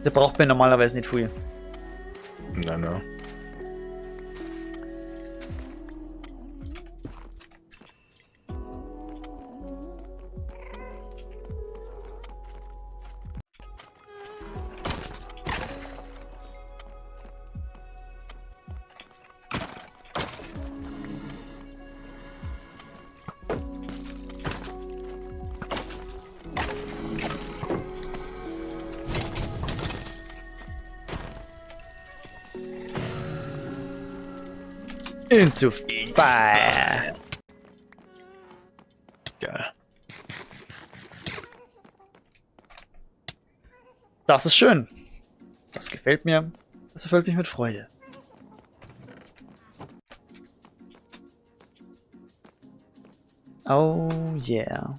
Da braucht man normalerweise nicht viel. Nein. Into fire. Geil. Das ist schön. Das gefällt mir. Das erfüllt mich mit Freude. Oh yeah.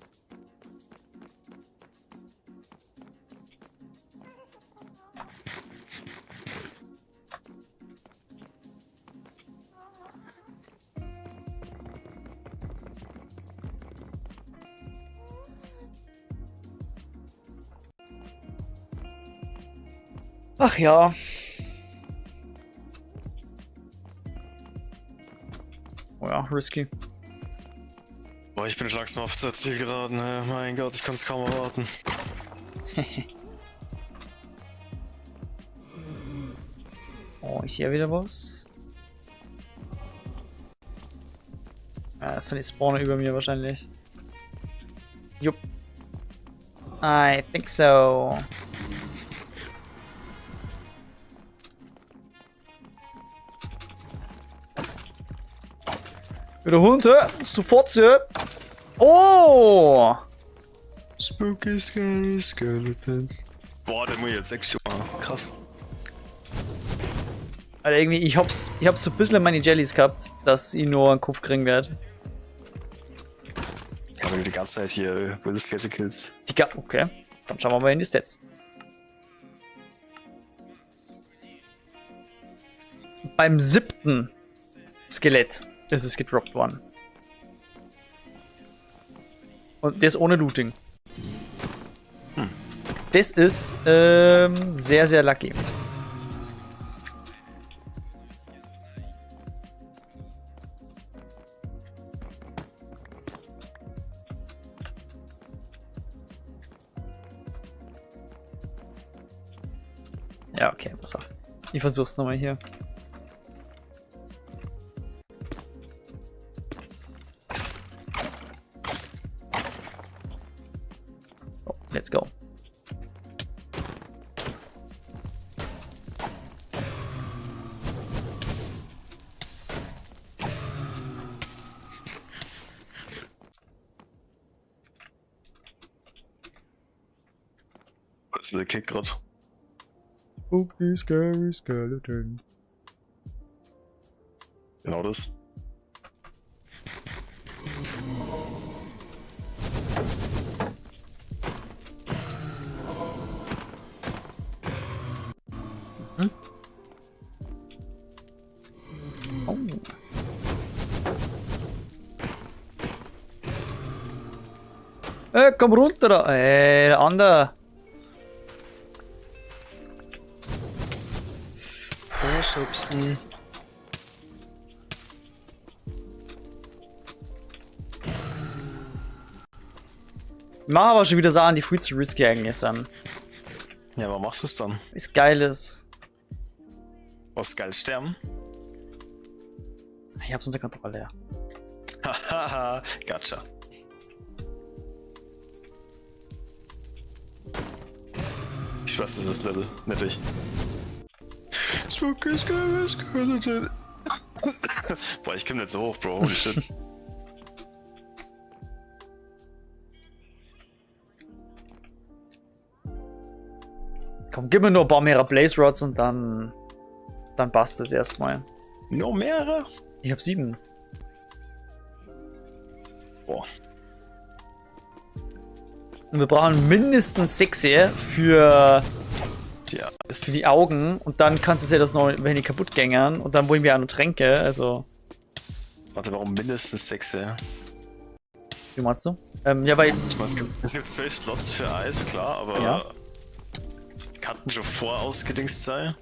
Ach ja. Oh ja, risky. Boah, ich bin schon langsam auf der Zielgeraden. Mein Gott, ich kann es kaum erwarten. Oh, ich sehe wieder was. Das sind die Spawner über mir wahrscheinlich. Jupp. I think so. Der Hund, sofort, oh! Spooky, scary skeleton. Boah, der muss jetzt 6 Jahre. Krass. Alter, irgendwie, ich hab's so ein bisschen meine Jellies gehabt, dass ich nur einen Kopf kriegen werde. Ja, wenn du die ganze Zeit hier Skeleton kills. Okay, dann schauen wir mal in die Stats. Beim 7. Skelett ist es gedroppt worden. Und das ohne Looting. Das ist sehr, sehr lucky. Ja, okay, pass auf. Ich versuch's nochmal hier. Oh, let's go. Was ist der Kick gerade? Spooky, scary skeleton. Genau das. Hm? Oh. Komm runter da! Der andere! Schubsen. Ich mache aber schon wieder Sachen, die viel zu risky eigentlich sind. Ja, warum machst du es dann? Ist geil ist. Was geil sterben? Ich hab's unter Kontrolle, ja. Hahaha, gotcha. Ich weiß, das ist Level, nicht ich. Spooky, scary skeleton. Boah, ich komm nicht so hoch, Bro, holy shit. Komm, gib mir nur ein paar mehr Blaze Rods und dann passt es erstmal. Nur mehrere? Ich hab 7. Boah. Und wir brauchen mindestens 6 für Ja, die Augen und dann kannst du ja das noch, wenn die kaputt gängern und dann wollen wir auch noch Tränke, also. Warte, warum mindestens 6, ja? Wie meinst du? Ja, weil. Ich meine, es gibt 12 Slots für Eis, klar, aber ja. Kannten schon vorausgedingst sein.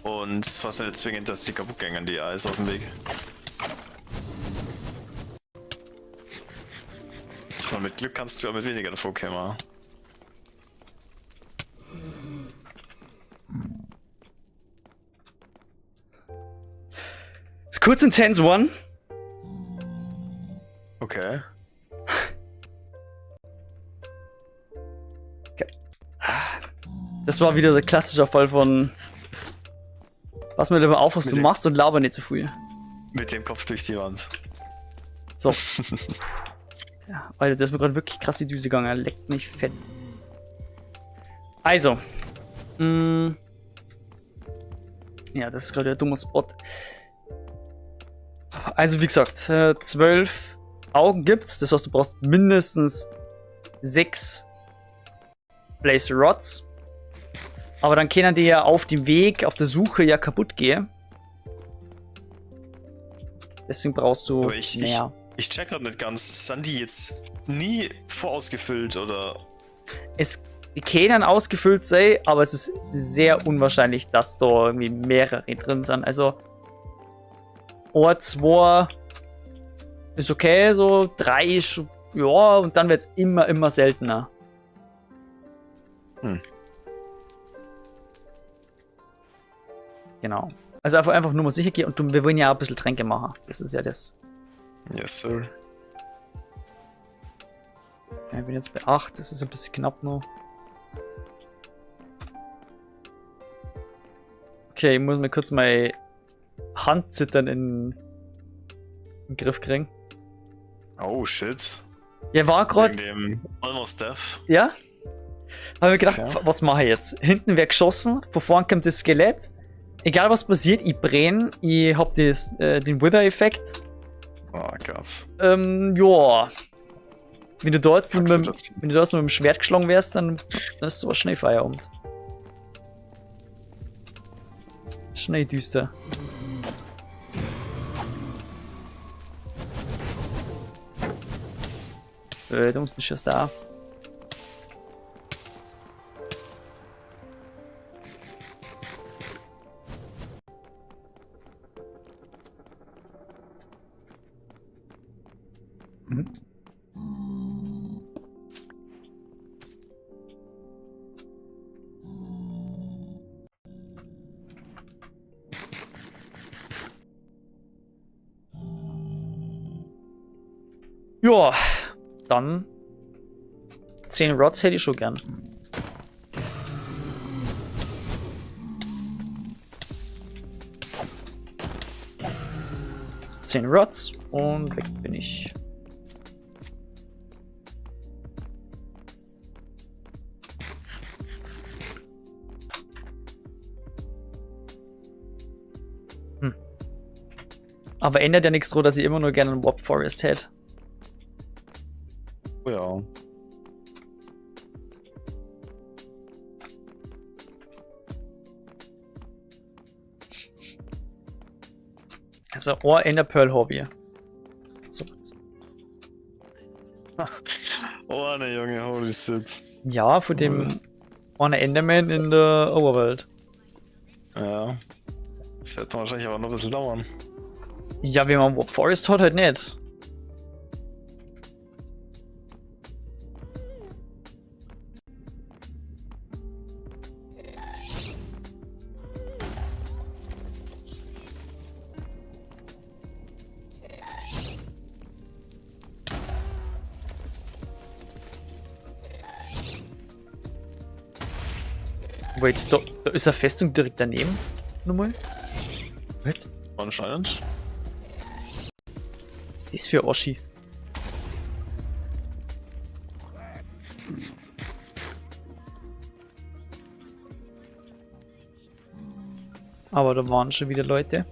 Und es war nicht zwingend, dass die kaputt gängern, die Eis auf dem Weg. Mit Glück kannst du aber mit weniger davor kommen. Ist kurz intense one. Okay. Das war wieder so ein klassischer Fall von was mir immer auf, was du machst und laber nicht zu früh. Mit dem Kopf durch die Wand. So. Ja, Alter, das ist mir gerade wirklich krass die Düse gegangen. Er leckt mich fett. Also. Ja, das ist gerade der dumme Spot. Also wie gesagt, 12 Augen gibt's. Das heißt, du brauchst mindestens 6 Blaze Rods. Aber dann können die ja auf dem Weg, auf der Suche ja kaputt gehen. Deswegen brauchst du mehr. Ich check grad nicht ganz. Sind die jetzt nie vorausgefüllt oder? Die können ausgefüllt sein, aber es ist sehr unwahrscheinlich, dass da irgendwie mehrere drin sind. Also 2 ist okay, so 3 ist, ja, und dann wird es immer seltener. Genau. Also einfach nur mal sicher gehen und wir wollen ja auch ein bisschen Tränke machen. Das ist ja das. Yes, sir. Ja, ich bin jetzt bei 8, das ist ein bisschen knapp noch. Okay, ich muss mal kurz meine Handzittern in den Griff kriegen. Oh shit. Ja, war gerade. Almost Death. Ja? Habe mir gedacht, okay. Was mache ich jetzt? Hinten wird geschossen, von vorn kommt das Skelett. Egal was passiert, ich brenne, ich hab den Wither-Effekt. Oh Gott. Ja. Wenn du da jetzt mit dem Schwert geschlagen wärst, dann ist sowas schnell Feierabend. Schnell düster. Da unten ist es da. Ja, dann 10 Rods hätte ich schon gern. Zehn Rods und weg bin ich. Aber ändert ja nichts daran, dass ich immer nur gerne einen Warp Forest hätte. Ja. Also, Ender Pearl Hobby. So. Oh, ne Junge, holy shit. Ja, von dem Enderman in der Overworld. Ja. Das wird dann wahrscheinlich aber noch ein bisschen dauern. Ja, wenn man Warp Forest hat, halt nicht. Wait, da ist eine Festung direkt daneben? Nochmal? Was? Anscheinend. Was ist das für Oschi? Aber da waren schon wieder Leute.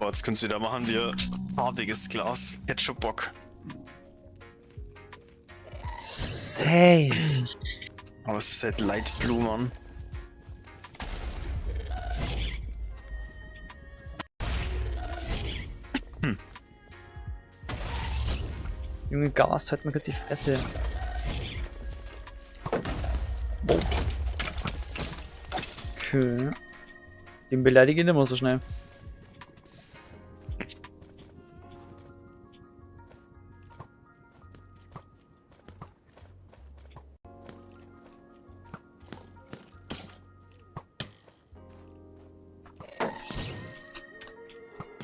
Boah, jetzt können wir wieder machen, wir farbiges Glas. Ketchup-Bock. Safe. Aber es ist halt Light Blue, Mann. Junge Gas, halt mal kurz die Fresse. Wow. Okay. Den beleidige ich nicht mehr so schnell.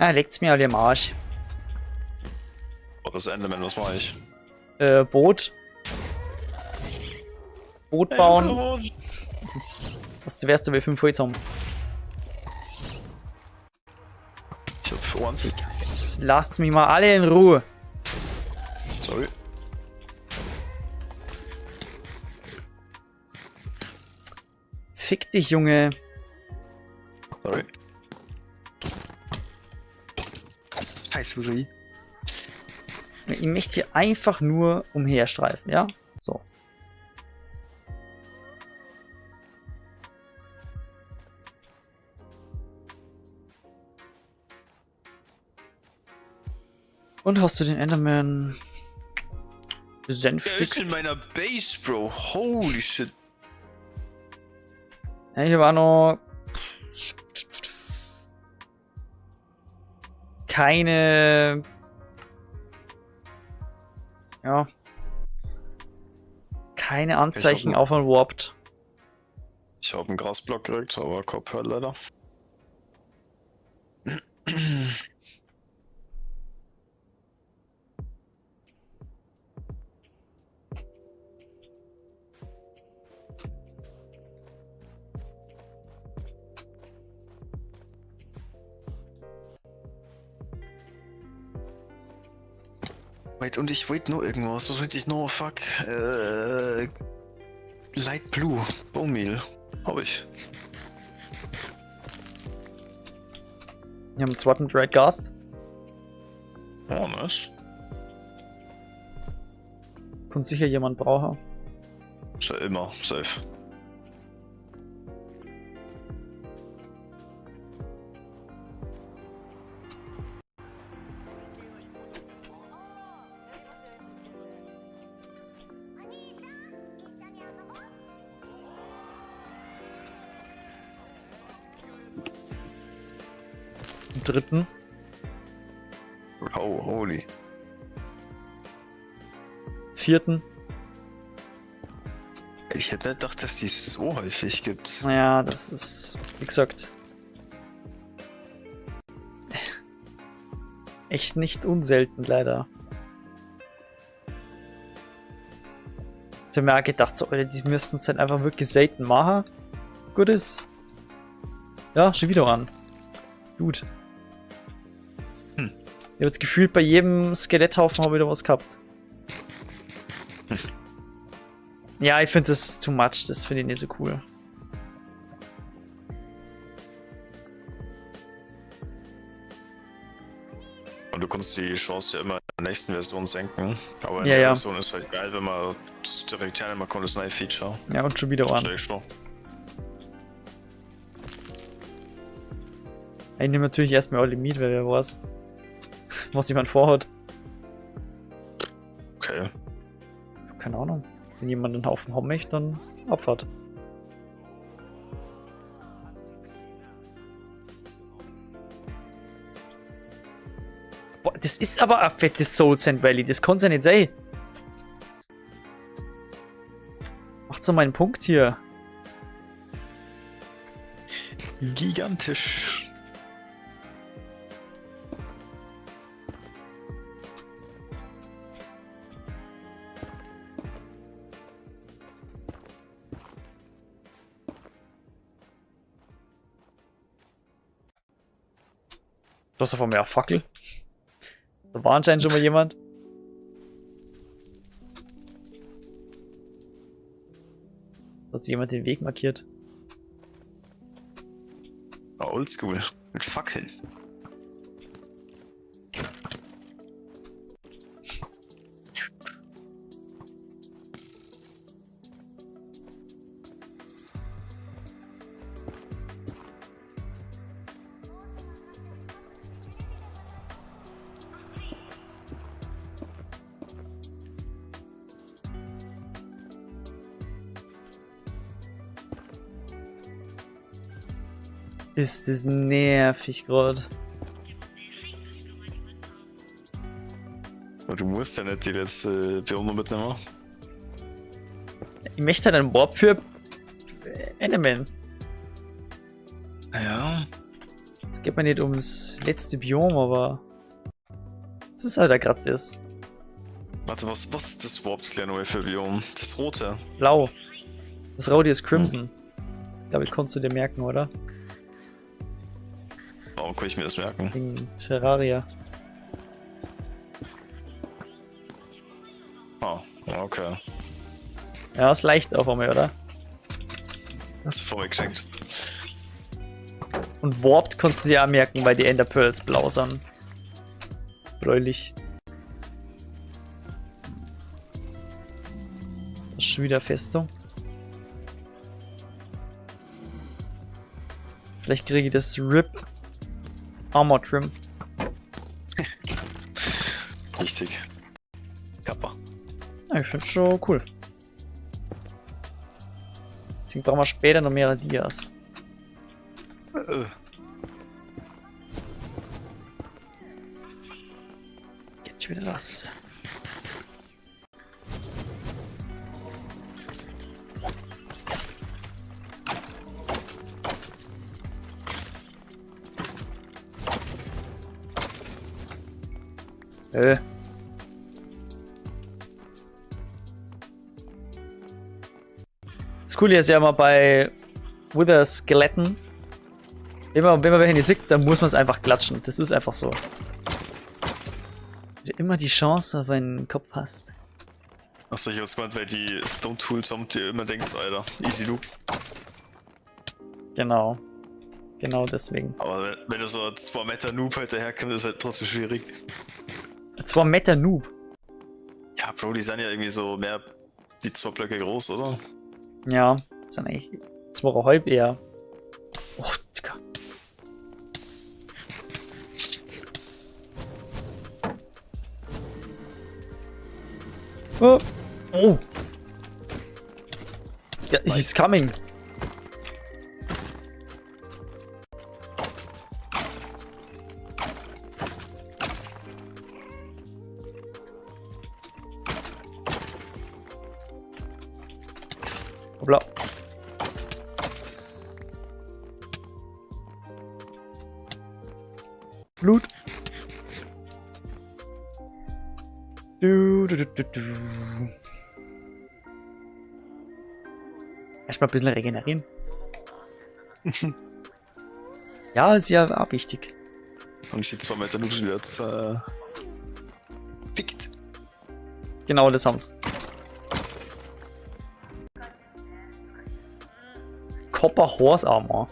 Ah, leckt's mir alle im Arsch. Oh, das Enderman, was mache ich? Boot. Boot bauen. Was du wärst, wir 5 Holz haben. Ich hab once. Jetzt lasst mich mal alle in Ruhe. Sorry. Fick dich, Junge. Sorry. Hi, Susi. Ich möchte hier einfach nur umherstreifen, ja? So. Und hast du den Enderman Der ist besänftigt? in meiner Base, Bro. Holy shit. Ja, hier war noch keine, ja, keine Anzeichen auf ein Warped. Ich habe einen Grasblock gekriegt, aber Kopfhörer leider. Wait, und ich wait nur irgendwas. Was wollte ich noch? Fuck. Light Blue. Bone Meal. Hab ich. Wir haben einen zweiten Dread Gast. Oh, nice. Kann sicher jemand brauchen. Ist ja immer safe. Einen dritten. Oh, holy. Vierten. Ich hätte nicht gedacht, dass die es so häufig gibt. Naja, das ist, wie gesagt, echt nicht unselten, leider. Ich habe mir auch gedacht, so, Alter, die müssten es halt einfach wirklich selten machen. Gut ist. Ja, schon wieder an. Gut. Ich habe jetzt gefühlt, bei jedem Skeletthaufen habe ich wieder was gehabt. Ja, ich finde das too much, das finde ich nicht so cool. Und du kannst die Chance ja immer in der nächsten Version senken. Aber in Ja, der ja. Version ist halt geil, wenn man direkt teilnehmen kann, das neue Feature. Ja, und schon wieder an. Verstehe ich schon. Ich nehme natürlich erstmal alle mit, weil wer weiß, was jemand vorhat. Okay. Keine Ahnung. Wenn jemand einen Haufen haben möchte, dann Abfahrt. Boah, das ist aber ein fettes Soul Sand Valley, das kann's ja nicht sein. Macht so meinen Punkt hier. Gigantisch. Du hast auf einmal eine Fackel. Da war anscheinend schon mal jemand. Da hat sich jemand den Weg markiert. Oldschool. Mit Fackeln. Ist das nervig gerade. Du musst ja nicht die letzte Biome mitnehmen. Ich möchte halt einen Warp für Animal. Ja. Es geht mir nicht ums letzte Biom, aber das ist halt gerade das. Warte, was ist das überhaupt neue für Biom? Das rote. Blau. Das rote ist Crimson. Ich glaube, konntest du dir merken, oder? Warum kann ich mir das merken? Wegen Terraria. Ah, okay. Ja, ist leicht auf einmal, oder? Hast du vor mir geschenkt. Und Warped konntest du dir auch merken, weil die Ender Pearls blau sind. Bräulich. Das ist schon wieder Festung. Vielleicht kriege ich das RIP Armor Trim. Richtig. Kappa. Ja, ich finde schon cool. Deswegen brauchen wir später noch mehrere Dias. Geht schon wieder los. Das Coole ist ja immer bei Wither-Skeletten, wenn man welche nicht sieht, dann muss man es einfach klatschen. Das ist einfach so. Du immer die Chance auf einen Kopf hast. Achso, ich hab's gemeint, weil die Stone Tools haben, die immer denkst, Alter, easy loop. Genau. Genau deswegen. Aber wenn du so 2 Meter Noob halt daherkommst, ist halt trotzdem schwierig. 2 Meter Noob. Ja, Bro, die sind ja irgendwie so mehr die 2 Blöcke groß, oder? Ja, das sind eigentlich 2,5 eher. Oh, Digga. Oh. Oh. Ja, he's coming. Hoppla. Blut. Erstmal ein bisschen regenerieren. Ja, ist ja auch wichtig. Und ich die 2 Meter Noob wieder fickt. Genau, das haben's. Copper Horse Armor.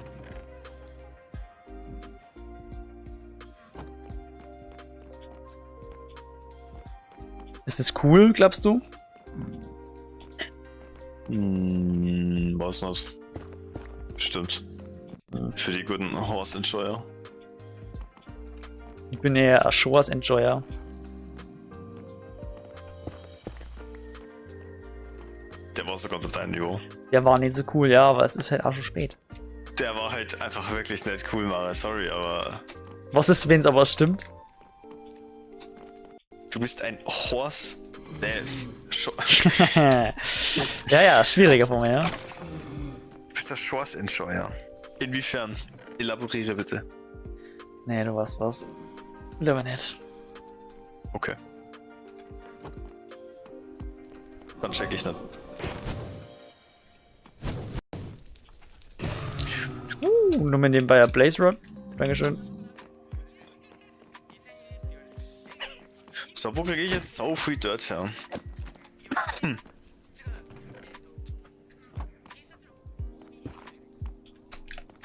Ist das cool, glaubst du? Was noch? Stimmt. Für die guten Horse Enjoyer. Ich bin eher ein Shores Enjoyer. Der war sogar unter deinem Niveau. Der war nicht so cool, ja, aber es ist halt auch schon spät. Der war halt einfach wirklich nicht cool, Mara, sorry, aber... Was ist, wenn es aber stimmt? Du bist ein Horse... Ja, ja, schwieriger von mir, ja. Du bist der Horse Enjoyer. Inwiefern? Elaboriere bitte. Nee, du weißt was. Lieber nicht. Okay. Dann check ich nicht. Nur mit dem Bayer Blaze Rod. Dankeschön. So, wo kriege ich jetzt so viel Dirt her?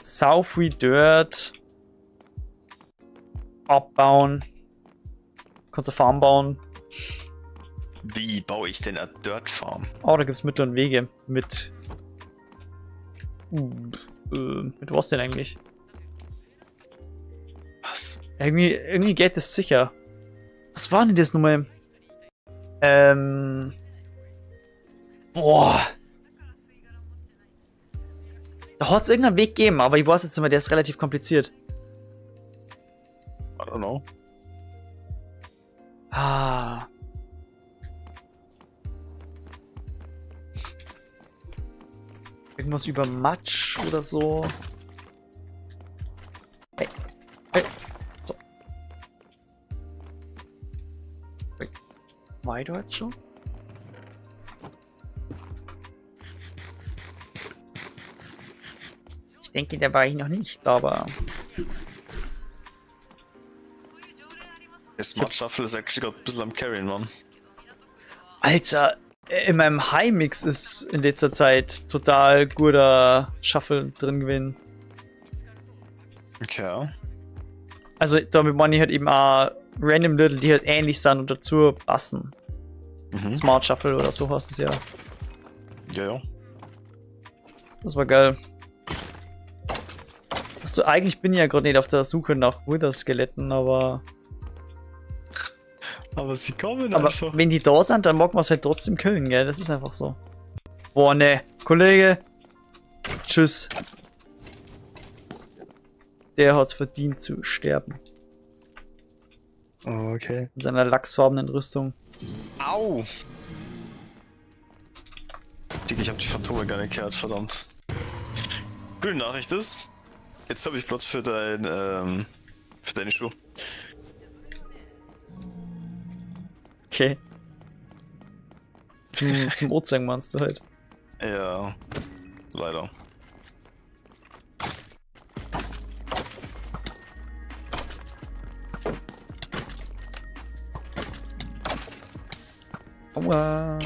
Sau free Dirt. Abbauen. Kannst du Farm bauen. Wie baue ich denn eine Dirt Farm? Oh, da gibt's Mittel und Wege. Mit was denn eigentlich? Was? Irgendwie geht es sicher. Was war denn das nochmal? Boah. Da hat es irgendeinen Weg gegeben, aber ich weiß jetzt nicht mehr, der ist relativ kompliziert. I don't know. Ah. Irgendwas über Matsch oder so. Hey. Hey. So. Wait. War ich da jetzt schon? Ich denke, da war ich noch nicht, aber... Der Smart Shuffle ist actually gerade ein bisschen am Carryen, Mann. Alter, in meinem High-Mix ist in letzter Zeit total guter Shuffle drin gewesen. Okay. Also damit meine ich halt eben auch Random Little, die halt ähnlich sind und dazu passen. Mhm. Smart Shuffle oder so heißt es ja. Ja. Das war geil. Also, eigentlich bin ich ja gerade nicht auf der Suche nach Wither-Skeletten, aber sie kommen aber einfach. wenn die da sind, dann mag man es halt trotzdem killen, gell? Das ist einfach so. Boah, ne. Kollege. Tschüss. Der hat's verdient zu sterben. Oh, okay. In seiner lachsfarbenen Rüstung. Au! Digga, ich hab die Phantome gar nicht gehört, verdammt. Gute Nachricht ist, jetzt habe ich Platz für deine Schuhe. Okay. Zum Ozean meinst du halt. Ja, leider. Aua.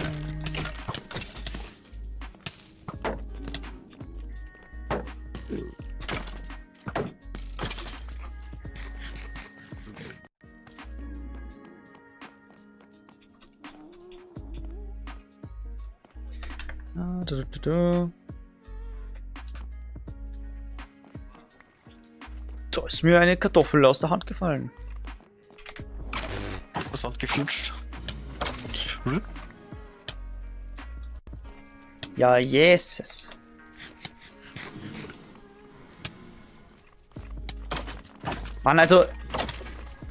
Da ist mir eine Kartoffel aus der Hand gefallen. Was hat geflutscht? Ja, Jesus. Mann, also,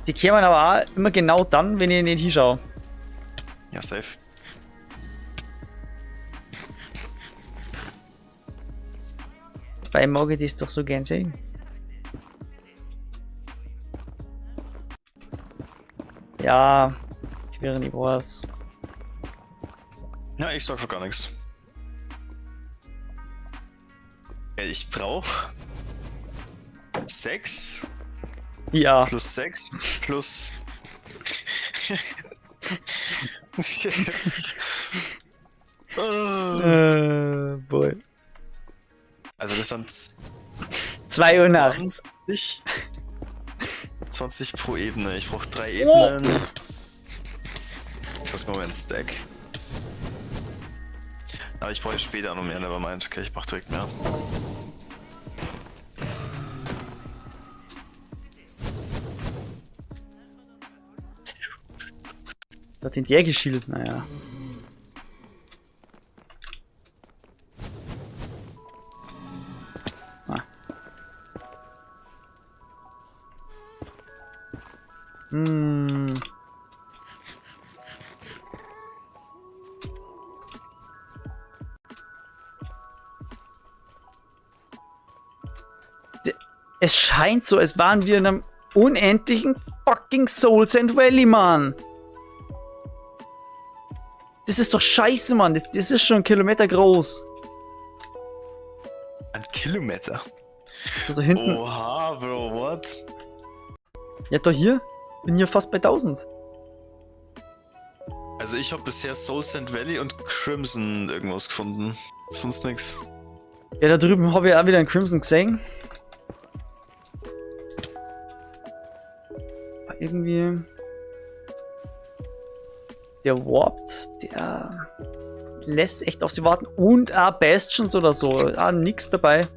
die kämen aber auch immer genau dann, wenn ich nicht hinschaue. Ja, safe. Weil mag ich das doch so gern sehen. Ja, ich wäre nicht was. Ja, ich sag schon gar nichts. Ich brauch 6 Ja. plus 6 plus. Boy. Also das sind 2 Uhr nachts. 20 pro Ebene. Ich brauche 3 Ebenen. Ich lass mal meinen Stack. Aber ich brauche später noch mehr, nevermind. Okay, ich mach direkt mehr. Was hat denn der geschielt? Naja. Ah. Hm. Es scheint so, als waren wir in einem unendlichen fucking Soul Sand Valley, Mann. Das ist doch scheiße, Mann. Das ist schon 1 Kilometer groß. 1 Kilometer? So da hinten. Oha, Bro, what? Ja, da hier. Bin hier fast bei 1000. Also ich habe bisher Soul Sand Valley und Crimson irgendwas gefunden. Sonst nix. Ja, da drüben habe ich auch wieder einen Crimson gesehen. Aber irgendwie... Der warpt, der lässt echt auf sie warten. Und auch Bastions oder so. Ah, nix dabei.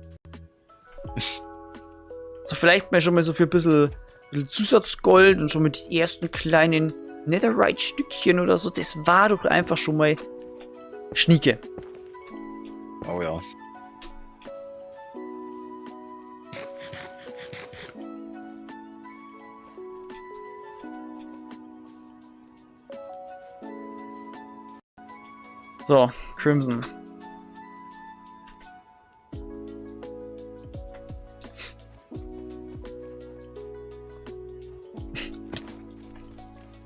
So, vielleicht mal schon mal so für ein bisschen Zusatzgold und schon mit den ersten kleinen Netherite-Stückchen oder so. Das war doch einfach schon mal Schnieke. Oh ja. So, Crimson.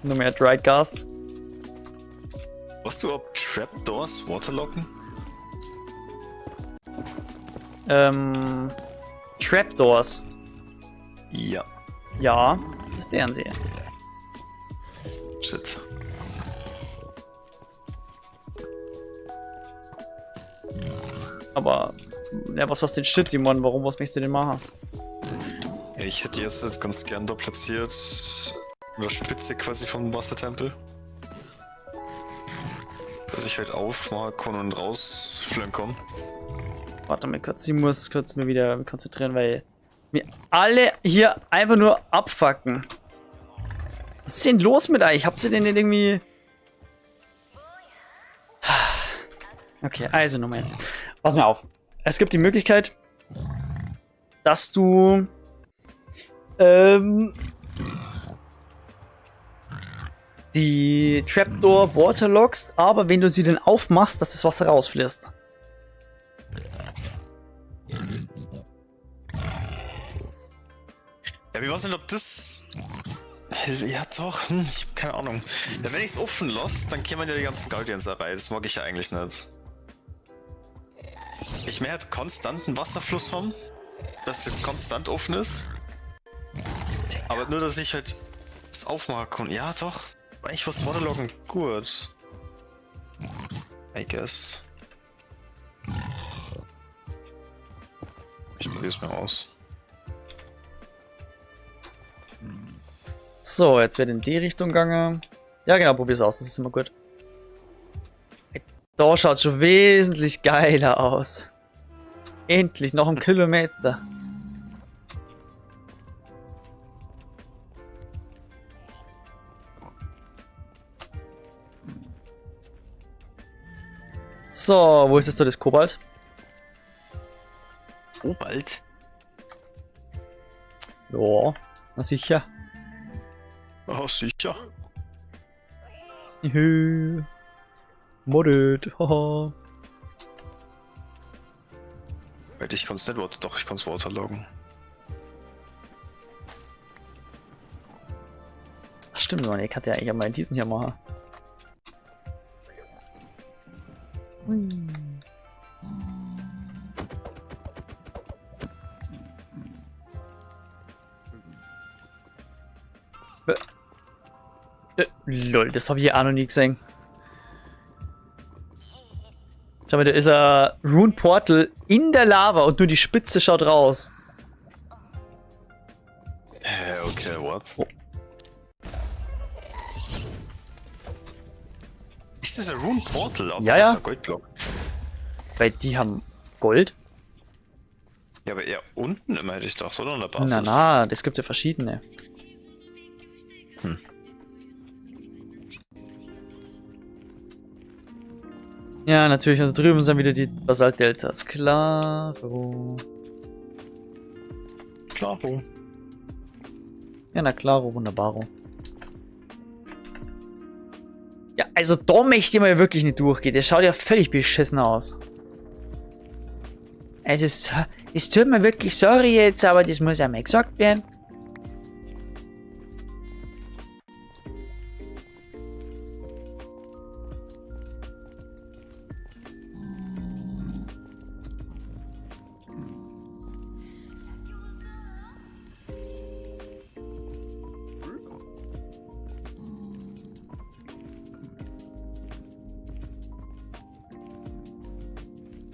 Nur mehr Drycast. Weißt du, ob Trapdoors waterlocken? Trapdoors. Ja. Ja, das deren sie. Shit. Aber, ja, was den Shit, Simon? Warum, was möchtest du denn machen? Ja, ich hätte jetzt ganz gern da platziert. An der Spitze quasi vom Wassertempel. Dass ich halt aufmachen kann und rausfliegen kann. Warte mal kurz, ich muss kurz mir wieder konzentrieren, weil mir alle hier einfach nur abfucken. Was ist denn los mit euch? Habt ihr denn nicht irgendwie... Okay, also Moment. Pass mir auf. Es gibt die Möglichkeit, dass du die Trapdoor waterloggst, aber wenn du sie dann aufmachst, dass das Wasser rausfließt. Ja, wie weiß nicht, ob das... Ja doch, ich hab keine Ahnung. Ja, wenn ich es offen lasse, dann kämen ja die ganzen Guardians dabei. Das mag ich ja eigentlich nicht. Ich möchte halt konstanten Wasserfluss haben, dass der konstant offen ist. Aber nur, dass ich halt das aufmachen kann. Ja doch, eigentlich was waterloggen gut. I guess. Ich probier's mal aus. So, jetzt wird in die Richtung gegangen. Ja genau, probier's aus, das ist immer gut. Da schaut schon wesentlich geiler aus. Endlich, noch ein Kilometer. So, wo ist jetzt so das Kobalt? Kobalt? Ja, na sicher. Oh, sicher. Juhu. Modded, haha. Ich kann's nicht water, doch, ich kann's waterloggen. Ach stimmt, Mann, ich kann ja eigentlich mal diesen hier machen. Lol, das habe ich ja auch noch nie gesehen. Schau mal, da ist ein Rune Portal in der Lava und nur die Spitze schaut raus. Okay, what? Oh. Ist das ein Rune Portal? Aber Ja, das ja. ist ein Goldblock. Weil die haben Gold? Ja, aber eher unten immer hätte ich doch, oder? An der Basis. Na, das gibt ja verschiedene. Hm. Ja, natürlich, und da drüben sind wieder die Basalt-Deltas. Klaro. Klaro. Ja, na klaro, wunderbaro. Ja, also da möchte ich mal wirklich nicht durchgehen. Das schaut ja völlig beschissen aus. Also, es tut mir wirklich sorry jetzt, aber das muss einmal gesagt werden.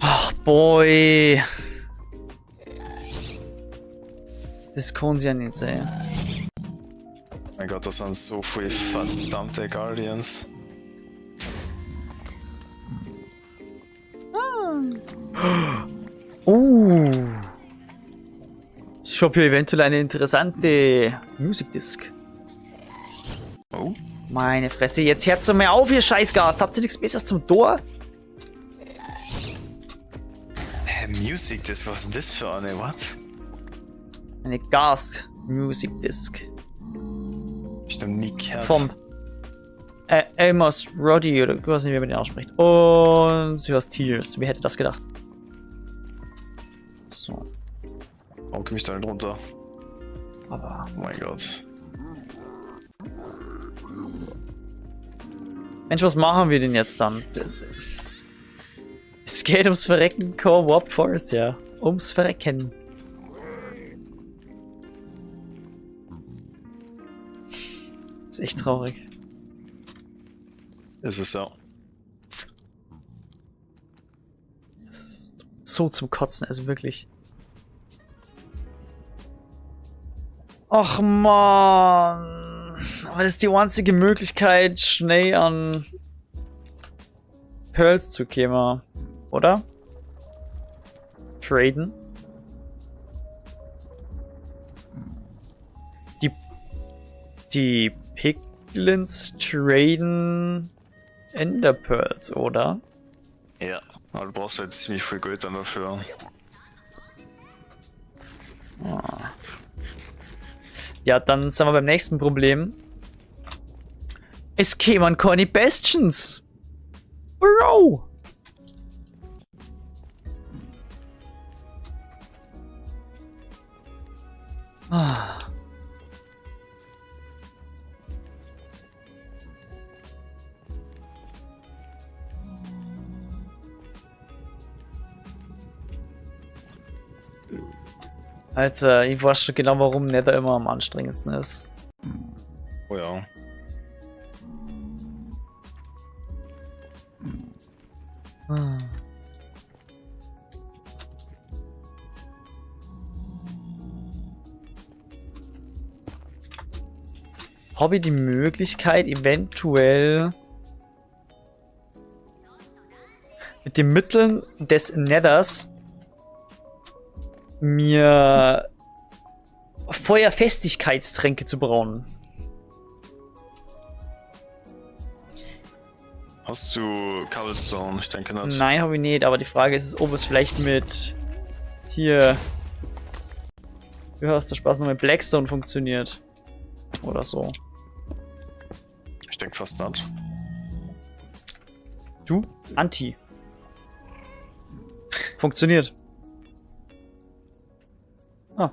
Ach, boy. Das kann sie ja nicht sein. Mein Gott, das sind so viele verdammte Guardians. Ich habe hier eventuell eine interessante Music Disc. Oh. Meine Fresse, jetzt hört mal auf, ihr Scheißgas. Habt ihr nichts Besseres zum Tor? Music Disc, was ist denn das für eine? What? Eine Gas Music Disc. Ich noch nie gehört. Vom Amos Roddy, oder ich weiß nicht, wie man den ausspricht. Und sie was Tears. Wer hätte das gedacht? So. Warum komme ich da nicht runter? Aber. Oh mein Gott. Mensch, was machen wir denn jetzt dann? Es geht ums Verrecken, Core Warp Forest, ja. Ums Verrecken. Das ist echt traurig. Ist es ja. Das ist so zum Kotzen, also wirklich. Och man. Aber das ist die einzige Möglichkeit, schnell an Pearls zu kommen, oder? Traden. Die Piglins traden Ender Pearls, oder? Ja, aber du brauchst halt ziemlich viel Geld dann dafür. Ah. Ja, dann sind wir beim nächsten Problem. Es kämen keine Bastions. Bro! Ah. Alter, ich weiß schon genau, warum Nether immer am anstrengendsten ist. Oh ja. Habe ich die Möglichkeit, eventuell mit den Mitteln des Nethers mir Feuerfestigkeitstränke zu brauen? Hast du Cobblestone? Ich denke nicht. Nein, habe ich nicht, aber die Frage ist, ob es vielleicht mit hier, wie heißt der Spaß noch, mit Blackstone funktioniert. Oder so. Ich denke fast nicht. Du? Anti. Funktioniert. Ah.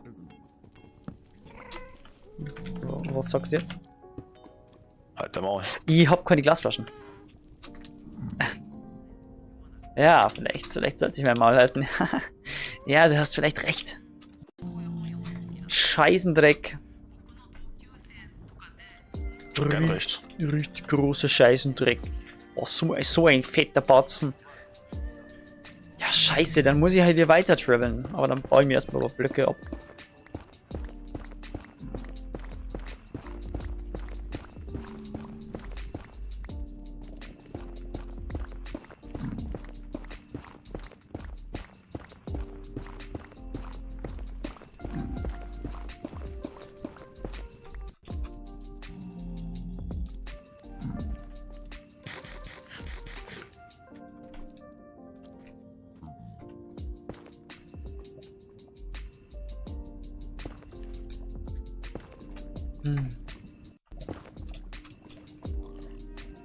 Was sagst du jetzt? Halt der Maul. Ich hab keine Glasflaschen. Ja, vielleicht sollte ich mein Maul halten. Ja, du hast vielleicht recht. Scheißendreck. Gern recht. Richtig großer Scheißendreck. Oh, so ein fetter Batzen. Ja, scheiße, dann muss ich halt hier weiter traveln. Aber dann baue ich mir erstmal ein paar Blöcke ab.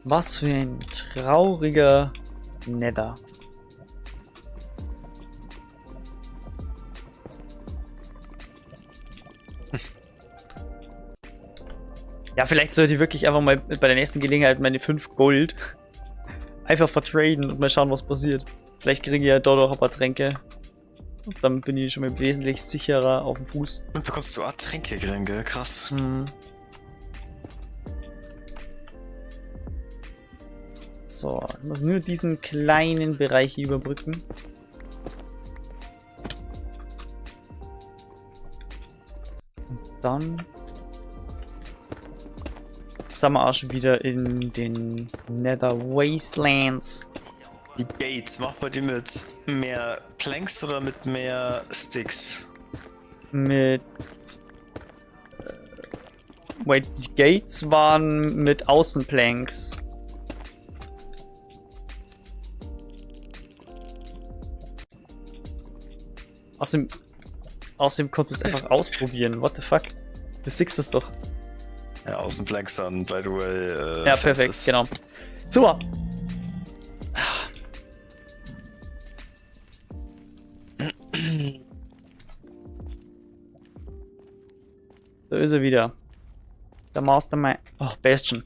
Was für ein trauriger Nether. Ja, vielleicht sollte ich wirklich einfach mal bei der nächsten Gelegenheit meine 5 Gold einfach vertraden und mal schauen, was passiert. Vielleicht kriege ich ja dort auch ein paar Tränke. Und dann bin ich schon mal wesentlich sicherer auf dem Fuß. Und bekommst du Tränke kriegen, gell? Krass. Hm. So, ich muss nur diesen kleinen Bereich hier überbrücken. Und dann sind wir auch schon wieder in den Nether Wastelands. Die Gates, macht man die mit mehr Planks oder mit mehr Sticks? Mit... wait, die Gates waren mit Außenplanks. Außerdem konntest du es einfach ausprobieren. What the fuck? Du siehst das doch. Ja, Außenflanks dann, by the way. Ja, perfekt, genau. Super. Da ist er wieder. Der Mastermind. Oh, Bastion.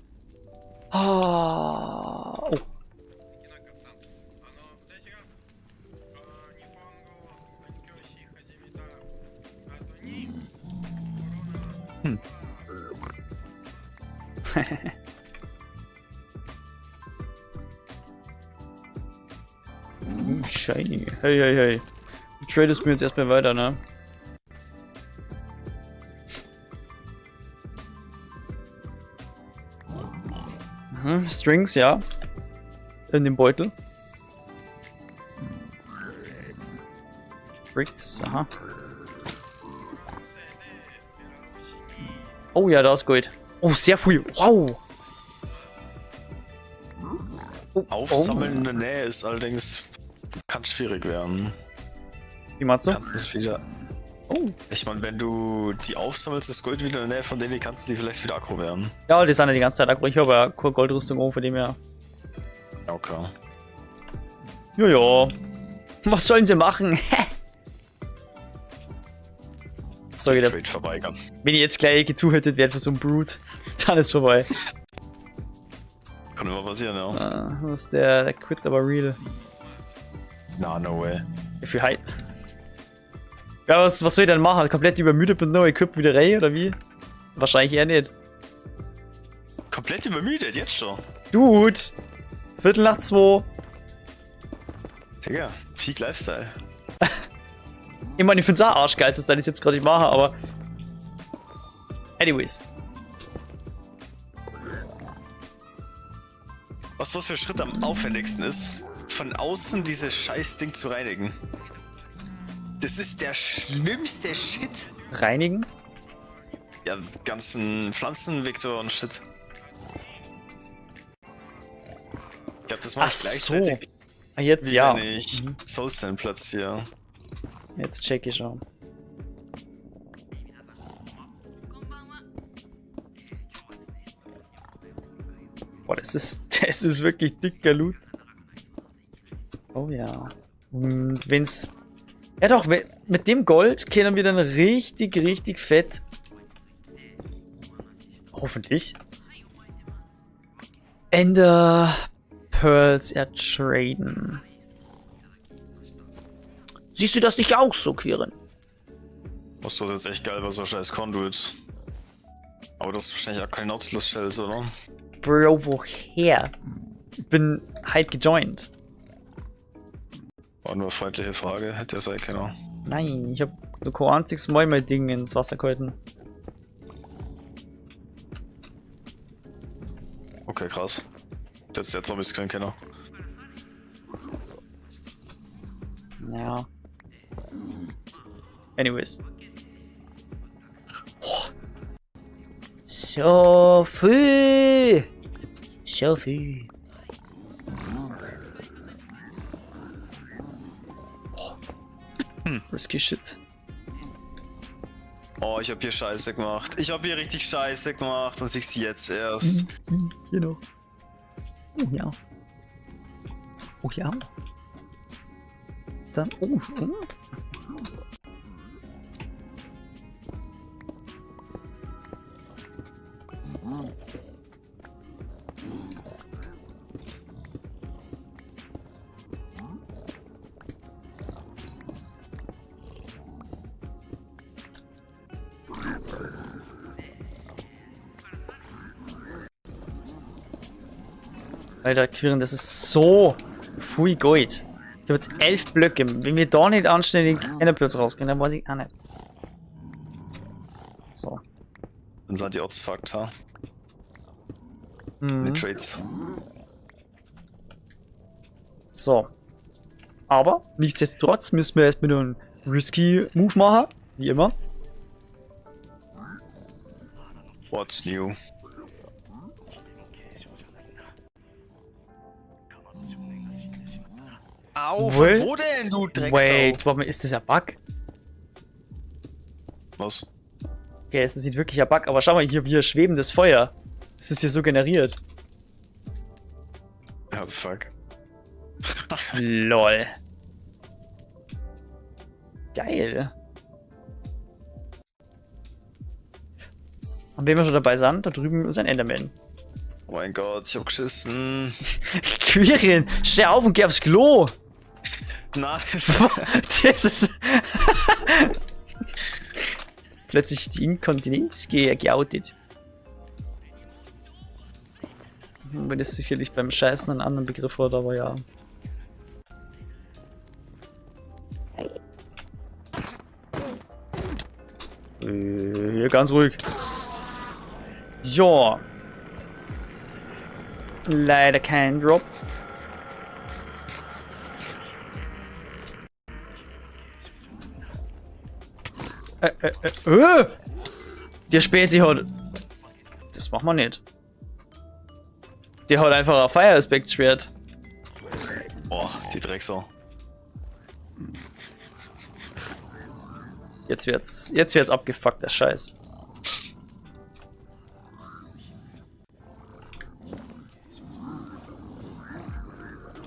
Oh. Hm. Shiny. Hey, hey, hey. Du tradest mir jetzt erstmal weiter, ne? Mhm, Strings, ja. In dem Beutel. Bricks, aha. Oh ja, da ist Gold. Oh, sehr viel. Wow. Aufsammeln in der Nähe ist allerdings... kann schwierig werden. Wie meinst du? Kann es wieder... Oh. Ich meine, wenn du die aufsammelst, ist Gold wieder in der Nähe von denen, die Kanten, die vielleicht wieder aggro werden. Ja, die sind ja die ganze Zeit aggro. Ich habe ja keine Goldrüstung oben, von dem her. Okay. Jojo. Was sollen sie machen? So geht Trade verweigern. Wenn ich jetzt gleich gezuhüttet werde für so ein Brute, dann ist vorbei. Kann immer passieren, ja. Was ist der quit aber real. Na, no way. Wie viel Hype? Ja, was soll ich denn machen? Komplett übermüdet mit neuer Equip wieder rein, oder wie? Wahrscheinlich eher nicht. Komplett übermüdet, jetzt schon. Dude! Viertel nach 2. Digga, Peak Lifestyle. Ich meine, ich finde es auch arschgeil, dass ich das jetzt gerade nicht mache, aber... Anyways. Was für Schritt am aufwendigsten ist, von außen dieses Scheißding zu reinigen. Das ist der schlimmste Shit. Reinigen? Ja, ganzen Pflanzenvektor und Shit. Ich glaube, das macht gleichzeitig. Ah, jetzt wie ja. wenn ich Soulstone platziere. Jetzt check ich schon. Boah, das ist wirklich dicker Loot. Oh ja. Und wenn's... Ja doch, mit dem Gold können wir dann richtig fett... Hoffentlich. Ender Pearls ertraden. Siehst du das nicht auch so, Quirin? Was du jetzt echt geil bei so scheiß Conduits. Aber das ist wahrscheinlich auch kein Nautilus-Shells, oder? Bro, woher? Ich bin halt gejoint. War nur eine freundliche Frage, hätte ja sein können. Nein, ich hab nur kein einziges Mal mein Ding ins Wasser gehalten. Okay, krass. Das ist jetzt Zombies können kennen. Ja. Anyways. Oh. So viel! So viel. Risky shit. Oh, ich hab hier Scheiße gemacht. Ich hab hier richtig Scheiße gemacht und ich sie jetzt erst. Genau. Oh ja. Oh ja. Dann. Oh. Alter, Quirin, das ist so viel Gold. Ich habe jetzt 11 Blöcke. Wenn wir da nicht anständig Enderplatz rausgehen, dann weiß ich auch nicht. So. Dann sind die Odds fucked, ha? Mhm. Mit Trades. So. Aber, nichtsdestotrotz müssen wir erstmal nur einen risky Move machen. Wie immer. What's new? Au, von wo denn, du Drecksau? Wait, warte mal, ist das ein Bug? Was? Okay, es sieht wirklich ein Bug, aber schau mal hier, wie schwebendes Feuer. Das ist hier so generiert. What the fuck? Lol. Geil. Und wenn wir schon dabei sind, da drüben ist ein Enderman. Oh mein Gott, ich hab geschissen. Quirin, steh auf und geh aufs Klo. Nein. Das ist... Plötzlich die Inkontinenz geoutet. Wenn das sicherlich beim Scheißen einen anderen Begriff hat, aber ja. Hier ganz ruhig. Ja. Leider kein Drop. Der Spezi hat... Das machen wir nicht. Der hat einfach ein Fire Aspect Schwert. Boah, die Drecksau. Jetzt wird's abgefuckt, der Scheiß.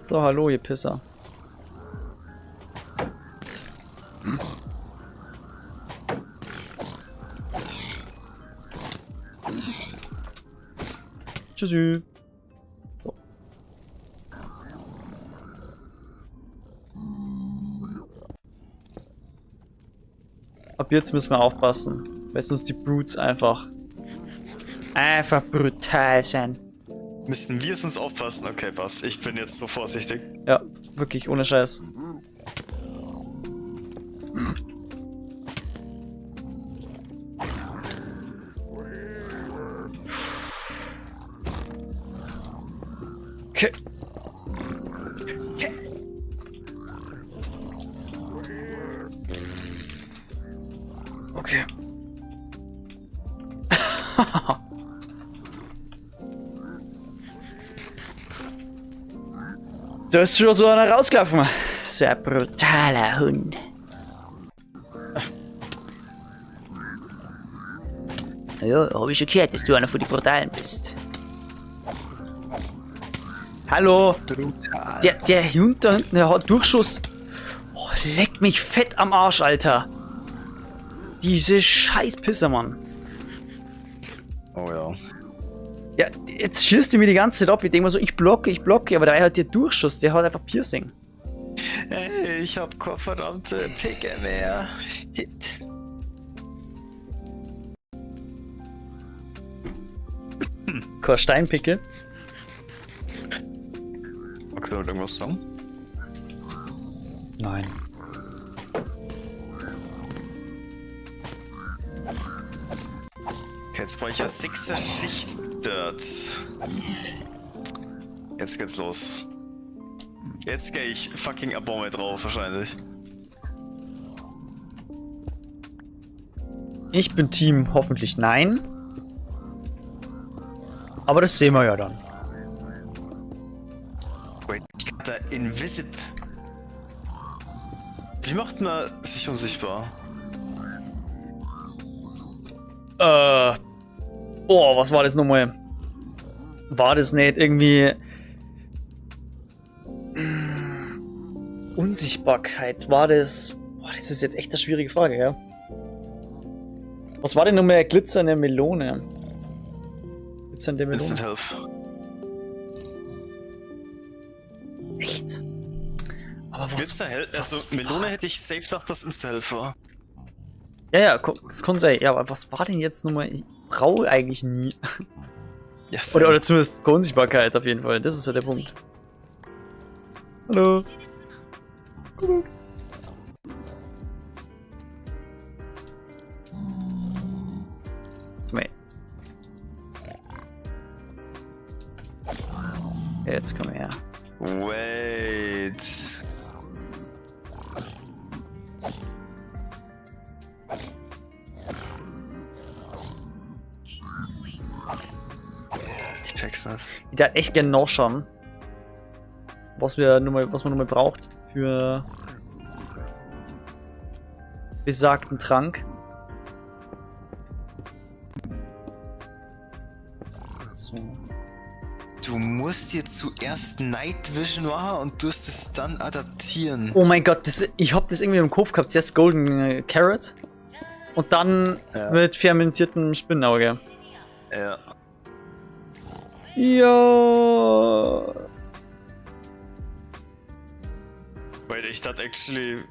So, hallo, ihr Pisser. Tschüssi. So. Ab jetzt müssen wir aufpassen, weil sonst die Brutes einfach brutal sind. Müssen wir sonst aufpassen? Okay, passt. Ich bin jetzt so vorsichtig. Ja, wirklich, ohne Scheiß. Okay. Okay. Da ist schon so einer rausgelaufen. So ein brutaler Hund. Ja, hab ich schon gehört, dass du einer von den Brutalen bist. Hallo! Brutal. Der Hund da hinten, der hat Durchschuss. Oh, leck mich fett am Arsch, Alter. Diese scheiß Pisser, Mann. Oh ja. Ja, jetzt schießt er mir die ganze Zeit ab. Ich denke mal so, ich blocke, aber der hat ja Durchschuss, der hat einfach Piercing. Ey, ich hab keine verdammte Picke mehr. Shit. Keine Steinpicke. Okay, damit irgendwas sagen? Nein. Okay, jetzt brauche ich ja 6er Schicht Dirt. Jetzt geht's los. Jetzt gehe ich fucking eine Bombe drauf, wahrscheinlich. Ich bin Team hoffentlich nein. Aber das sehen wir ja dann. Wait, ich hab da Invisible. Wie macht man sich unsichtbar? Oh, was war das nochmal? War das nicht irgendwie... Unsichtbarkeit, war das... Boah, das ist jetzt echt eine schwierige Frage, ja? Was war denn nochmal glitzernde Melone? Glitzernde Melone? Instant Health. Echt? Aber was... Glitzer Health? Also Melone hätte ich safe gedacht, dass Instant Health war. Ja, ja, das kann sein. Ja, aber was war denn jetzt nochmal... Ich brauche eigentlich nie. Yes. Oder zumindest Unsichtbarkeit auf jeden Fall. Das ist ja der Punkt. Hallo. Gut. Jetzt komm her. Wait. Ich check's nicht. Ich darf echt gerne nachschauen, was man nur mal braucht für besagten Trank. So. Du musst dir zuerst Night Vision machen und tust es dann adaptieren. Oh mein Gott, ich hab das irgendwie im Kopf gehabt. Zuerst Golden Carrot und dann mit fermentiertem Spinnenauge. Ja. Ja. Weil ich dachte actually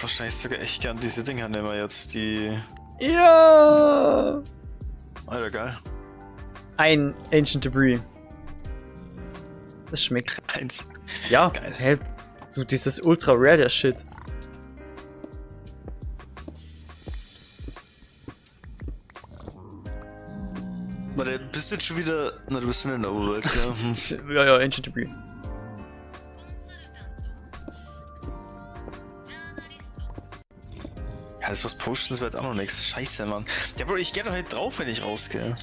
wahrscheinlich sogar echt gern diese Dinger nehmen wir jetzt, die... Ja. Alter, geil. Ein Ancient Debris. Das schmeckt. Eins. Ja, Geil. hä? Du, dieses ultra rare der Shit. Warte, bist du jetzt schon wieder... Na, du bist in der Overworld, gell? Ja, Ancient Debris. Ja, das was Potions wird auch noch nichts. Scheiße, Mann. Ja, Bro, ich geh doch halt drauf, wenn ich rausgehe.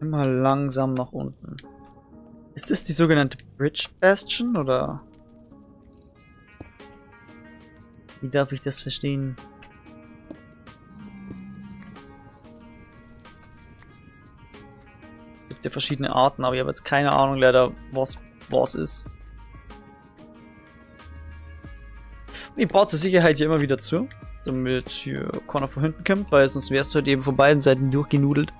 Immer langsam nach unten. Ist das die sogenannte Bridge Bastion oder? Wie darf ich das verstehen? Es gibt ja verschiedene Arten, aber ich habe jetzt keine Ahnung leider, was ist. Ich baue zur Sicherheit hier immer wieder zu, damit hier keiner von hinten kommt, weil sonst wärst du halt eben von beiden Seiten durchgenudelt.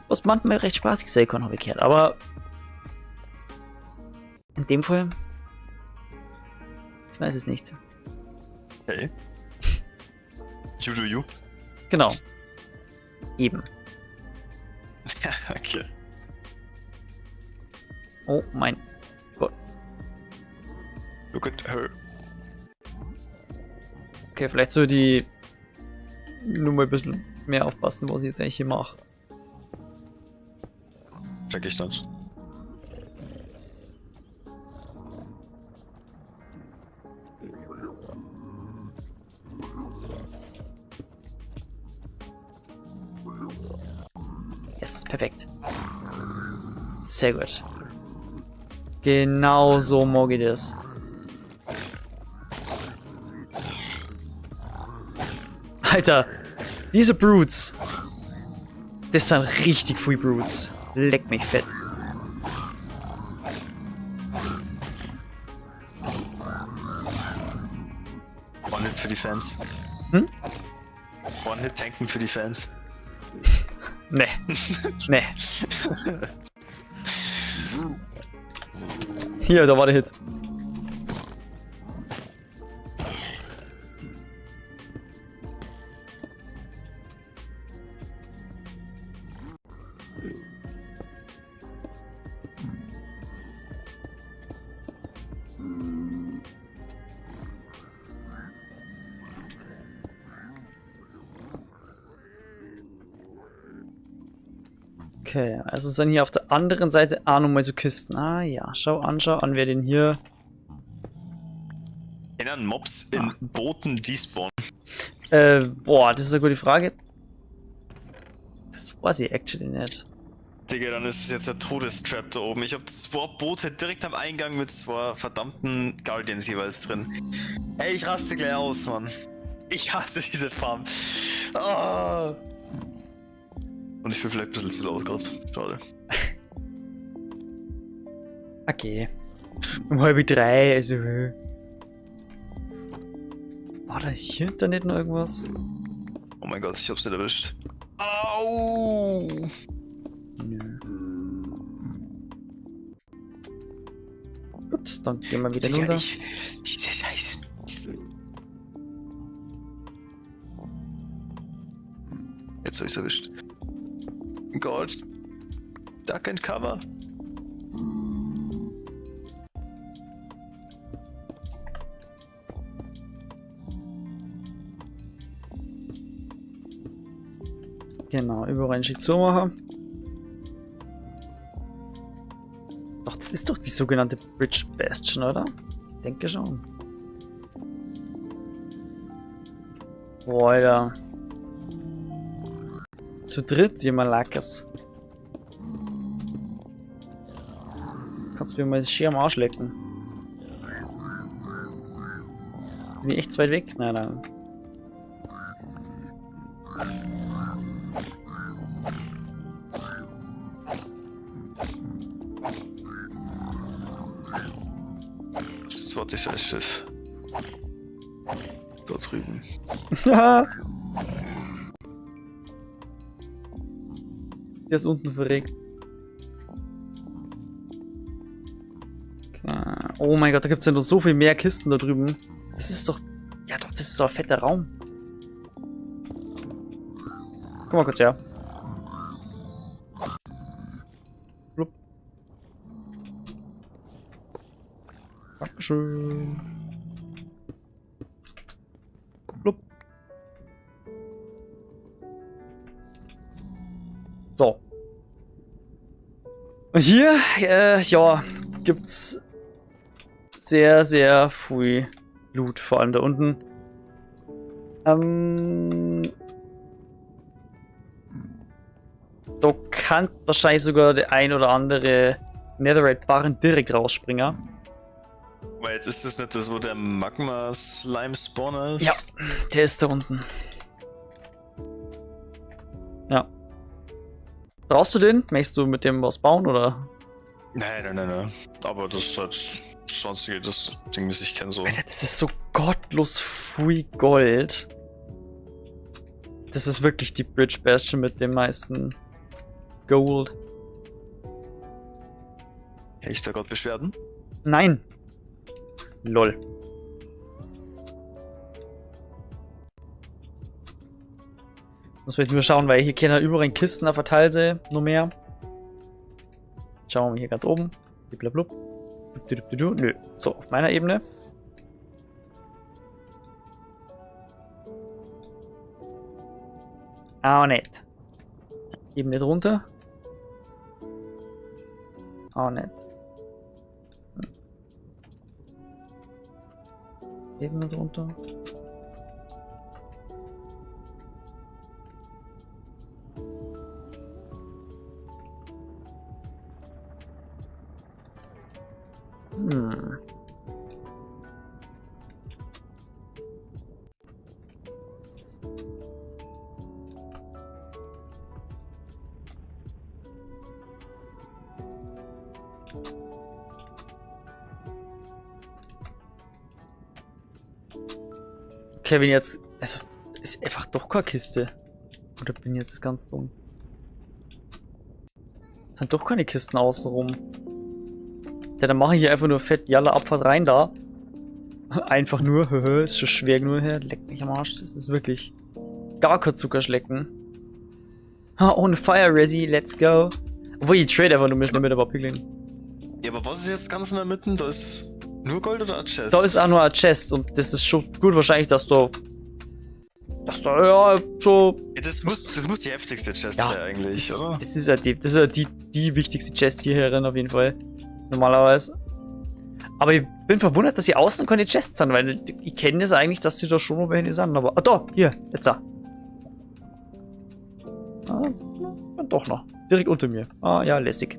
Was manchmal recht spaßig sein kann, habe ich gehört, aber in dem Fall, ich weiß es nicht. Hey. You do you. Genau. Eben. Okay. Oh mein Gott. Look at her. Okay, vielleicht soll die nur mal ein bisschen mehr aufpassen, was ich jetzt eigentlich hier mache. Check ich das. Yes, perfekt. Sehr gut. Genau so mag ich das. Alter, diese Brutes. Das sind richtig viele Brutes. Leck mich fett. One-Hit für die Fans. Hm? One-Hit tanken für die Fans. Ne. Ne. Hier, da war der Hit. Okay, also sind hier auf der anderen Seite auch nochmal so Kisten. Ah ja, schau an, wer den hier... Erinnern Mobs in Booten despawnen? Boah, das ist eine gute Frage. Das weiß ich actually nicht. Digga, dann ist es jetzt der Todestrap da oben. Ich hab 2 Boote direkt am Eingang mit 2 verdammten Guardians jeweils drin. Ey, ich raste gleich aus, Mann. Ich hasse diese Farm. Ah. Und ich bin vielleicht ein bisschen zu laut gerade. Schade. Okay. Um 2:30, also... War da hier da nicht noch irgendwas? Oh mein Gott, ich hab's nicht erwischt. Au! Nö. Gut, dann gehen wir wieder Digga, runter. diese Scheiße. Jetzt hab ich's erwischt. Gott. Duck and cover. Genau, überall einen Schild zumachen. Doch, das ist doch die sogenannte Bridge Bastion, oder? Ich denke schon. Boah, Alter. Zu dritt, jemand Lackers. Kannst du mir mal das Schirm am Arsch lecken? Bin ich echt zu weit weg? Nein, nein. Das war das Schiff. Dort drüben. Der ist unten verreckt. Okay. Oh mein Gott, da gibt es ja noch so viel mehr Kisten da drüben. Das ist doch... Ja doch, das ist so ein fetter Raum. Guck mal kurz her. Blub. Dankeschön. Blub. So. Und hier, ja, gibt's sehr, sehr viel Loot, vor allem da unten. Da kann wahrscheinlich sogar der ein oder andere Netherite-Barren direkt rausspringen. Wait, ist das nicht das, wo der Magma-Slime-Spawner ist? Ja, der ist da unten. Ja. Brauchst du den? Möchtest du mit dem was bauen, oder? Nein. Aber das ist halt das sonstige, das Ding, das ich kenne so. Alter, das ist so gottlos viel Gold. Das ist wirklich die Bridge Bastion mit dem meisten Gold. Hätte ich da gerade Beschwerden? Nein. Lol. Muss man nur schauen, weil hier können überall Kisten auf der Talse noch mehr. Schauen wir mal hier ganz oben. Blablabla. Nö. So, auf meiner Ebene. Auch nicht. Ebene drunter. Auch nicht. Ebene drunter. Okay, wenn jetzt... Also, ist einfach doch keine Kiste. Oder bin ich jetzt ganz dumm? Sind doch keine Kisten außenrum. Ja, dann mache ich hier einfach nur fett Jalla Abfahrt rein da. Einfach nur, ist schon schwer genug her. Leck mich am Arsch. Das ist wirklich gar kein Zuckerschlecken. Ohne Fire Resi, let's go. Obwohl, ich trade einfach nur mit der Piglin. Ja, aber was ist jetzt ganz in der Mitte? Da ist nur Gold oder ein Chest? Da ist auch nur ein Chest und das ist schon gut wahrscheinlich, dass da ja schon... Ja, das muss die heftigste Chest sein eigentlich, oder? Das ist ja die wichtigste Chest hierherin auf jeden Fall. Normalerweise. Aber ich bin verwundert, dass hier außen keine Chests sind, weil ich kenne das eigentlich, dass sie da schon noch welche sind. Aber. Ah, da! Hier! Jetzt da! Ah, doch noch. Direkt unter mir. Ah, ja, lässig.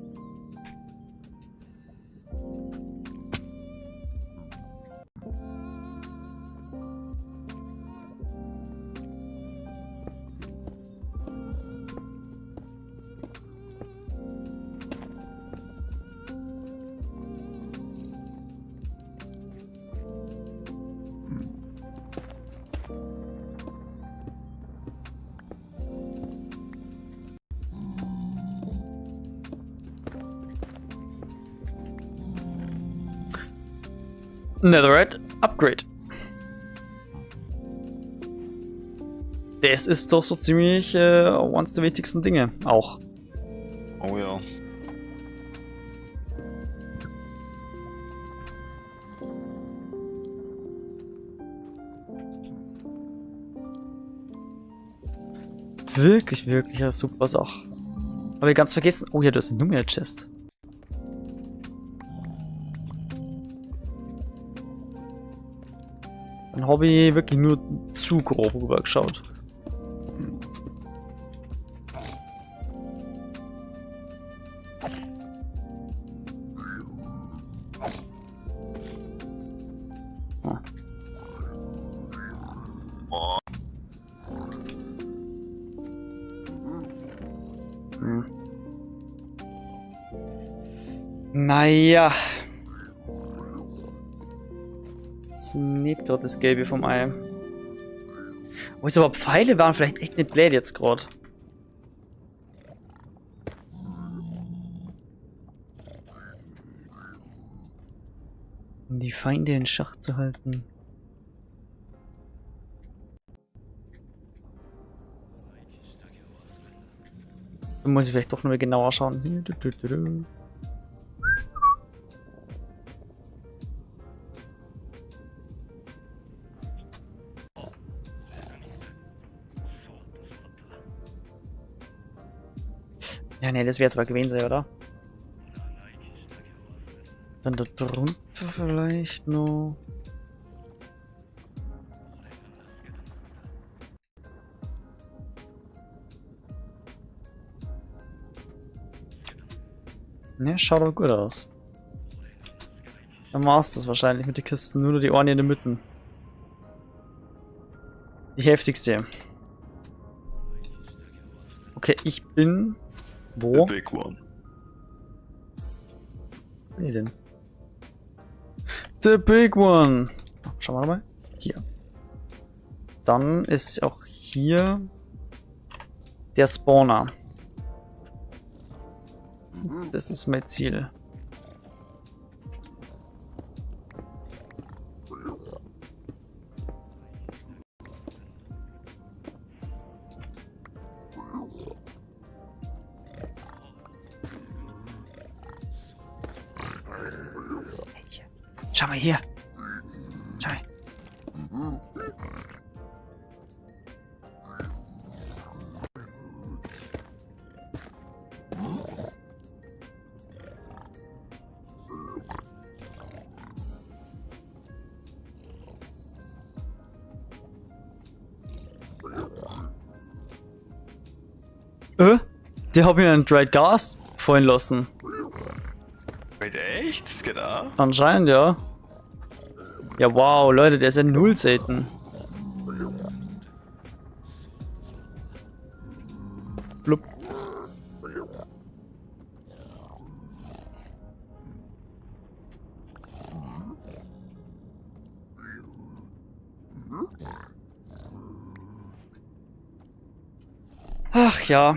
Netherite Upgrade. Das ist doch so ziemlich eines der wichtigsten Dinge auch. Oh ja. wirklich, wirklich eine super Sache. Habe ich ganz vergessen. Oh ja, da ist ein Nummer-Chest. Dann habe ich wirklich nur zu grob rübergeschaut. Ah. Hm. Naja. Jetzt nicht gerade das Gelbe vom Ei. Wo ist überhaupt Pfeile waren vielleicht echt nicht blöd jetzt gerade. Um die Feinde in Schach zu halten. Da muss ich vielleicht doch nur genauer schauen. Ja, ne, das wäre jetzt mal gewesen sein, oder? Dann da drunter vielleicht noch. Ne, schaut doch gut aus. Dann war's das wahrscheinlich mit den Kisten. Nur die Ohren in der Mitte. Die heftigste. Okay, ich bin... Wo? The big one. Wo bin ich denn? The big one! Schauen wir mal. Hier. Dann ist auch hier der Spawner. Das ist mein Ziel. Schau mal hier. Schau mal. Der hat mir einen Dried Gas fallen lassen. Wait, echt? Das geht ab? Anscheinend, ja. Ja, wow, Leute, der ist ja null selten. Blub. Ach ja.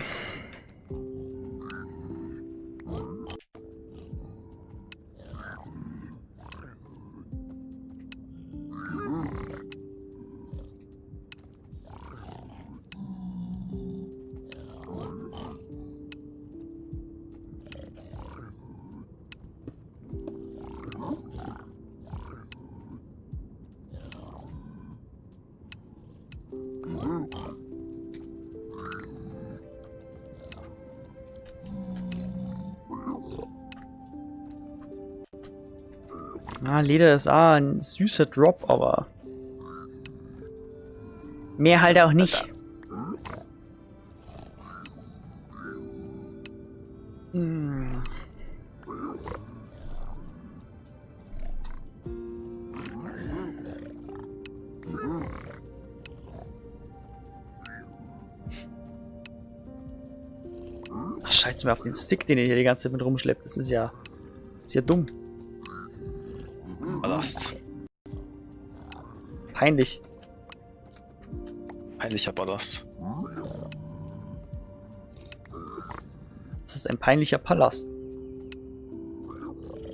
Ah, Leder ist ein süßer Drop, aber mehr halt auch nicht. Hm. Ach, scheiß mir auf den Stick, den ihr hier die ganze Zeit mit rumschleppt. Das ist ja dumm. Ballast. Peinlich. Peinlicher Ballast. Das ist ein peinlicher Palast.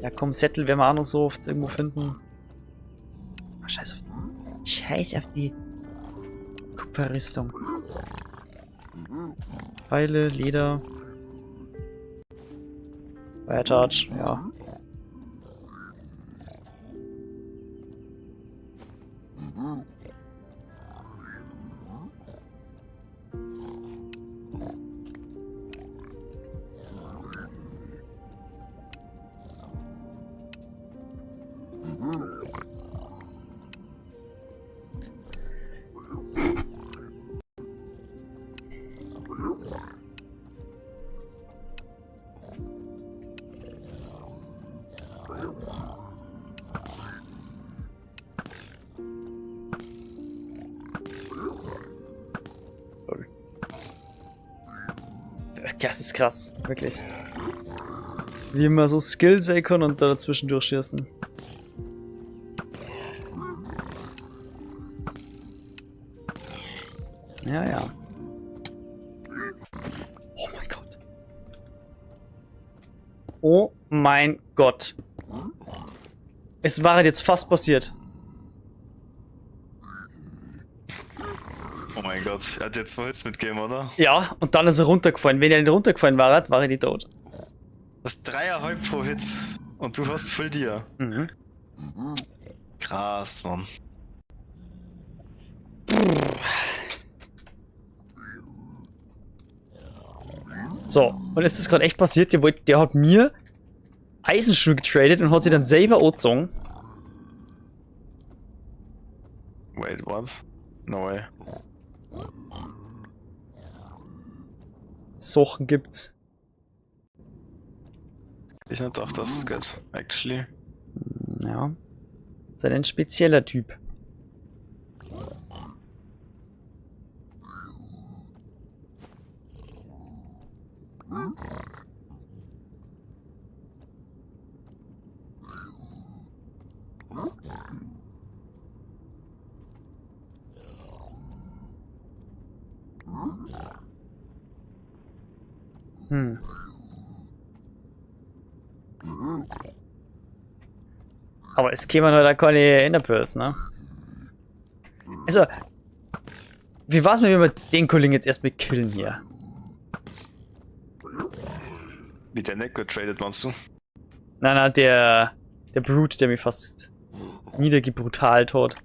Ja komm, Sättel werden wir auch noch so oft irgendwo finden. Ach, scheiß auf die Kupferrüstung. Pfeile, Leder. Fire Charge, ja. das ist krass, wirklich. Wie man so Skills sein kann und da dazwischen durchschießen. Ja, ja. Oh mein Gott. Oh mein Gott. Es war jetzt fast passiert. Oh mein Gott, er hat jetzt Holz mitgegeben, oder? Ja, und dann ist er runtergefallen. Wenn er nicht runtergefallen war, war er nicht tot. Das 3er Holz pro Hit. Und du hast voll dir. Mhm. Krass, Mann. So, und ist das gerade echt passiert? Der hat mir Eisenschuhe getradet und hat sie dann selber angezogen. Wait, what? No way. Sachen gibt's. Ich nicht gedacht, dass es geht, actually. Ja. Ist ein spezieller Typ. Hm. Aber es käme nur da keine Enderpearls, ne? Also, wie war's mir, wenn wir den Kollegen jetzt erstmal killen hier? Wie der nicht getradet, meinst du? Nein, der Brute, der mich fast niedergebrutalt hat.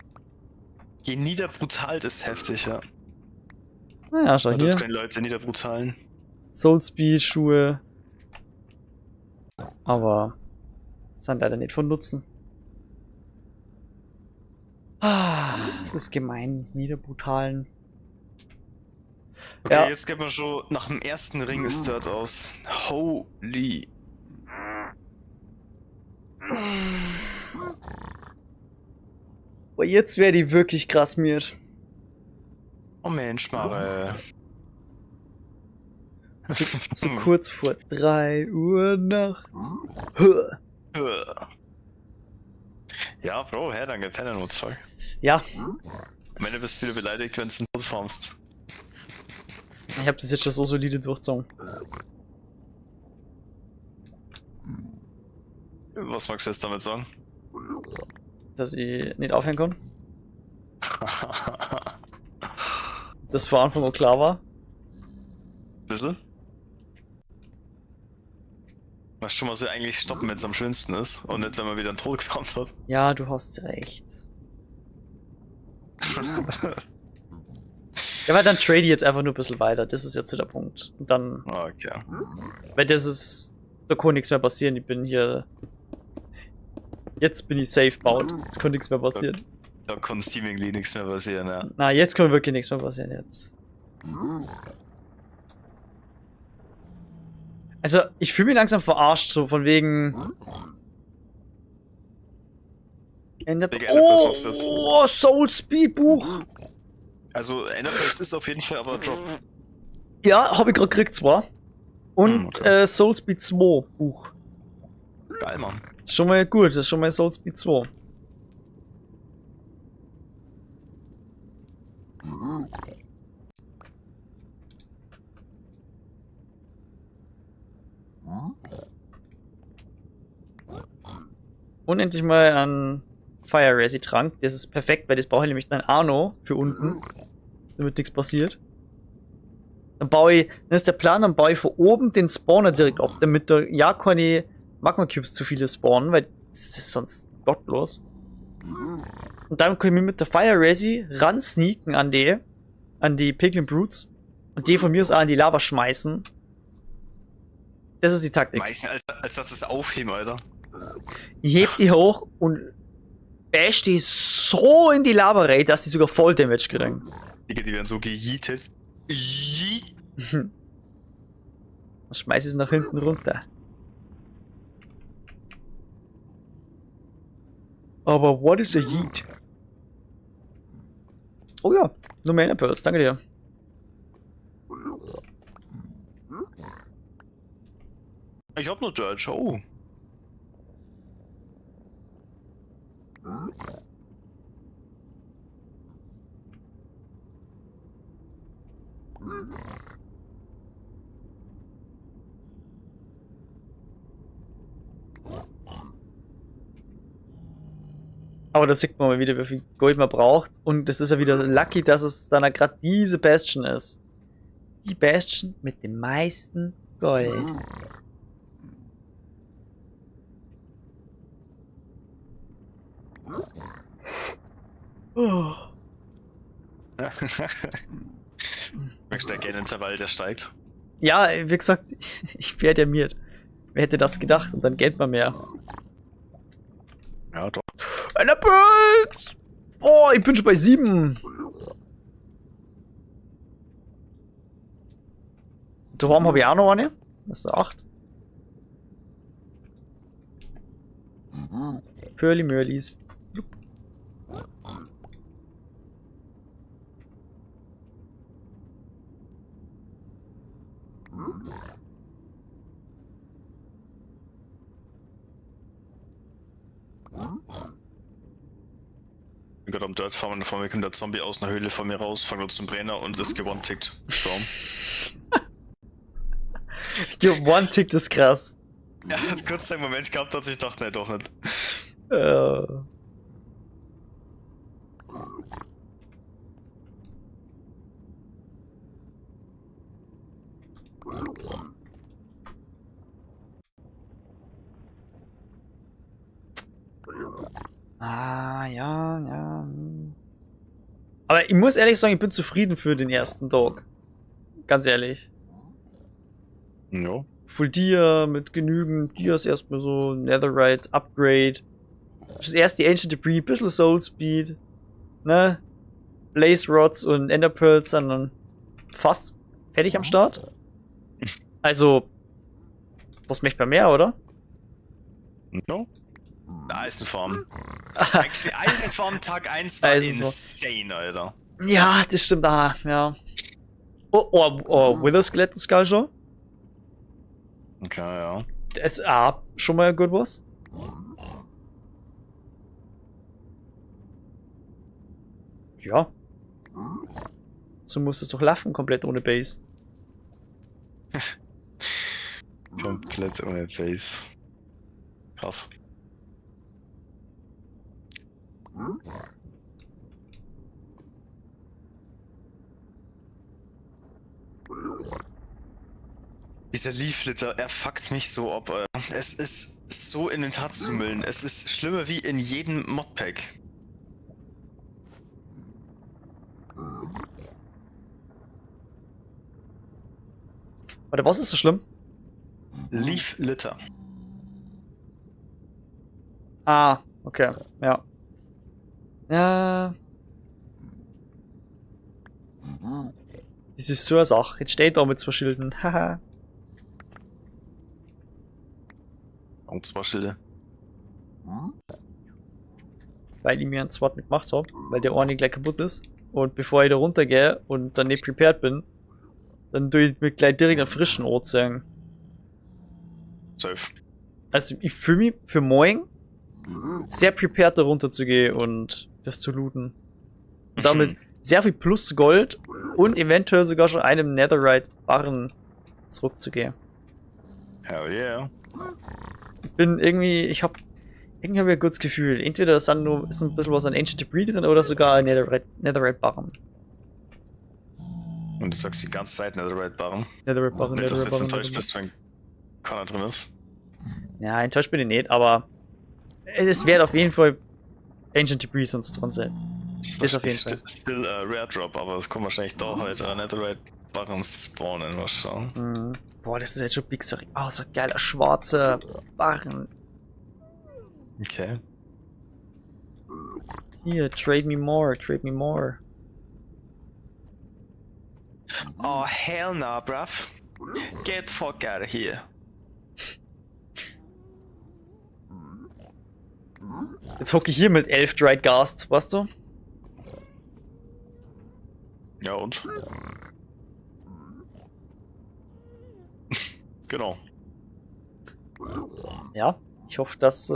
Je niederbrutalt ist heftig, ja. Naja, schau Man hier. dürfen keine Leute niederbrutalen. Soulspeed, Schuhe. Aber sind leider nicht von Nutzen. Es ist gemein, niederbrutalen. Okay, Ja. jetzt geht man schon nach dem ersten Ring ist dort aus. Holy. Aber jetzt wäre die wirklich krass miert. Oh Mensch, Mare. So kurz vor 3 Uhr nachts. Ja, Bro, her, dann gibt es einen Notfall. Ja. Am Ende bist du wieder beleidigt, wenn du einen formst. Ich habe das jetzt schon so solide durchgezogen. Was magst du jetzt damit sagen? Dass ich nicht aufhören kann. Das von Anfang an klar war. Bisschen? Was schon mal so eigentlich stoppen, wenn es am schönsten ist und nicht, wenn man wieder einen Tod gekommen hat. Ja, du hast recht. Ja, weil dann trade ich jetzt einfach nur ein bisschen weiter. Das ist jetzt so der Punkt. Und dann. Okay. Weil das ist. Da kann nichts mehr passieren. Ich bin hier. Jetzt bin ich safe baut. Jetzt kann nichts mehr passieren. Da kann seemingly nichts mehr passieren, ja. Na, jetzt kann wirklich nichts mehr passieren jetzt. Also, ich fühle mich langsam verarscht, so von wegen. Oh, Soul Speed Buch! Also, Enderpearls ist auf jeden Fall aber Drop. Ja, habe ich gerade gekriegt zwar. Und okay. Soul Speed 2 Buch. Geil, Mann. Das ist schon mal gut, das ist schon mal Soul Speed 2. Und endlich mal ein Fire Resi Trank. Das ist perfekt, weil das brauche ich nämlich dann auch noch für unten, damit nichts passiert. Dann baue ich, dann ist der Plan, dann baue ich von oben den Spawner direkt ab, damit da ja keine Magma Cubes zu viele spawnen, weil das ist sonst gottlos. Und dann können wir mit der Fire Resi ran sneaken an die Piglin Brutes und die von mir aus auch in die Lava schmeißen. Das ist die Taktik. Meistens als das ist aufheben, Alter. Ich heb die hoch und bash die so in die Lava rein, dass die sogar Voll Damage kriegen. Die werden so gejietet. Dann schmeiß ich es nach hinten runter. Aber what is a Yeet? Oh ja, nur mehr Enderpearls, danke dir. Ich hab nur Dirt. Oh. Aber da sieht man mal wieder, wie viel Gold man braucht. Und es ist ja wieder lucky, dass es dann gerade diese Bastion ist. Die Bastion mit dem meisten Gold. Oh. Möchtest du gerne Intervall, der steigt? Ja, wie gesagt, ich werde dermiert. Wer hätte das gedacht? Und dann Geld mal mehr. Ja, doch. Enderpearls! Oh, ich bin schon bei 7. Da haben habe ich auch noch eine. Das ist 8. Pearly Mörlis. Ich bin gerade am Dirt Farm und vor mir kommt der Zombie aus einer Höhle von mir raus, fängt uns zum Brenner und ist gewone-tickt. Storm. One-Tick ist krass. Ja, hat kurz einen Moment gehabt, dass ich dachte, ne, doch nicht. Ja. Aber ich muss ehrlich sagen, ich bin zufrieden für den ersten Dog. Ganz ehrlich. Jo. Full Deer mit genügend Dias erstmal so, Netherite, Upgrade. Das erste die Ancient Debris, bisschen Soul Speed. Ne? Blaze Rods und Ender Pearls sind dann fast fertig am Start. Also, was möchte man mehr, oder? No? Eisenfarm. Actually, Eisenfarm Tag 1 war insane, Alter. Ja, das stimmt, ja. Oh, Wither Skeleton Skull schon? Okay, ja. Das ist schon mal gut was. Ja. So muss es doch laufen, komplett ohne Base. Komplett ohne Base. Krass. Dieser Leaflitter, er fuckt mich so ab. Es ist so Inventar zu müllen. Es ist schlimmer wie in jedem Modpack. Warte, was ist so schlimm? Leaflitter. Okay, ja. Ja. Das ist so eine Sache. Jetzt steht da mit 2 Schilden. Haha. Und 2 Schilde. Weil ich mir einen Sword mitgemacht habe, weil der eine gleich kaputt ist. Und bevor ich da runtergehe und dann nicht prepared bin, dann tue ich mir gleich direkt einen frischen Ort sagen. Safe. Also ich fühle mich für morgen sehr prepared da runter zu gehen und das zu looten. Und damit sehr viel plus Gold und eventuell sogar schon einem Netherite-Barren zurückzugehen. Hell yeah. Ich hab ein gutes Gefühl. Entweder ist ein bisschen was an Ancient Debris drin oder sogar ein Netherite-Barren. Und du sagst die ganze Zeit Netherite-Barren. Netherite-Barren, Nicht, dass du jetzt Netherite-Barren. enttäuscht bist, wenn Connor drin ist. Ja, enttäuscht bin ich nicht, aber es wird auf jeden Fall Ancient Debris sonst drin sein. Ist auf jeden Fall. Still Rare Drop, aber es kommt wahrscheinlich da halt Netherite-Barren spawnen, mal schauen. Mhm. Boah, das ist jetzt schon big, sorry. Oh, so geiler schwarzer Barren. Okay. Hier, trade me more, trade me more. Oh, hell nah, bruv. Get the fuck out of here. Jetzt hocke ich hier mit 11 Dried Ghast, weißt du? Ja und? Genau. Ja, ich hoffe, dass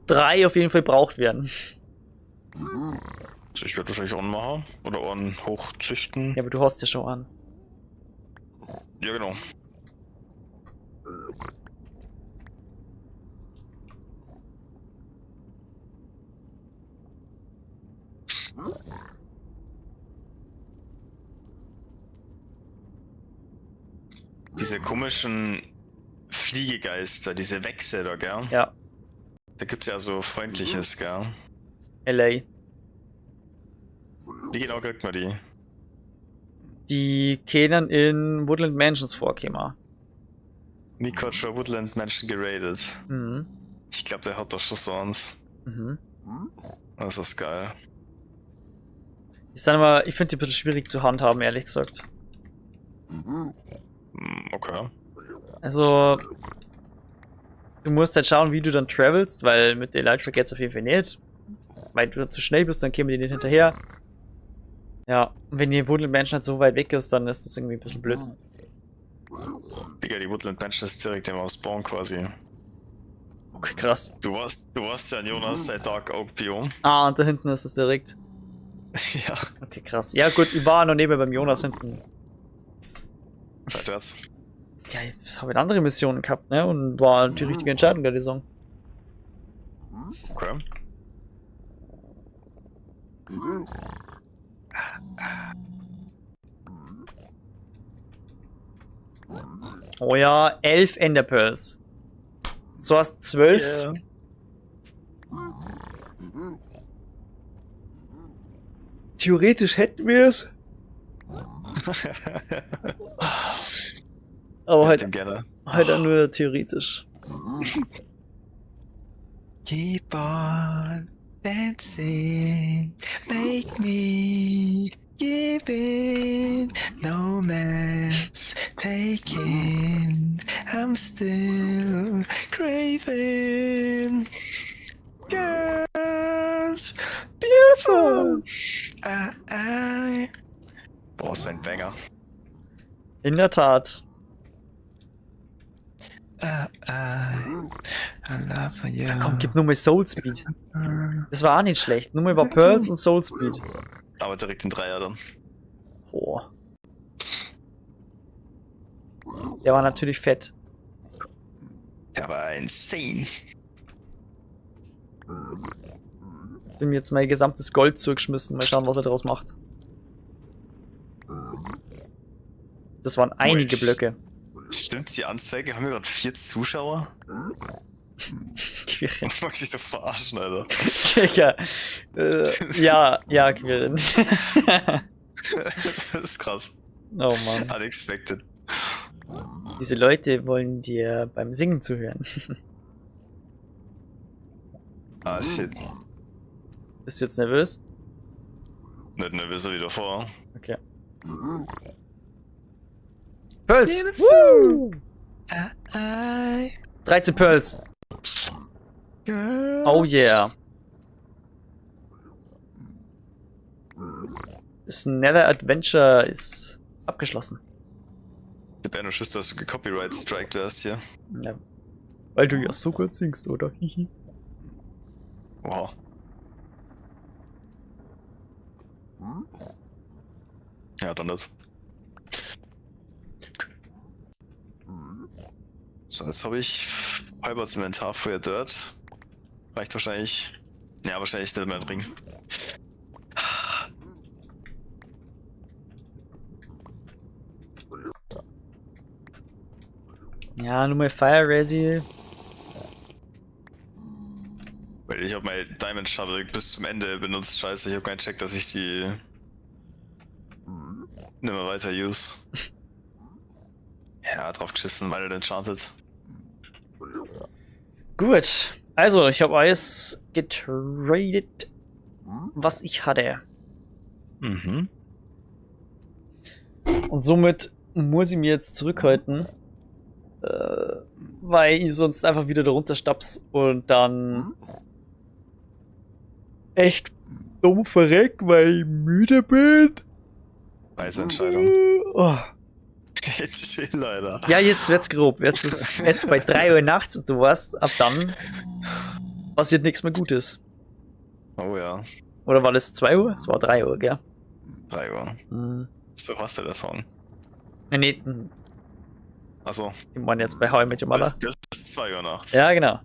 3 auf jeden Fall gebraucht werden. Also ich werde wahrscheinlich Ohren machen. Oder Ohren hochzüchten. Ja, aber du hast ja schon an. Ja, genau. Diese komischen Fliegegeister, diese Wechsel da, gell? Ja. Da gibt's ja so freundliches, gell? LA. Wie genau kriegt man die? Die können in Woodland Mansions vorkommen. Mikotra Woodland Mansion geradet. Mhm. Ich glaube, der hat doch schon sonst. Mhm. Das ist geil. Ich finde die ein bisschen schwierig zu handhaben, ehrlich gesagt. Okay. Also, du musst halt schauen, wie du dann travelst, weil mit der Elytra geht's auf jeden Fall nicht. Weil du dann zu schnell bist, dann kämen die nicht hinterher. Ja, und wenn die Woodland Mansion halt so weit weg ist, dann ist das irgendwie ein bisschen blöd. Digga, die Woodland Mansion ist direkt im Spawn quasi. Okay, krass. Du warst ja in Jonas seit Dark Oak Biom. Ah, und da hinten ist es direkt. Ja. Okay, krass. Ja gut, ich war noch neben beim Jonas hinten. Seitwärts. Ja, ich habe andere Missionen gehabt, ne? Und war die richtige Entscheidung der Saison. Okay. Oh ja, 11 Enderpearls. So hast 12. Yeah. Theoretisch hätten wir es. Aber heute nur theoretisch. Keep on dancing, make me give in, no man's taking, I'm still craving. Girls, beautiful. Boah, ist ein Banger. In der Tat. I love you. Ja, komm, gib nur mal Soul Speed. Das war auch nicht schlecht. Nur mal über Pearls und Soul Speed. Aber direkt den Dreier dann. Boah. Der war natürlich fett. Der war insane. Ich bin mir jetzt mein gesamtes Gold zurückgeschmissen. Mal schauen, was er daraus macht. Das waren einige Blöcke. Stimmt die Anzeige? Haben wir gerade 4 Zuschauer? Quirin. Ich mag dich doch verarschen, Alter. Digga. Ja, Quirin. Das ist krass. Oh Mann. Unexpected. Diese Leute wollen dir beim Singen zuhören. Ah, shit. Bist du jetzt nervös? Nicht nervöser wie davor. Okay. Pearls! Woo! 13 Pearls. Oh yeah. Das Nether Adventure ist abgeschlossen. Ich hab ja nur Schiss, dass du gecopyright-striked wärst hier. Ja. Weil du ja so gut singst, oder? Wow. Ja, dann das. So, jetzt habe ich Halberts Inventar für Dirt. Reicht wahrscheinlich. Ja, wahrscheinlich nicht mehr dringend. Ja, nur mal Fire Resi. Weil ich habe mein Diamond Shovel bis zum Ende benutzt. Scheiße, ich habe keinen Check, dass ich die nimmer weiter use. Ja, drauf geschissen, weil er enchanted. Gut. Also, ich habe alles getradet, was ich hatte. Mhm. Und somit muss ich mir jetzt zurückhalten, weil ich sonst einfach wieder darunter staps und dann echt dumm verreck, weil ich müde bin. Weise Entscheidung. Oh. chill, Alter. Ja, jetzt wird's grob. Jetzt ist jetzt bei 3 Uhr nachts und du weißt, ab dann passiert nichts mehr Gutes. Oh ja. Oder war das 2 Uhr? Es war 3 Uhr, gell? 3 Uhr. Hm. So, was der Song? Nee, Achso. ich meine jetzt bei How I Met Your Mother. Das ist 2 Uhr nachts. Ja, genau.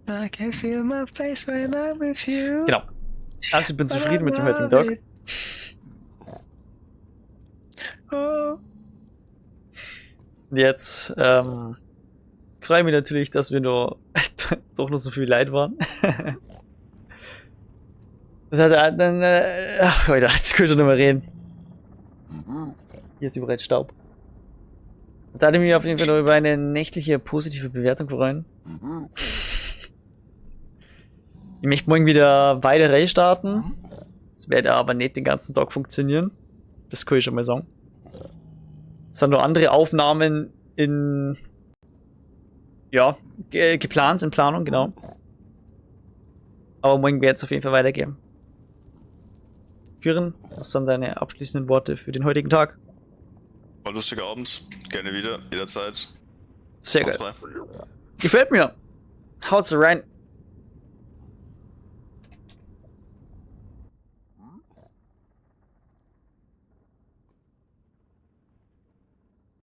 I can feel my face when I'm with you. Genau. Also ich bin zufrieden mit dem heutigen Tag. Oh. Und jetzt freue ich mich natürlich, dass wir nur doch noch so viel Leid waren. Das hat dann, ach Leute, jetzt kann ich schon nicht mehr reden. Hier ist überall Staub. Da hatte ich mich auf jeden Fall noch über eine nächtliche positive Bewertung freuen. Ich möchte morgen wieder beide Reihe starten. Das wird aber nicht den ganzen Tag funktionieren. Das kann ich schon mal sagen. Es sind nur andere Aufnahmen in... Ja, geplant, in Planung, genau. Aber morgen wird es auf jeden Fall weitergehen. Führen, was sind deine abschließenden Worte für den heutigen Tag? War ein lustiger Abend. Gerne wieder, jederzeit. Sehr geil. Gefällt mir. Haut's rein.